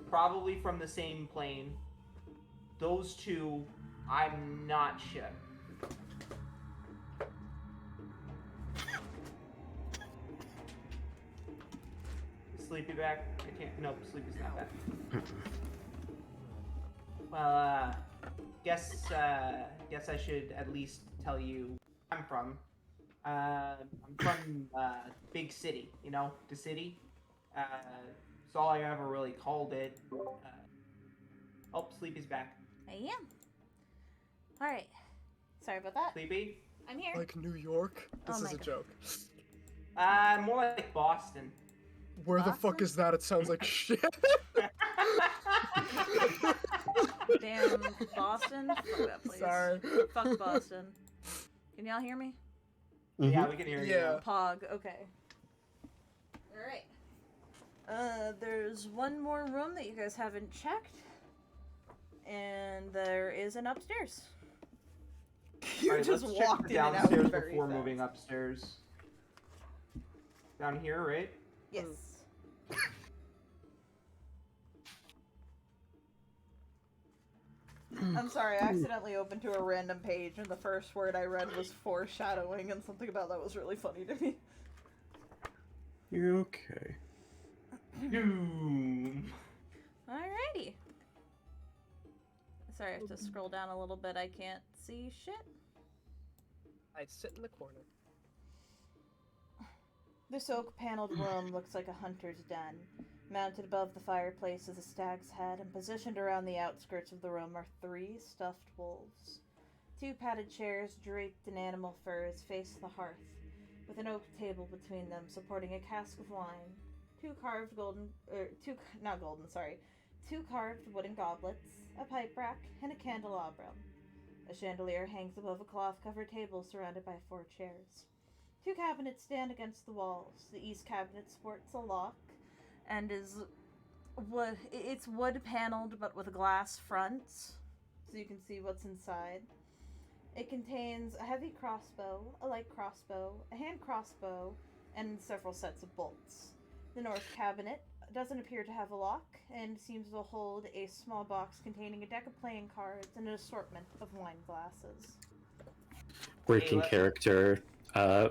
probably from the same plane. Those two, I'm not sure. Is Sleepy back? I can't. Nope, Sleepy's not back. Well, guess I should at least tell you where I'm from. I'm from big city, you know, the city. It's all I ever really called it. Oh, Sleepy's back. I am. All right. Sorry about that. Sleepy? I'm here. Like New York? This is a joke. More like Boston. Where the fuck is that? It sounds like shit. Damn, Boston? Fuck that place. Sorry. Fuck Boston. Can y'all hear me? Yeah, we can hear you. Yeah. Pog, okay. Alright. There's one more room that you guys haven't checked. And there is an upstairs. You Alright, just let's check walked the in and out downstairs very before fast. moving upstairs. Down here, right? Yes. I'm sorry, I accidentally opened to a random page and the first word I read was foreshadowing and something about that was really funny to me. You're okay. Doom. Alrighty. Sorry, I have to scroll down a little bit. I can't see shit. I sit in the corner. This oak-paneled room looks like a hunter's den. Mounted above the fireplace is a stag's head, and positioned around the outskirts of the room are 3 stuffed wolves. 2 padded chairs draped in animal furs face the hearth, with an oak table between them supporting a cask of wine, 2 carved wooden goblets, a pipe rack, and a candelabrum. A chandelier hangs above a cloth-covered table surrounded by 4 chairs. 2 cabinets stand against the walls. The east cabinet sports a lock and is it's wood paneled but with glass fronts, so you can see what's inside. It contains a heavy crossbow, a light crossbow, a hand crossbow, and several sets of bolts. The north cabinet doesn't appear to have a lock and seems to hold a small box containing a deck of playing cards and an assortment of wine glasses. Breaking character.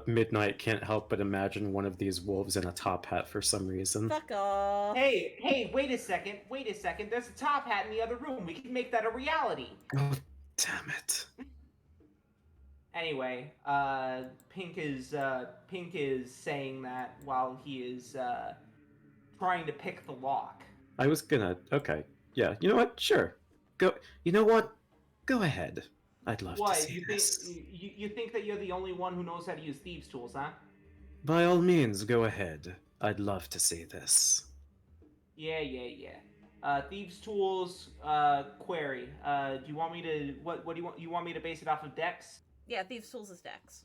Midnight can't help but imagine one of these wolves in a top hat for some reason. Fuck off. Hey, wait a second. There's a top hat in the other room. We can make that a reality. Oh, damn it. Anyway, Pink is saying that while he is trying to pick the lock. I was gonna... Okay. Yeah, you know what? Sure. Go... You know what? Go ahead. I'd love to see this. You think that you're the only one who knows how to use thieves' tools, huh? By all means, go ahead. I'd love to see this. Yeah. Thieves' tools, query. Do you want me to... What do you want? You want me to base it off of Dex? Yeah, Thieves' Tools is Dex.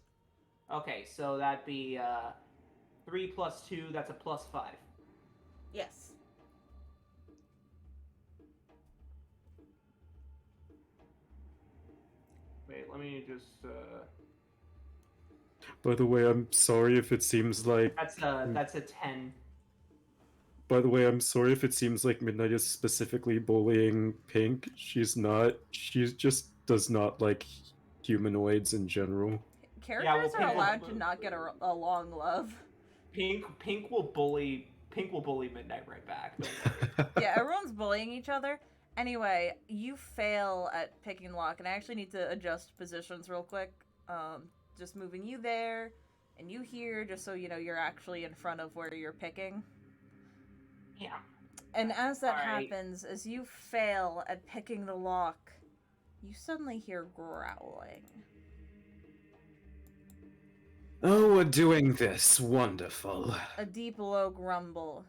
Okay, so that'd be 3 plus 2, that's a plus 5. Yes. Wait, let me just By the way, I'm sorry if it seems like... that's a 10. By the way, I'm sorry if it seems like Midnight is specifically bullying Pink. She's not. She just does not like humanoids in general. Characters are allowed to not get a long love. Pink will bully Midnight right back. Yeah, everyone's bullying each other. Anyway, you fail at picking lock, and I actually need to adjust positions real quick. Just moving you there, and you here, just so you know you're actually in front of where you're picking. Yeah. And as that Alright. happens, as you fail at picking the lock, you suddenly hear growling. Oh, we're doing this. Wonderful. A deep low grumble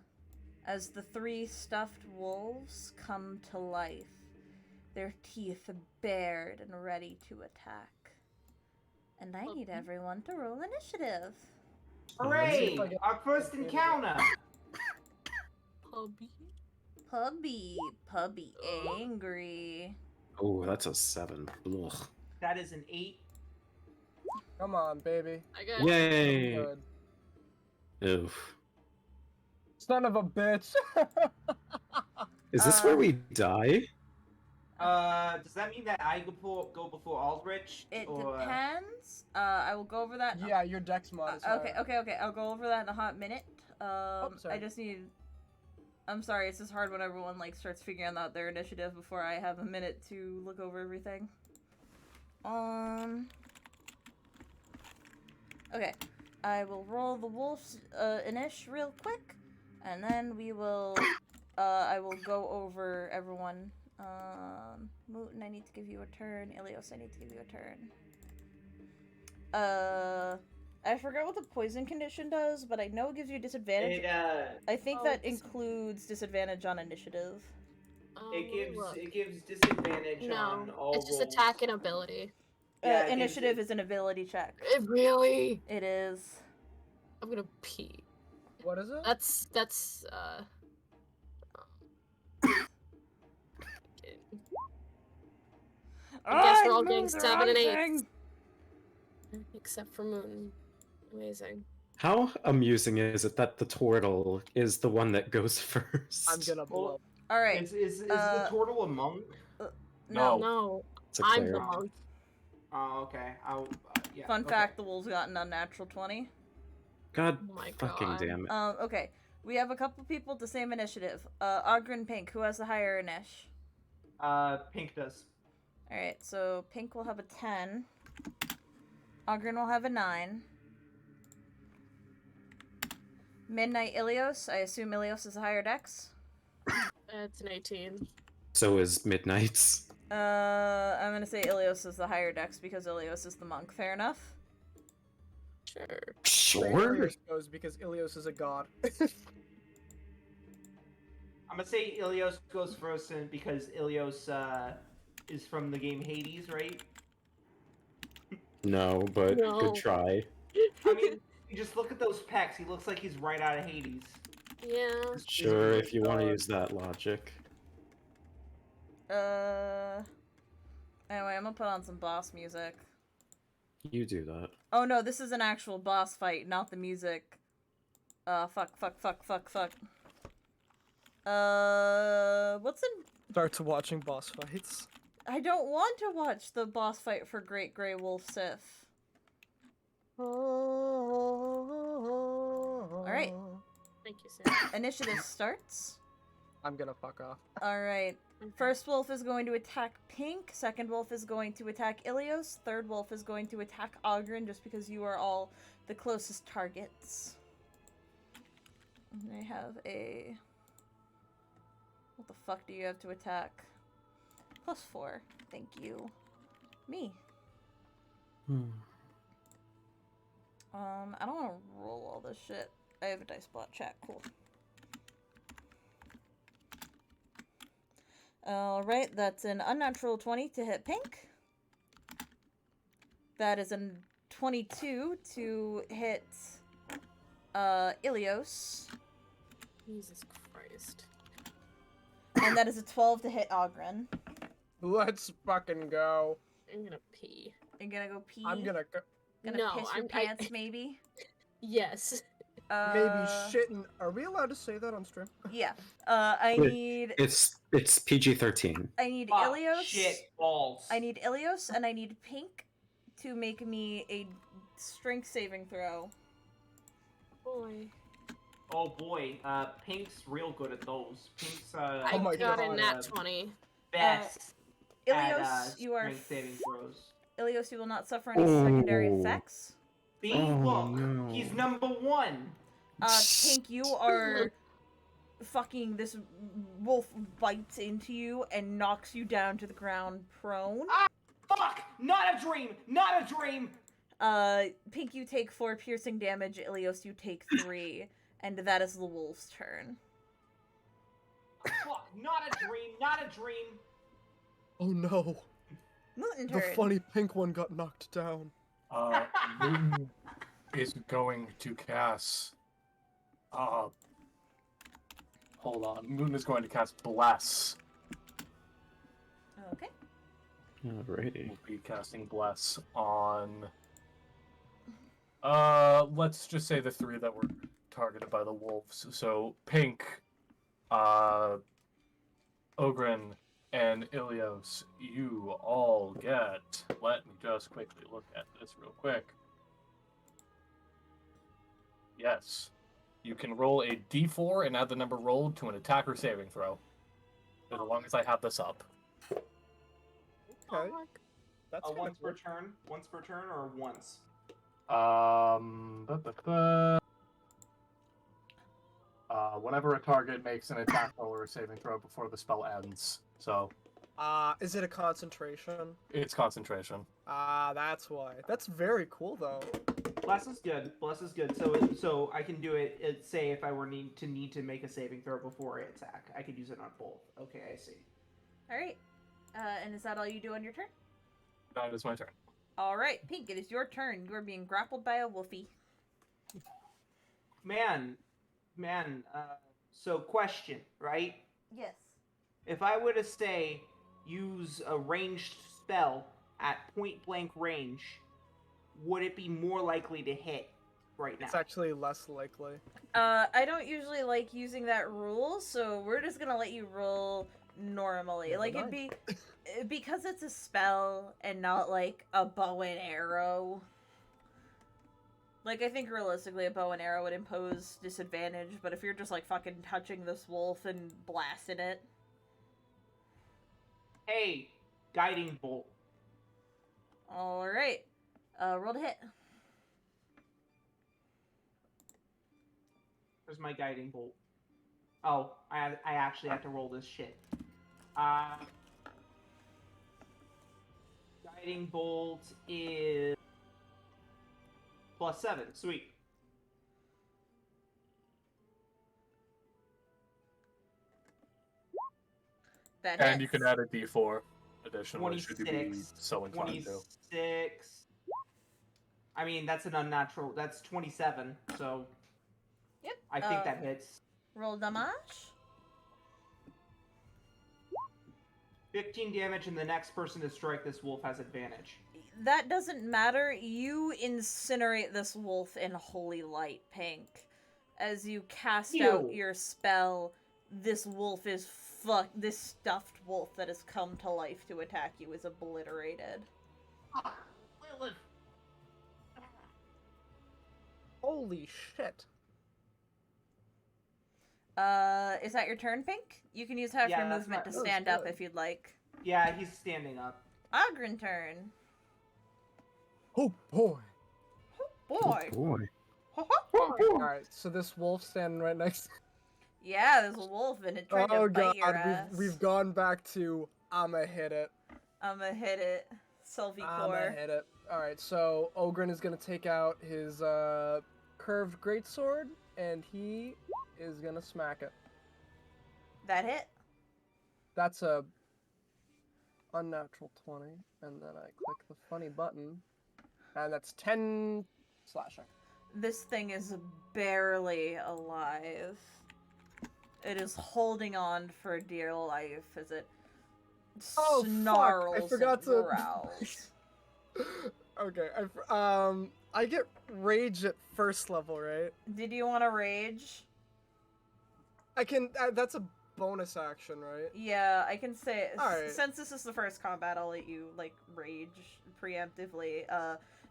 as the 3 stuffed wolves come to life, their teeth bared and ready to attack. And I need everyone to roll initiative. Hooray! Our first encounter! Puppy angry. Oh, that's a 7. Ugh. That is an 8. Come on, baby. I got Yay! Good. Oof. Son of a bitch. Is this where we die? Does that mean that I go before Aldrich? It or... depends. I will go over that. Yeah, your dex mod is Okay, higher. okay. I'll go over that in a hot minute. sorry. I just need. I'm sorry. It's just hard when everyone like starts figuring out their initiative before I have a minute to look over everything. Okay, I will roll the wolf's inish real quick, and then we will. I will go over everyone. Muten, I need to give you a turn. Ilios, I need to give you a turn. I forgot what the poison condition does, but I know it gives you disadvantage. I think that includes disadvantage on initiative. It gives disadvantage on all it's just rolls. attack and ability. Yeah, Initiative is an ability check. It really? It is. I'm gonna pee. What is it? That's I guess we're all getting 7 and 8. Except for Moon. Amazing. How amusing is it that the turtle is the one that goes first? I'm gonna blow. All right. Is the turtle a monk? No. No. It's a I'm cleric. the monk. Oh, okay. Yeah. Fun okay. fact: the wolves got an unnatural 20. God Oh my fucking God. damn it. Okay. We have a couple people with the same initiative. Ogren Pink, who has the higher inish? Pink does. All right. So Pink will have a 10. Ogren will have a 9. Midnight Ilios. I assume Ilios is a higher dex. It's an 18. So is Midnight's. I'm gonna say Ilios is the higher dex because Ilios is the monk. Fair enough. Sure. Sure. Ilios goes because Ilios is a god. I'm gonna say Ilios goes first, and because Ilios is from the game Hades, right? No, but No. good try. I mean, you just look at those pecs. He looks like he's right out of Hades. Yeah. Sure, if you want to use that logic. Anyway, I'm gonna put on some boss music. You do that. Oh no, this is an actual boss fight, not the music. Fuck. What's in... Starts watching boss fights. I don't want to watch the boss fight for Great Grey Wolf Sith. Alright. Thank you, Sam. Initiative starts. I'm gonna fuck off. Alright. First wolf is going to attack Pink. Second wolf is going to attack Ilios. Third wolf is going to attack Ogren just because you are all the closest targets. And I have a... What the fuck do you have to attack? +4. Thank you. Me. I don't want to roll all this shit. I have a dice bot chat. Cool. Alright, that's an unnatural 20 to hit Pink. That is a 22 to hit Ilios. Jesus Christ. And that is a 12 to hit Ogren. Let's fucking go. I'm gonna pee. You're gonna go pee? I'm gonna go. Gonna No, piss your pants, maybe? Yes. Maybe shitting. Are we allowed to say that on stream? Yeah. I need... It's PG-13. I need Fuck, Ilios. shit balls. I need Ilios and I need Pink to make me a strength saving throw. Boy. Oh boy, Pink's real good at those. Pink's I my got God. a nat 20. best Ilios, at you are... strength saving throws. Ilios, you will not suffer any secondary Ooh. effects. See, Oh, look, no. he's number 1. Pink, you are... Fucking this wolf bites into you and knocks you down to the ground prone. Fuck! Not a dream! Not a dream! Pink, you take 4 piercing damage. Ilios, you take 3. And that is the wolf's turn. Fuck! Not a dream! Not a dream! Oh no. Muten The turn. funny pink one got knocked down. Muten is going to cast Hold on. Muten is going to cast Bless. Okay. Alrighty. We'll be casting Bless on... let's just say the 3 that were targeted by the wolves. So, Pink, Ogren, and Ilios, you all get... Let me just quickly look at this real quick. Yes. You can roll a d4 and add the number rolled to an attack or saving throw. As long as I have this up. Okay. That's Once per turn? Once per turn or once? Whenever a target makes an attack roll or a saving throw before the spell ends. So, Is it a concentration? it's concentration. That's why. That's very cool, though. Bless is good. Bless is good. So I can do it. Say if I were need to make a saving throw before I attack, I could use it on both. Okay, I see. All right. And is that all you do on your turn? That is my turn. All right, Pink. It is your turn. You are being grappled by a wolfie. Man. So question, right? Yes. If I were to say use a ranged spell at point blank range, would it be more likely to hit right now? It's actually less likely. I don't usually like using that rule, so we're just gonna let you roll normally. Never Like, it'd be... Because it's a spell and not, like, a bow and arrow. Like, I think realistically a bow and arrow would impose disadvantage, but if you're just, like, fucking touching this wolf and blasting it... Hey, guiding bolt. Alright. Roll to hit. Where's my guiding bolt? Oh, I actually have to roll this shit. Guiding bolt is +7. Sweet. That And you hits. can add a d4 additionally, should you be 26. so inclined to. 26. I mean, that's an unnatural. That's 27. So. Yep. I think that hits. Roll damage. 15 damage, and the next person to strike this wolf has advantage. That doesn't matter. You incinerate this wolf in holy light, Pink. As you cast out your spell, this wolf is this stuffed wolf that has come to life to attack you is obliterated. Lilith. Holy shit. Is that your turn, Pink? You can use half Yeah, your that's movement to my- stand that up was if you'd like. Yeah, he's standing up. Ogren turn. Oh boy. Boy. Boy. Alright, so this wolf standing right next. Yeah, there's a wolf and it tried Oh to bite god, your ass. we've gone back to I'ma hit it. I'ma hit it. Sylvie I'ma core. hit it. Alright, so Ogren is gonna take out his curved greatsword and he is gonna smack it. That hit. That's a unnatural 20, and then I click the funny button, and that's 10 slashing. This thing is barely alive. It is holding on for dear life as it Oh, fuck, snarls I forgot and to... growls. Okay, I get rage at first level, right? Did you want to rage? I can, that's a bonus action, right? Yeah, I can say, Alright. since this is the first combat, I'll let you, like, rage preemptively.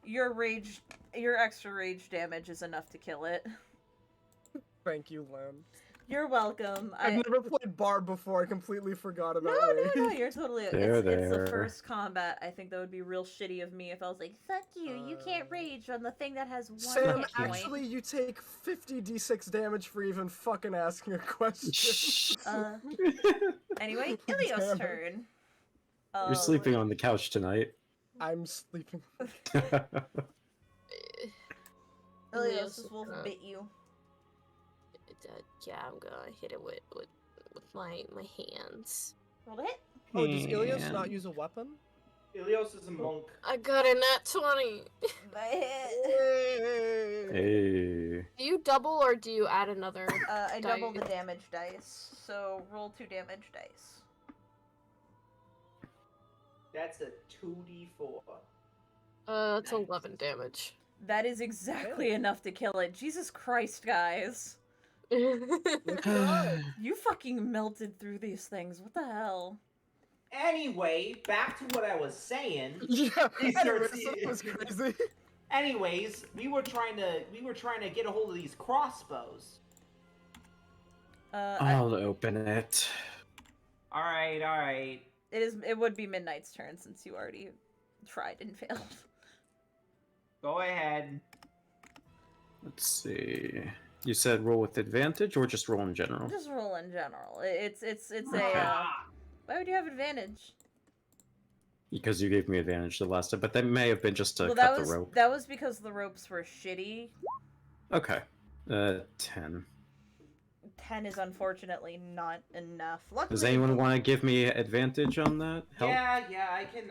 Your extra rage damage is enough to kill it. Thank you, Len. You're welcome. I've never played Barb before, I completely forgot about rage. No, you're totally... It's the There. first combat. I think that would be real shitty of me if I was like, fuck you, you can't rage on the thing that has one Sam, hit point. actually, you take 50 d6 damage for even fucking asking a question. Anyway, Damn Ilios' it. turn. You're sleeping on the couch tonight. I'm sleeping. Ilios' wolf bit you. Yeah, I'm gonna hit it with my hands. Roll to hit. Oh, does Ilios not use a weapon? Ilios is a monk. I got a nat 20. That hit. Hey. Do you double or do you add another? I double the dice? damage dice, so roll 2 damage dice. That's a 2d4. It's 11 damage. That is exactly enough to kill it. Jesus Christ, guys. Look at us. You fucking melted through these things. What the hell? Anyway, back to what I was saying. Yeah, These anyway, are- that was crazy. Anyways, we were trying to get a hold of these crossbows. I'll open it. All right. It would be Midnight's turn since you already tried and failed. Go ahead. Let's see. You said roll with advantage or just roll in general? Just roll in general. It's a. Ah. Why would you have advantage? Because you gave me advantage the last time, but that may have been just to Well, cut the rope. that was because the ropes were shitty. Okay. 10. 10 is unfortunately not enough. Luckily, Does anyone want to give me advantage on that? Help? Yeah,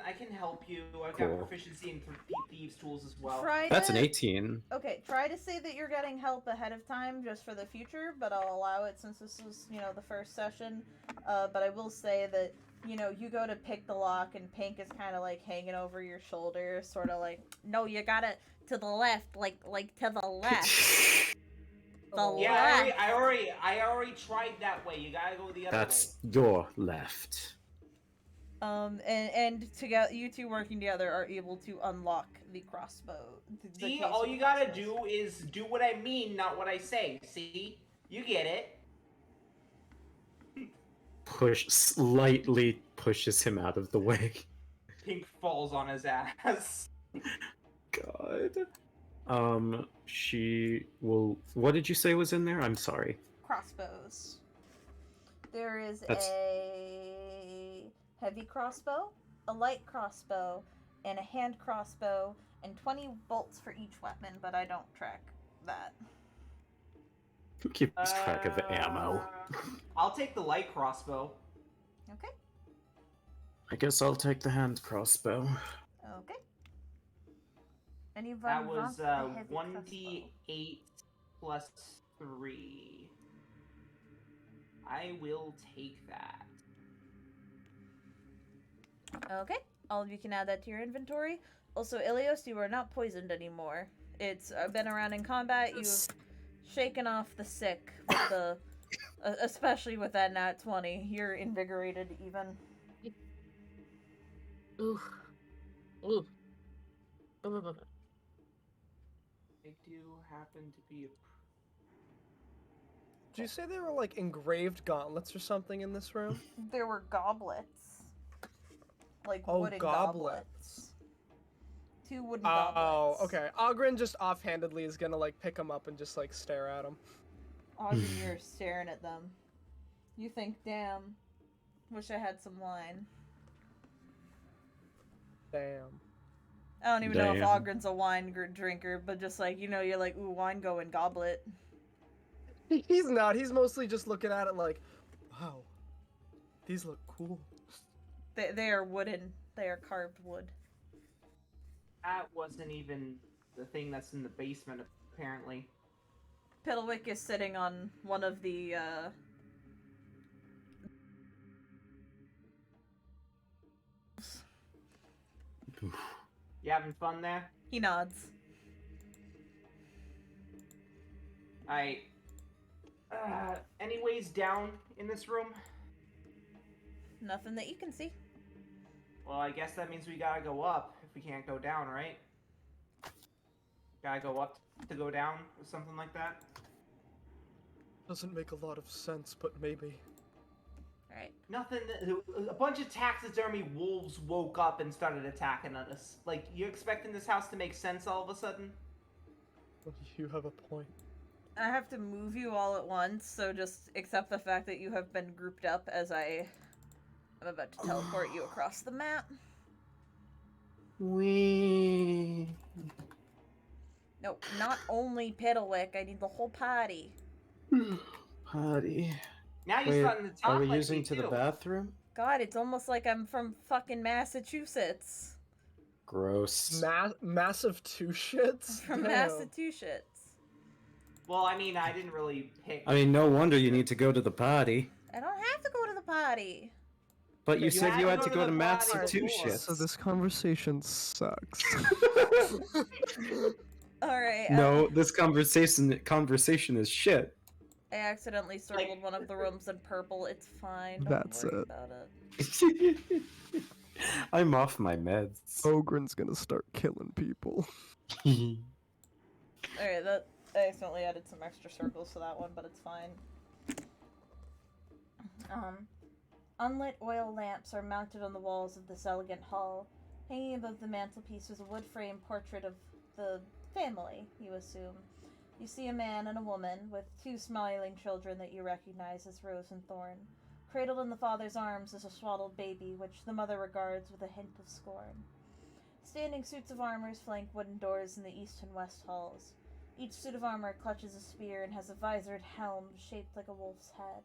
I can help you. I've got Cool. proficiency in thieves' tools as well. That's an 18. Okay, try to say that you're getting help ahead of time just for the future, but I'll allow it since this is, the first session. But I will say that, you go to pick the lock and Pink is kind of like hanging over your shoulder, sort of like, no, you gotta to the left, like to the left. Yeah, I already tried that way. You gotta go the other That's way. your left. And together, you two working together are able to unlock the crossbow. The See, case all of you gotta crossbows. do is do what I mean, not what I say. See? You get it. Slightly pushes him out of the way. Pink falls on his ass. God. She will. What did you say was in there? I'm sorry. Crossbows. There is That's- a heavy crossbow, a light crossbow, and a hand crossbow, and 20 bolts for each weapon, but I don't track that. Who keeps track of the ammo? I'll take the light crossbow. Okay? I guess I'll take the hand crossbow. Okay. Anyone That want was the heavy 1d8 plus 3. I will take that. crossbow? Okay. All of you can add that to your inventory. Also, Ilios, you are not poisoned anymore. It's been around in combat. You've shaken off the sick with the... especially with that nat 20. You're invigorated even. Ooh. Ooh. I do happen to be a... Did you say there were like engraved gauntlets or something in this room? There were goblets. Like Oh, wooden goblets. goblets. 2 wooden Oh, goblets. okay. Ogren just offhandedly is gonna like pick them up and just like stare at them. Ogden, you're staring at them. You think, damn, wish I had some wine. Damn. I don't even know if Damn. Ogren's a wine drinker, but just like, you're like, ooh, wine go in goblet. He's not. He's mostly just looking at it like, wow, these look cool. They are wooden. They are carved wood. That wasn't even the thing that's in the basement, apparently. Piddlewick is sitting on one of the, You having fun there? He nods. Alright. Any ways down in this room? Nothing that you can see. Well, I guess that means we gotta go up if we can't go down, right? Gotta go up to go down or something like that? Doesn't make a lot of sense, but maybe. Alright. Nothing. A bunch of taxidermy wolves woke up and started attacking us. Like, you're expecting this house to make sense all of a sudden? Well, you have a point. I have to move you all at once, so just accept the fact that you have been grouped up as I'm about to teleport you across the map. We. No, not only Piddlewick, I need the whole party. Party. Now you're Wait, starting to talk are we like using me, to the too. bathroom? God, it's almost like I'm from fucking Massachusetts. Gross. Massive two shits. From Damn. Massachusetts. Well, I mean, I didn't really pick. I mean, no wonder you need to go to the party. I don't have to go to the party. But you said you had to go to the Matt's party for two before. shits. So this conversation sucks. Alright. No, this conversation is shit. I accidentally circled one of the rooms in purple. It's fine. Don't That's worry it. about it. I'm off my meds. Ogren's gonna start killing people. Alright, that I accidentally added some extra circles to that one, but it's fine. Unlit oil lamps are mounted on the walls of this elegant hall. Hanging above the mantelpiece is a wood-framed portrait of the family, you assume. You see a man and a woman with two smiling children that you recognize as Rose and Thorn. Cradled in the father's arms is a swaddled baby, which the mother regards with a hint of scorn. Standing suits of armor flank wooden doors in the east and west halls. Each suit of armor clutches a spear and has a visored helm shaped like a wolf's head.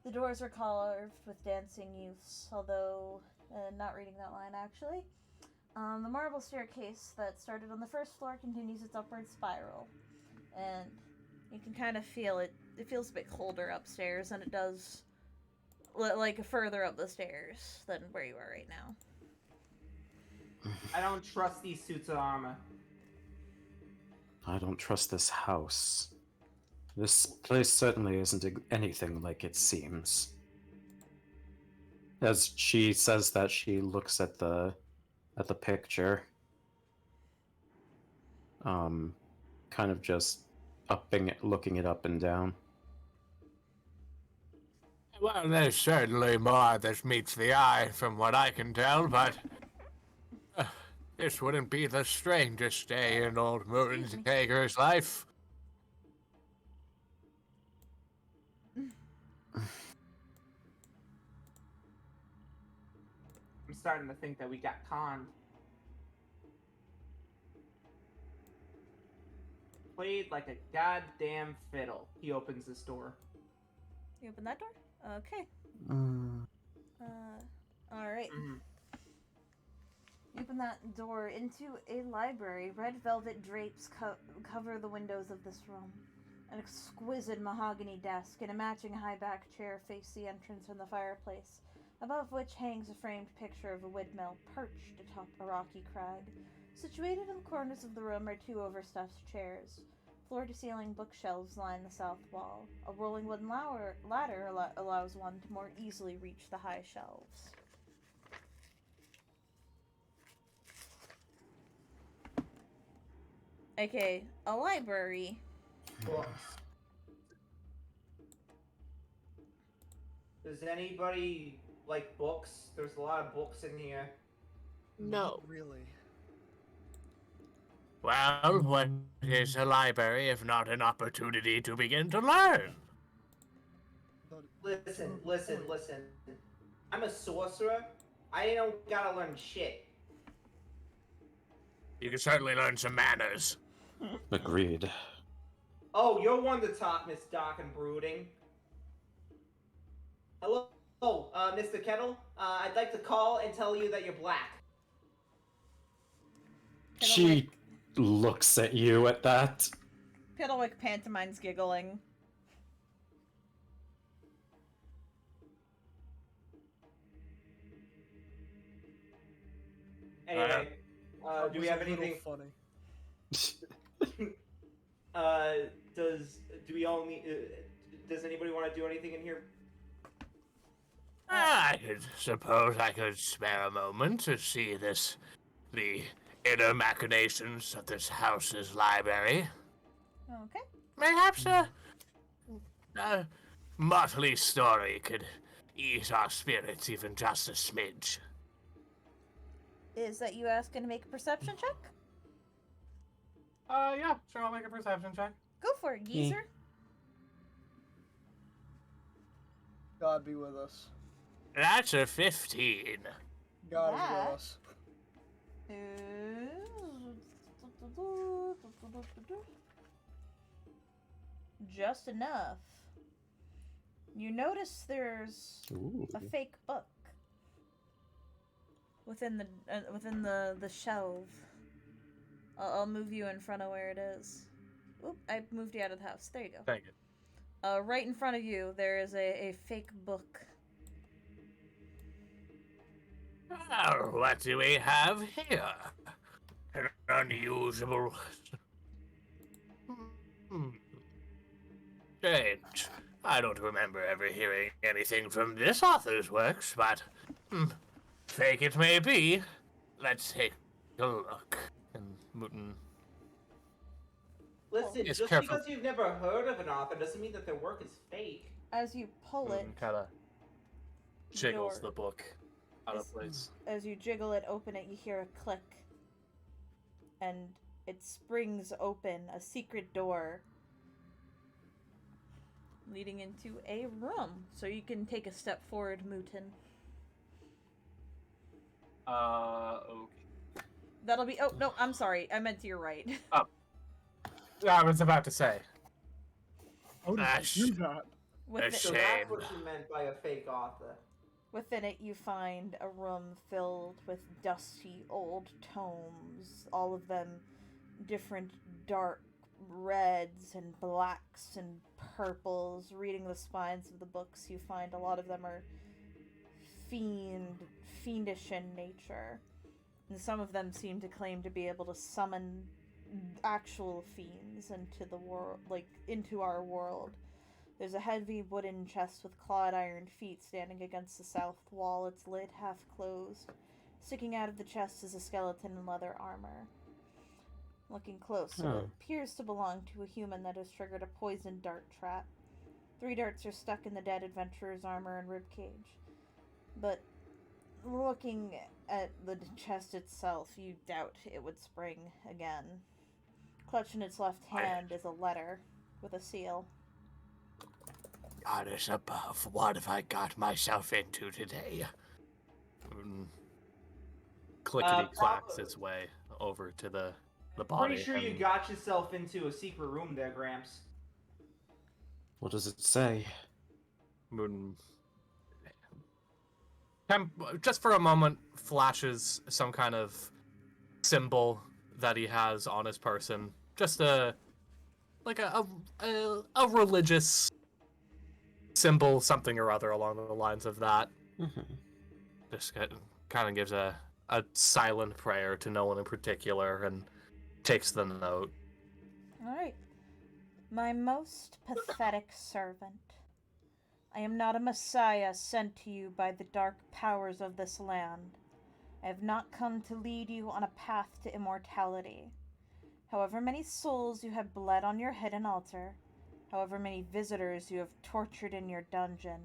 The doors are carved with dancing youths, although not reading that line actually. The marble staircase that started on the first floor continues its upward spiral, and you can kind of feel it. It feels a bit colder upstairs than it does, like further up the stairs than where you are right now. I don't trust these suits of armor. I don't trust this house. This place certainly isn't anything like it seems. As she says that, she looks at the picture. Kind of just looking it up and down. Well, there's certainly more that meets the eye from what I can tell, but this wouldn't be the strangest day in old Muten life. I'm starting to think that we got conned. Played like a goddamn fiddle. He opens this door. You open that door? Okay. Alright. Mm-hmm. You open that door into a library. Red velvet drapes cover the windows of this room. An exquisite mahogany desk and a matching high-back chair face the entrance from the fireplace, above which hangs a framed picture of a windmill perched atop a rocky crag. Situated in the corners of the room are two overstuffed chairs. Floor-to-ceiling bookshelves line the south wall. A rolling wooden ladder allows one to more easily reach the high shelves. Okay, a library. Books. Does anybody like books? There's a lot of books in here. No. Really. Well, what is a library if not an opportunity to begin to learn? Listen. I'm a sorcerer. I don't gotta learn shit. You can certainly learn some manners. Agreed. Oh, you're one to talk, Miss Dark and Brooding. Hello, Mr. Kettle. I'd like to call and tell you that you're black. She looks at you at that. Piddlewick pantomimes giggling. Anyway, do we have A little anything? funny. Does anybody want to do anything in here? I suppose I could spare a moment to see the inner machinations of this house's library. Okay. Perhaps a motley story could ease our spirits even just a smidge. Is that you asking to make a perception check? Yeah, sure, I'll make a perception check. Go for it, geezer. God be with us. That's a 15. God is That- with us. Just enough. You notice there's Ooh. a fake book within the shelf. I'll move you in front of where it is. Oop, I moved you out of the house. There you go. Thank you. Right in front of you, there is a fake book. Well, what do we have here? An unusual... Strange. I don't remember ever hearing anything from this author's works, but... fake it may be. Let's take a look. And Muten. Listen, It's just careful. because you've never heard of an author doesn't mean that their work is fake. As you pull it, Kind of jiggles door- the book out of Is- place. as you jiggle it, open it, you hear a click. And it springs open a secret door leading into a room. So you can take a step forward, Muten. Okay. That'll be. Oh, no, I'm sorry. I meant to your right. I was about to say. How did you do that? Within, So that's what you meant by a fake author. within it, you find a room filled with dusty old tomes, all of them different dark reds and blacks and purples. Reading the spines of the books, you find a lot of them are fiendish in nature. And some of them seem to claim to be able to summon actual fiends into the world, like into our world. There's a heavy wooden chest with clawed iron feet standing against the south wall, its lid half closed. Sticking out of the chest is a skeleton in leather armor. Looking closer, it appears to belong to a human that has triggered a poisoned dart trap. 3 darts are stuck in the dead adventurer's armor and ribcage. But looking at the chest itself, you doubt it would spring again. Clutched in its left hand is a letter with a seal. Goddess above, what have I got myself into today? Clickety clacks its way over to the body. Pretty sure you and- got yourself into a secret room there, Gramps. What does it say? Muten just for a moment flashes some kind of symbol that he has on his person. Just a religious symbol, something or other along the lines of that. Just kind of gives a silent prayer to no one in particular and takes the note. Alright. My most pathetic servant. I am not a messiah sent to you by the dark powers of this land. I have not come to lead you on a path to immortality. However many souls you have bled on your hidden altar, however many visitors you have tortured in your dungeon,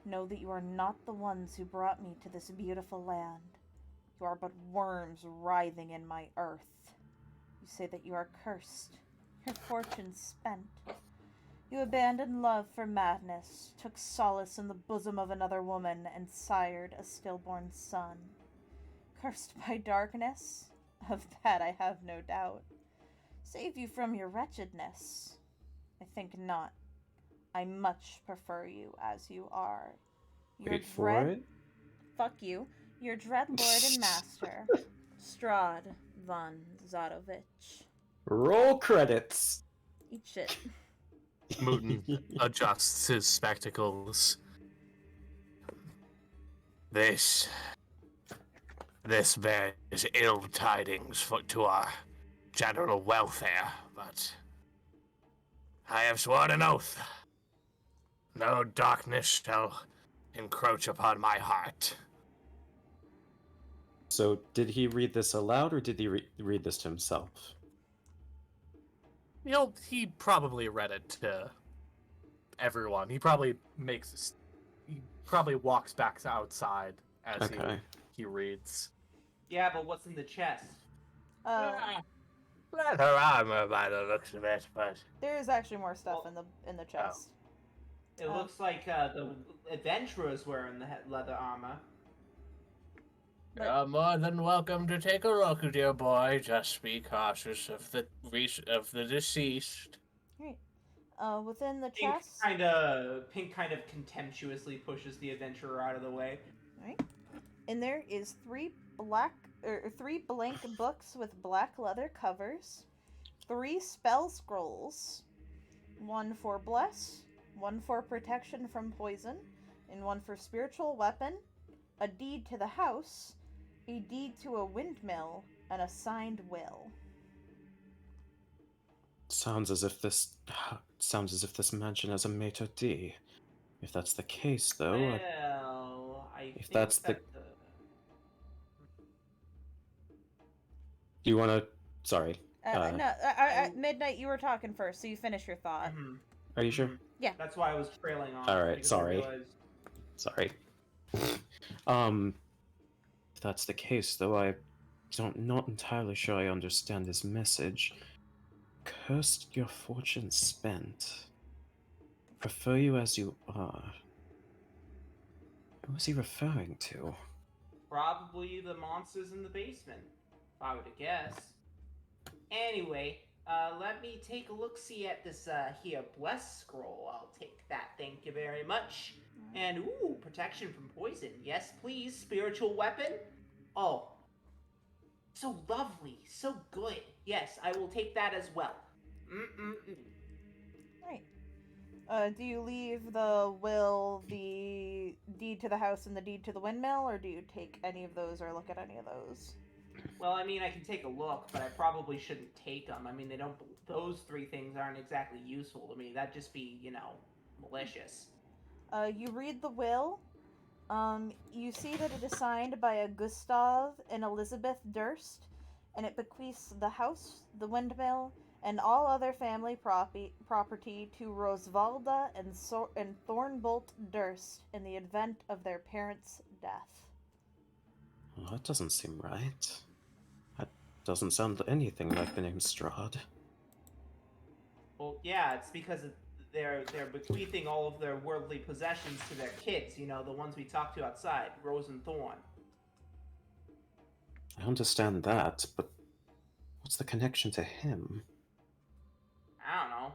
know that you are not the ones who brought me to this beautiful land. You are but worms writhing in my earth. You say that you are cursed, your fortune spent. You abandoned love for madness, took solace in the bosom of another woman, and sired a stillborn son. Cursed by darkness? Of that I have no doubt. Save you from your wretchedness? I think not. I much prefer you as you are. Your Wait for it. Fuck you. Your dreadlord and master, Strahd von Zadovich. Roll credits. Eat shit. Muten adjusts his spectacles. This bears ill tidings to our general welfare, but I have sworn an oath. No darkness shall encroach upon my heart. So, did he read this aloud, or did he read this to himself? He probably read it to everyone. He probably walks back outside as Okay. he reads. Yeah, but what's in the chest? Leather armor by the looks of it, but There is actually more stuff in the chest. It looks like the adventurers wearing the leather armor. you're more than welcome to take a look, dear boy. Just be cautious of the deceased. Right. Within the Pink chest. kind of contemptuously pushes the adventurer out of the way. Right. And there is 3 blank books with black leather covers, 3 spell scrolls. 1 for Bless, 1 for Protection from Poison, and 1 for Spiritual Weapon, a deed to the house, a deed to a windmill, and a signed will. Sounds as if this mansion has a maitre d'. If that's the case, though, Well, I if think that's that the... Do you want to? Sorry. No, Midnight, you were talking first, so you finish your thought. Mhm. Are you sure? Yeah. That's why I was trailing off. All right. because I Sorry. realized- Sorry. If that's the case, though, not entirely sure I understand his message. Cursed your fortune spent. Prefer you as you are. Who is he referring to? Probably the monsters in the basement, if I were to guess. Anyway, let me take a look-see at this here Bless scroll. I'll take that, thank you very much. And ooh, protection from poison. Yes, please. Spiritual weapon. Oh, so lovely, so good. Yes, I will take that as well. Right. Do you leave the will, the deed to the house, and the deed to the windmill, or do you take any of those or look at any of those? Well, I mean, I can take a look, but I probably shouldn't take them. I mean, they don't. Those 3 things aren't exactly useful to me. That'd just be, malicious. You read the will. You see that it is signed by a Gustav and Elizabeth Durst, and it bequeaths the house, the windmill, and all other family property to Rosvalda and Thornbolt Durst in the event of their parents' death. Well, that doesn't seem right. That doesn't sound anything like the name Strahd. Well, yeah, it's because they're bequeathing all of their worldly possessions to their kids. The ones we talked to outside, Rose and Thorn. I understand that, but what's the connection to him? I don't know.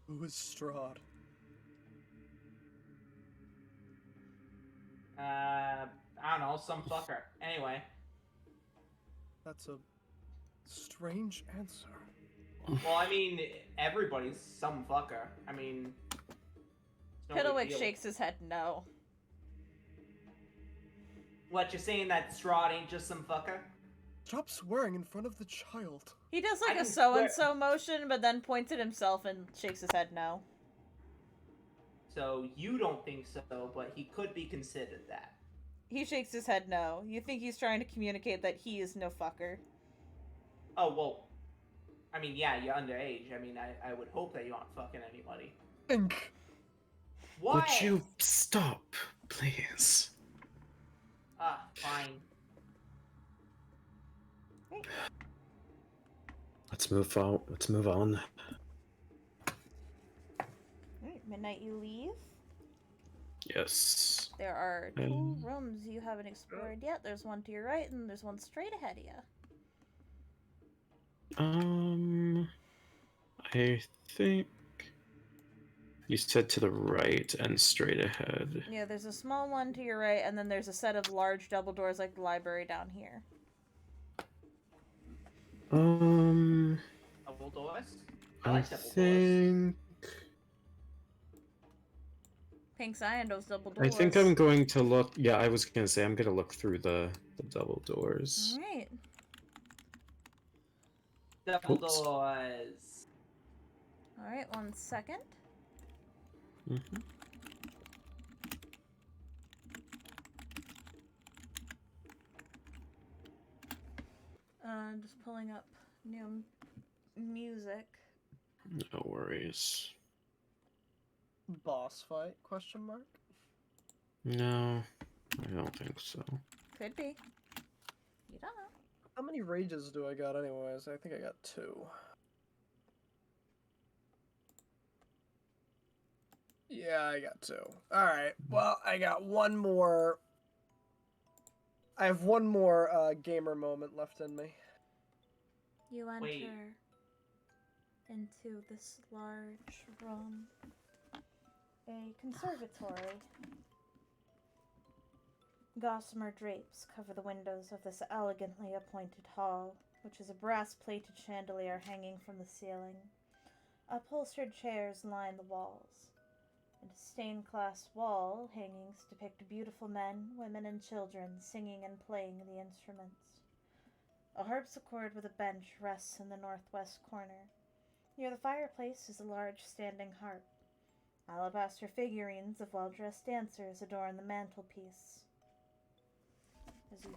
Who is Strahd? I don't know, some fucker. Anyway. That's a strange answer. Well, I mean, everybody's some fucker. I mean, it's no big Piddlewick deal. shakes his head no. What, you're saying that Strahd ain't just some fucker? Stop swearing in front of the child. He does I like a can so-and-so motion, but then points at himself and shakes his head no. So, you don't think so, but he could be considered that. He shakes his head no. You think he's trying to communicate that he is no fucker. Oh, well, I mean, yeah, you're underage. I mean, I would hope that you aren't fucking anybody. Think. What? Would you stop, please? Fine. Let's move on. Alright, Midnight, you leave. Yes. There are 2 rooms you haven't explored yet. There's one to your right, and there's one straight ahead of you. I think you said to the right and straight ahead. Yeah, there's a small one to your right, and then there's a set of large double doors like the library down here. Double doors? I like double doors. think. Pink Cyan, those double doors. I think I'm going to look. Yeah, I was gonna say I'm gonna look through the double doors. Alright. Double Oops. doors. Alright, 1 second. Mm-hmm. Just pulling up new music. No worries. Boss fight? Question mark. No, I don't think so. Could be. You don't know. How many rages do I got anyways? I think I got 2. Yeah, I got 2. Alright, well, I got one more... I have one more gamer moment left in me. You enter Wait. into this large room. A conservatory. Gossamer drapes cover the windows of this elegantly appointed hall. which is a brass-plated chandelier hanging from the ceiling. Upholstered chairs line the walls, and stained-glass wall hangings depict beautiful men, women, and children singing and playing the instruments. A harpsichord with a bench rests in the northwest corner. Near the fireplace is a large standing harp. Alabaster figurines of well-dressed dancers adorn the mantelpiece. As you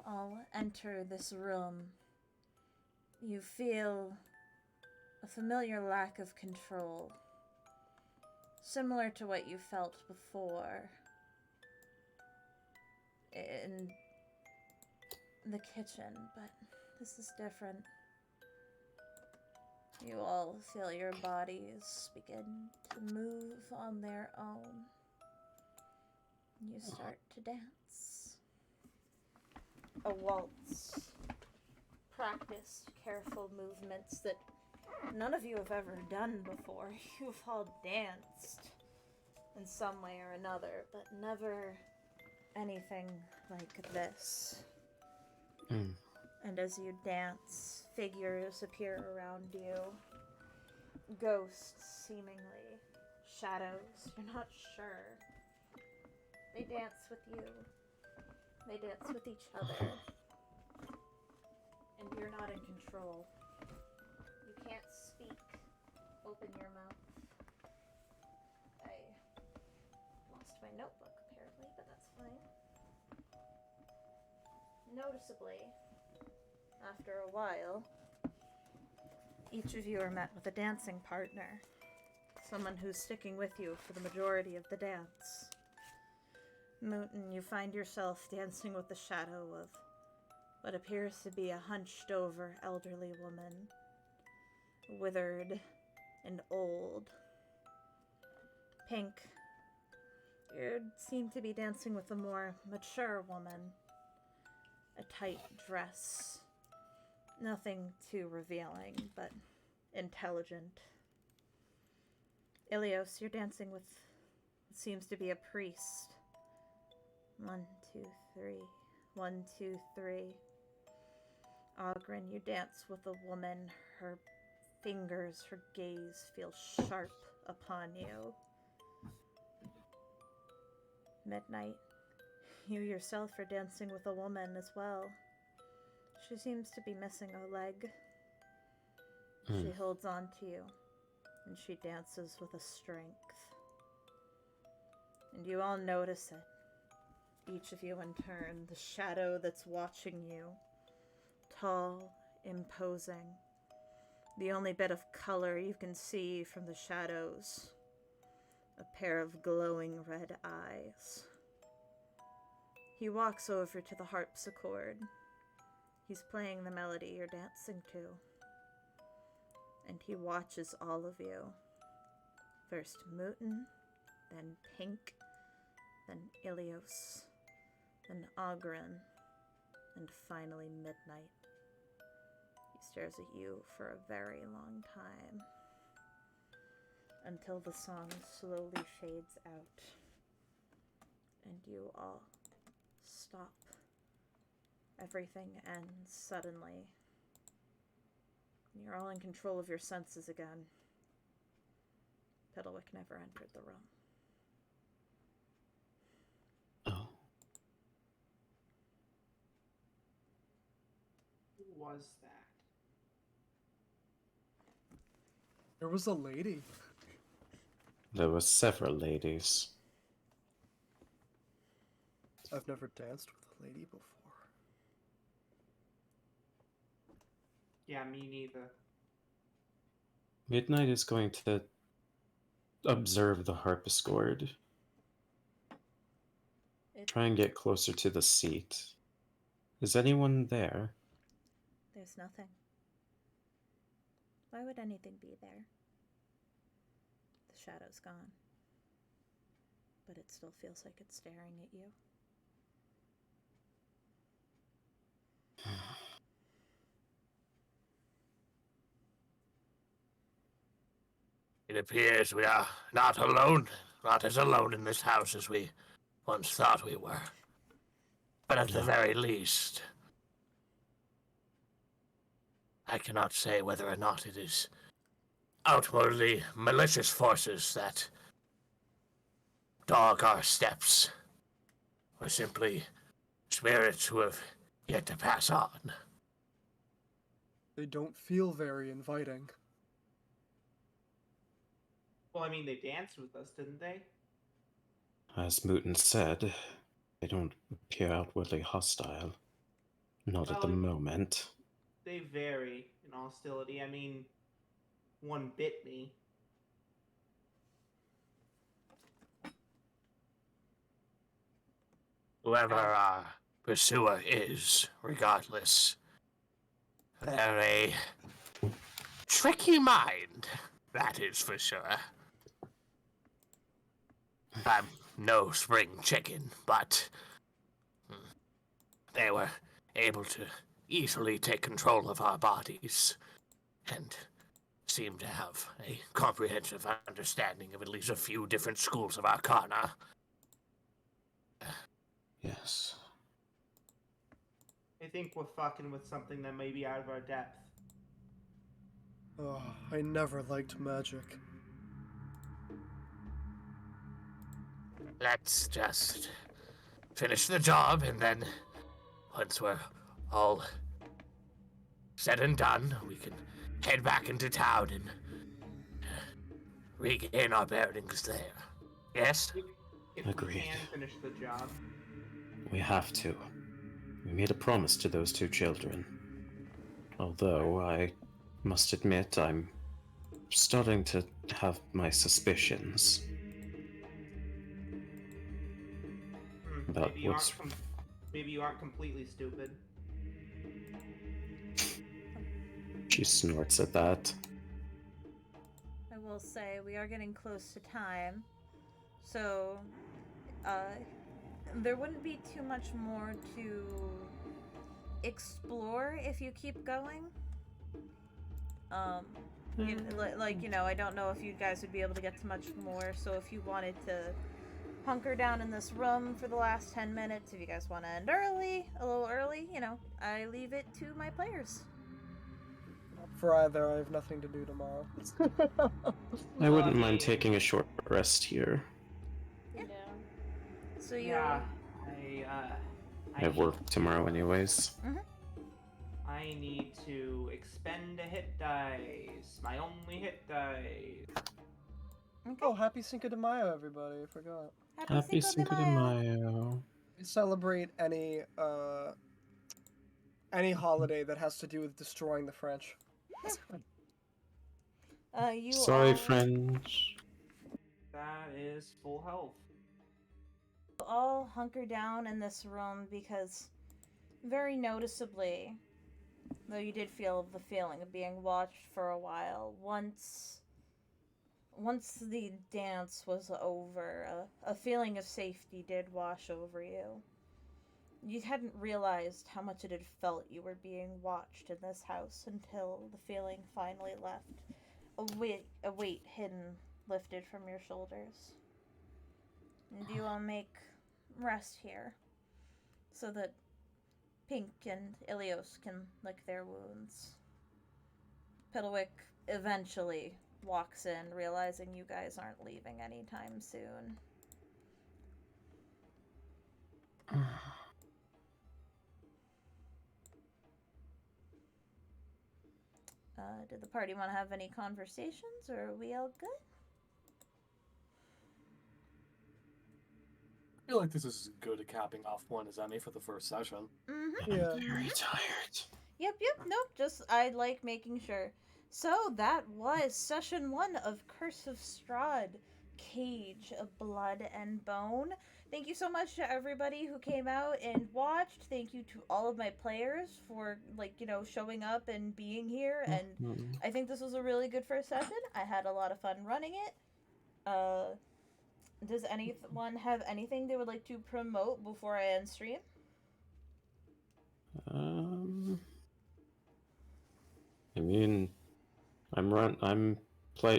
all enter this room, you feel a familiar lack of control, similar to what you felt before in the kitchen, but this is different. You all feel your bodies begin to move on their own. You start to dance. A waltz. Practiced, careful movements that none of you have ever done before. You've all danced in some way or another, but never anything like this. And as you dance, figures appear around you. Ghosts, seemingly. Shadows, you're not sure. They dance with you. They dance with each other. And you're not in control. You can't speak. Open your mouth. I lost my notebook, apparently, but that's fine. Noticeably, after a while, each of you are met with a dancing partner. Someone who's sticking with you for the majority of the dance. Muten, you find yourself dancing with the shadow of what appears to be a hunched-over elderly woman. Withered and old. Pink, you seem to be dancing with a more mature woman. A tight dress. Nothing too revealing, but intelligent. Ilios, you're dancing with what seems to be a priest. 1, 2, 3. 1, 2, 3. Ogren, you dance with a woman. Her fingers, her gaze feels sharp upon you. Midnight, you yourself are dancing with a woman as well. She seems to be missing a leg. She holds on to you, and she dances with a strength. And you all notice it. Each of you in turn, the shadow that's watching you. Tall, imposing. The only bit of color you can see from the shadows. A pair of glowing red eyes. He walks over to the harpsichord. He's playing the melody you're dancing to. And he watches all of you. First Muten, then Pink, then Ilios, then Ogren, and finally Midnight. He stares at you for a very long time, until the song slowly fades out, and you all stop. Everything ends suddenly. You're all in control of your senses again. Piddlewick never entered the room. Oh. Who was that? There was a lady. There were several ladies. I've never danced with a lady before. Yeah, me neither. Midnight is going to observe the harpsichord. Try and get closer to the seat. Is anyone there? There's nothing. Why would anything be there? The shadow's gone. But it still feels like it's staring at you. It appears we are not alone, not as alone in this house as we once thought we were. But at the very least, I cannot say whether or not it is outwardly malicious forces that dog our steps, or simply spirits who have yet to pass on. They don't feel very inviting. Well, I mean, they danced with us, didn't they? As Muten said, they don't appear outwardly hostile. Not at the Well, moment. They vary, in all hostility. I mean, one bit me. Whoever our pursuer is, regardless, they're a tricky mind, that is for sure. I'm no spring chicken, but they were able to easily take control of our bodies and seem to have a comprehensive understanding of at least a few different schools of arcana. Yes. I think we're fucking with something that may be out of our depth. Oh, I never liked magic. Let's just finish the job, and then once we're all said and done, we can head back into town and regain our bearings there. Yes? If Agreed. we can finish the job. We have to. We made a promise to those two children. Although, I must admit, I'm starting to have my suspicions about Maybe you what's... maybe you aren't completely stupid. She snorts at that. I will say we are getting close to time, so there wouldn't be too much more to explore if you keep going. I don't know if you guys would be able to get to much more, so if you wanted to hunker down in this room for the last 10 minutes, if you guys want to end a little early, I leave it to my players. For either, I have nothing to do tomorrow. I wouldn't mind taking a short rest here. Yeah. So you. Yeah, I have work tomorrow anyways. I need to expend a hit dice. My only hit dice. Okay. Oh, happy Cinco de Mayo, everybody! I forgot. Happy Cinco de Mayo. We celebrate any holiday that has to do with destroying the French. You Sorry, all, French. That is full health. all hunker down in this room because very noticeably, though you did feel the feeling of being watched for a while, once the dance was over, a feeling of safety did wash over you. You hadn't realized how much it had felt you were being watched in this house until the feeling finally left. A weight lifted from your shoulders. And you all make rest here so that Pink and Ilios can lick their wounds. Piddlewick eventually walks in, realizing you guys aren't leaving anytime soon. Did the party want to have any conversations, or are we all good? I feel like this is as good a capping off one as any for the first session. Yeah. I'm very tired. Yep, nope, I like making sure. So that was session 1 of Curse of Strahd, Cage of Blood and Bone. Thank you so much to everybody who came out and watched. Thank you to all of my players for, showing up and being here. And I think this was a really good first session. I had a lot of fun running it. Does anyone have anything they would like to promote before I end stream? I mean, I'm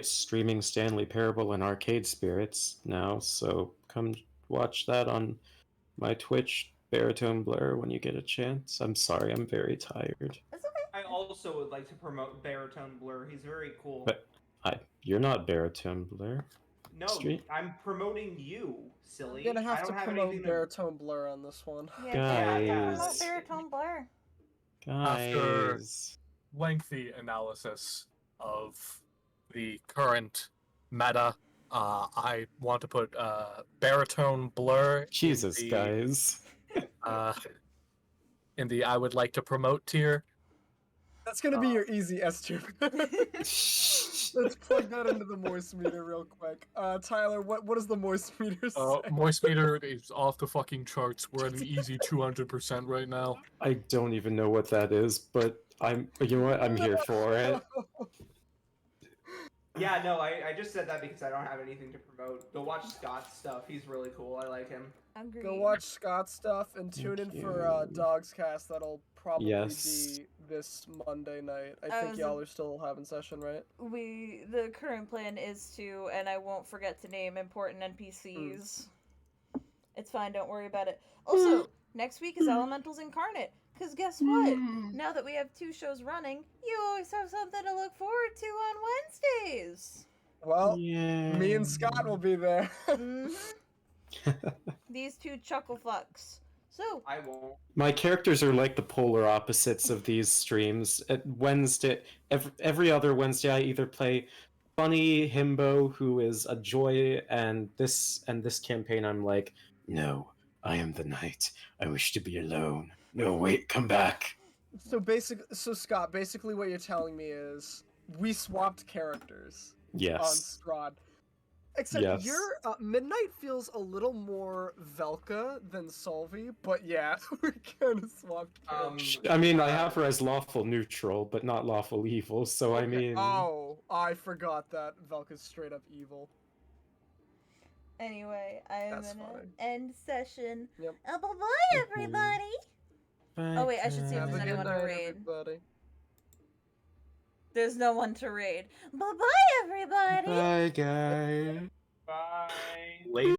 streaming Stanley Parable and Arcade Spirits now, so come watch that on my Twitch, Baritone Blur, when you get a chance. I'm sorry, I'm very tired. It's okay. I also also would like to promote Baritone Blur. He's very cool. But you're not Baritone Blur. No, Street? I'm promoting you, silly. You're gonna I have to don't have promote anything Baritone Blur on this one. Yeah, Guys. promote Baritone Blur. After Guys. lengthy analysis of the current meta, I want to put Baritone Blur Jesus, in the, guys. in the I would like to promote tier. That's gonna be your easy S tier. Let's plug that into the moist meter real quick. Tyler, what does the moist meter say? Moist meter is off the fucking charts. We're at an easy 200% right now. I don't even know what that is, but you know what? I'm here for it. Yeah, no, I just said that because I don't have anything to promote. Go watch Scott's stuff. He's really cool. I like him. Agreed. Go watch Scott's stuff and tune in for Dog's Cast. That'll probably be this Monday night. I think y'all are still having session, right? The current plan is to, and I won't forget to name important NPCs. It's fine, don't worry about it. Also, next week is Elementals Incarnate. Because guess what? Now that we have 2 shows running, you always have something to look forward to on Wednesdays. Well, me and Scott will be there. These 2 chuckle fucks. So I won't. My characters are like the polar opposites of these streams. At Wednesday, every other Wednesday, I either play funny himbo who is a joy, and this campaign, I'm like, no, I am the knight. I wish to be alone. No, wait, come back. So Scott, basically what you're telling me is we swapped characters on Yes. Strahd. Except your Midnight feels a little more Velka than Solvi, but yeah, we kind of swapped characters. I mean, I have her as lawful neutral, but not lawful evil, so I mean... Oh, I forgot that Velka's straight up evil. anyway, I am gonna end session. Yep. Bye-bye, everybody! Oh wait, I should see if Have there's a good anyone to night, raid. everybody. There's no one to raid. Bye-bye, everybody! Bye, guys. Bye. Late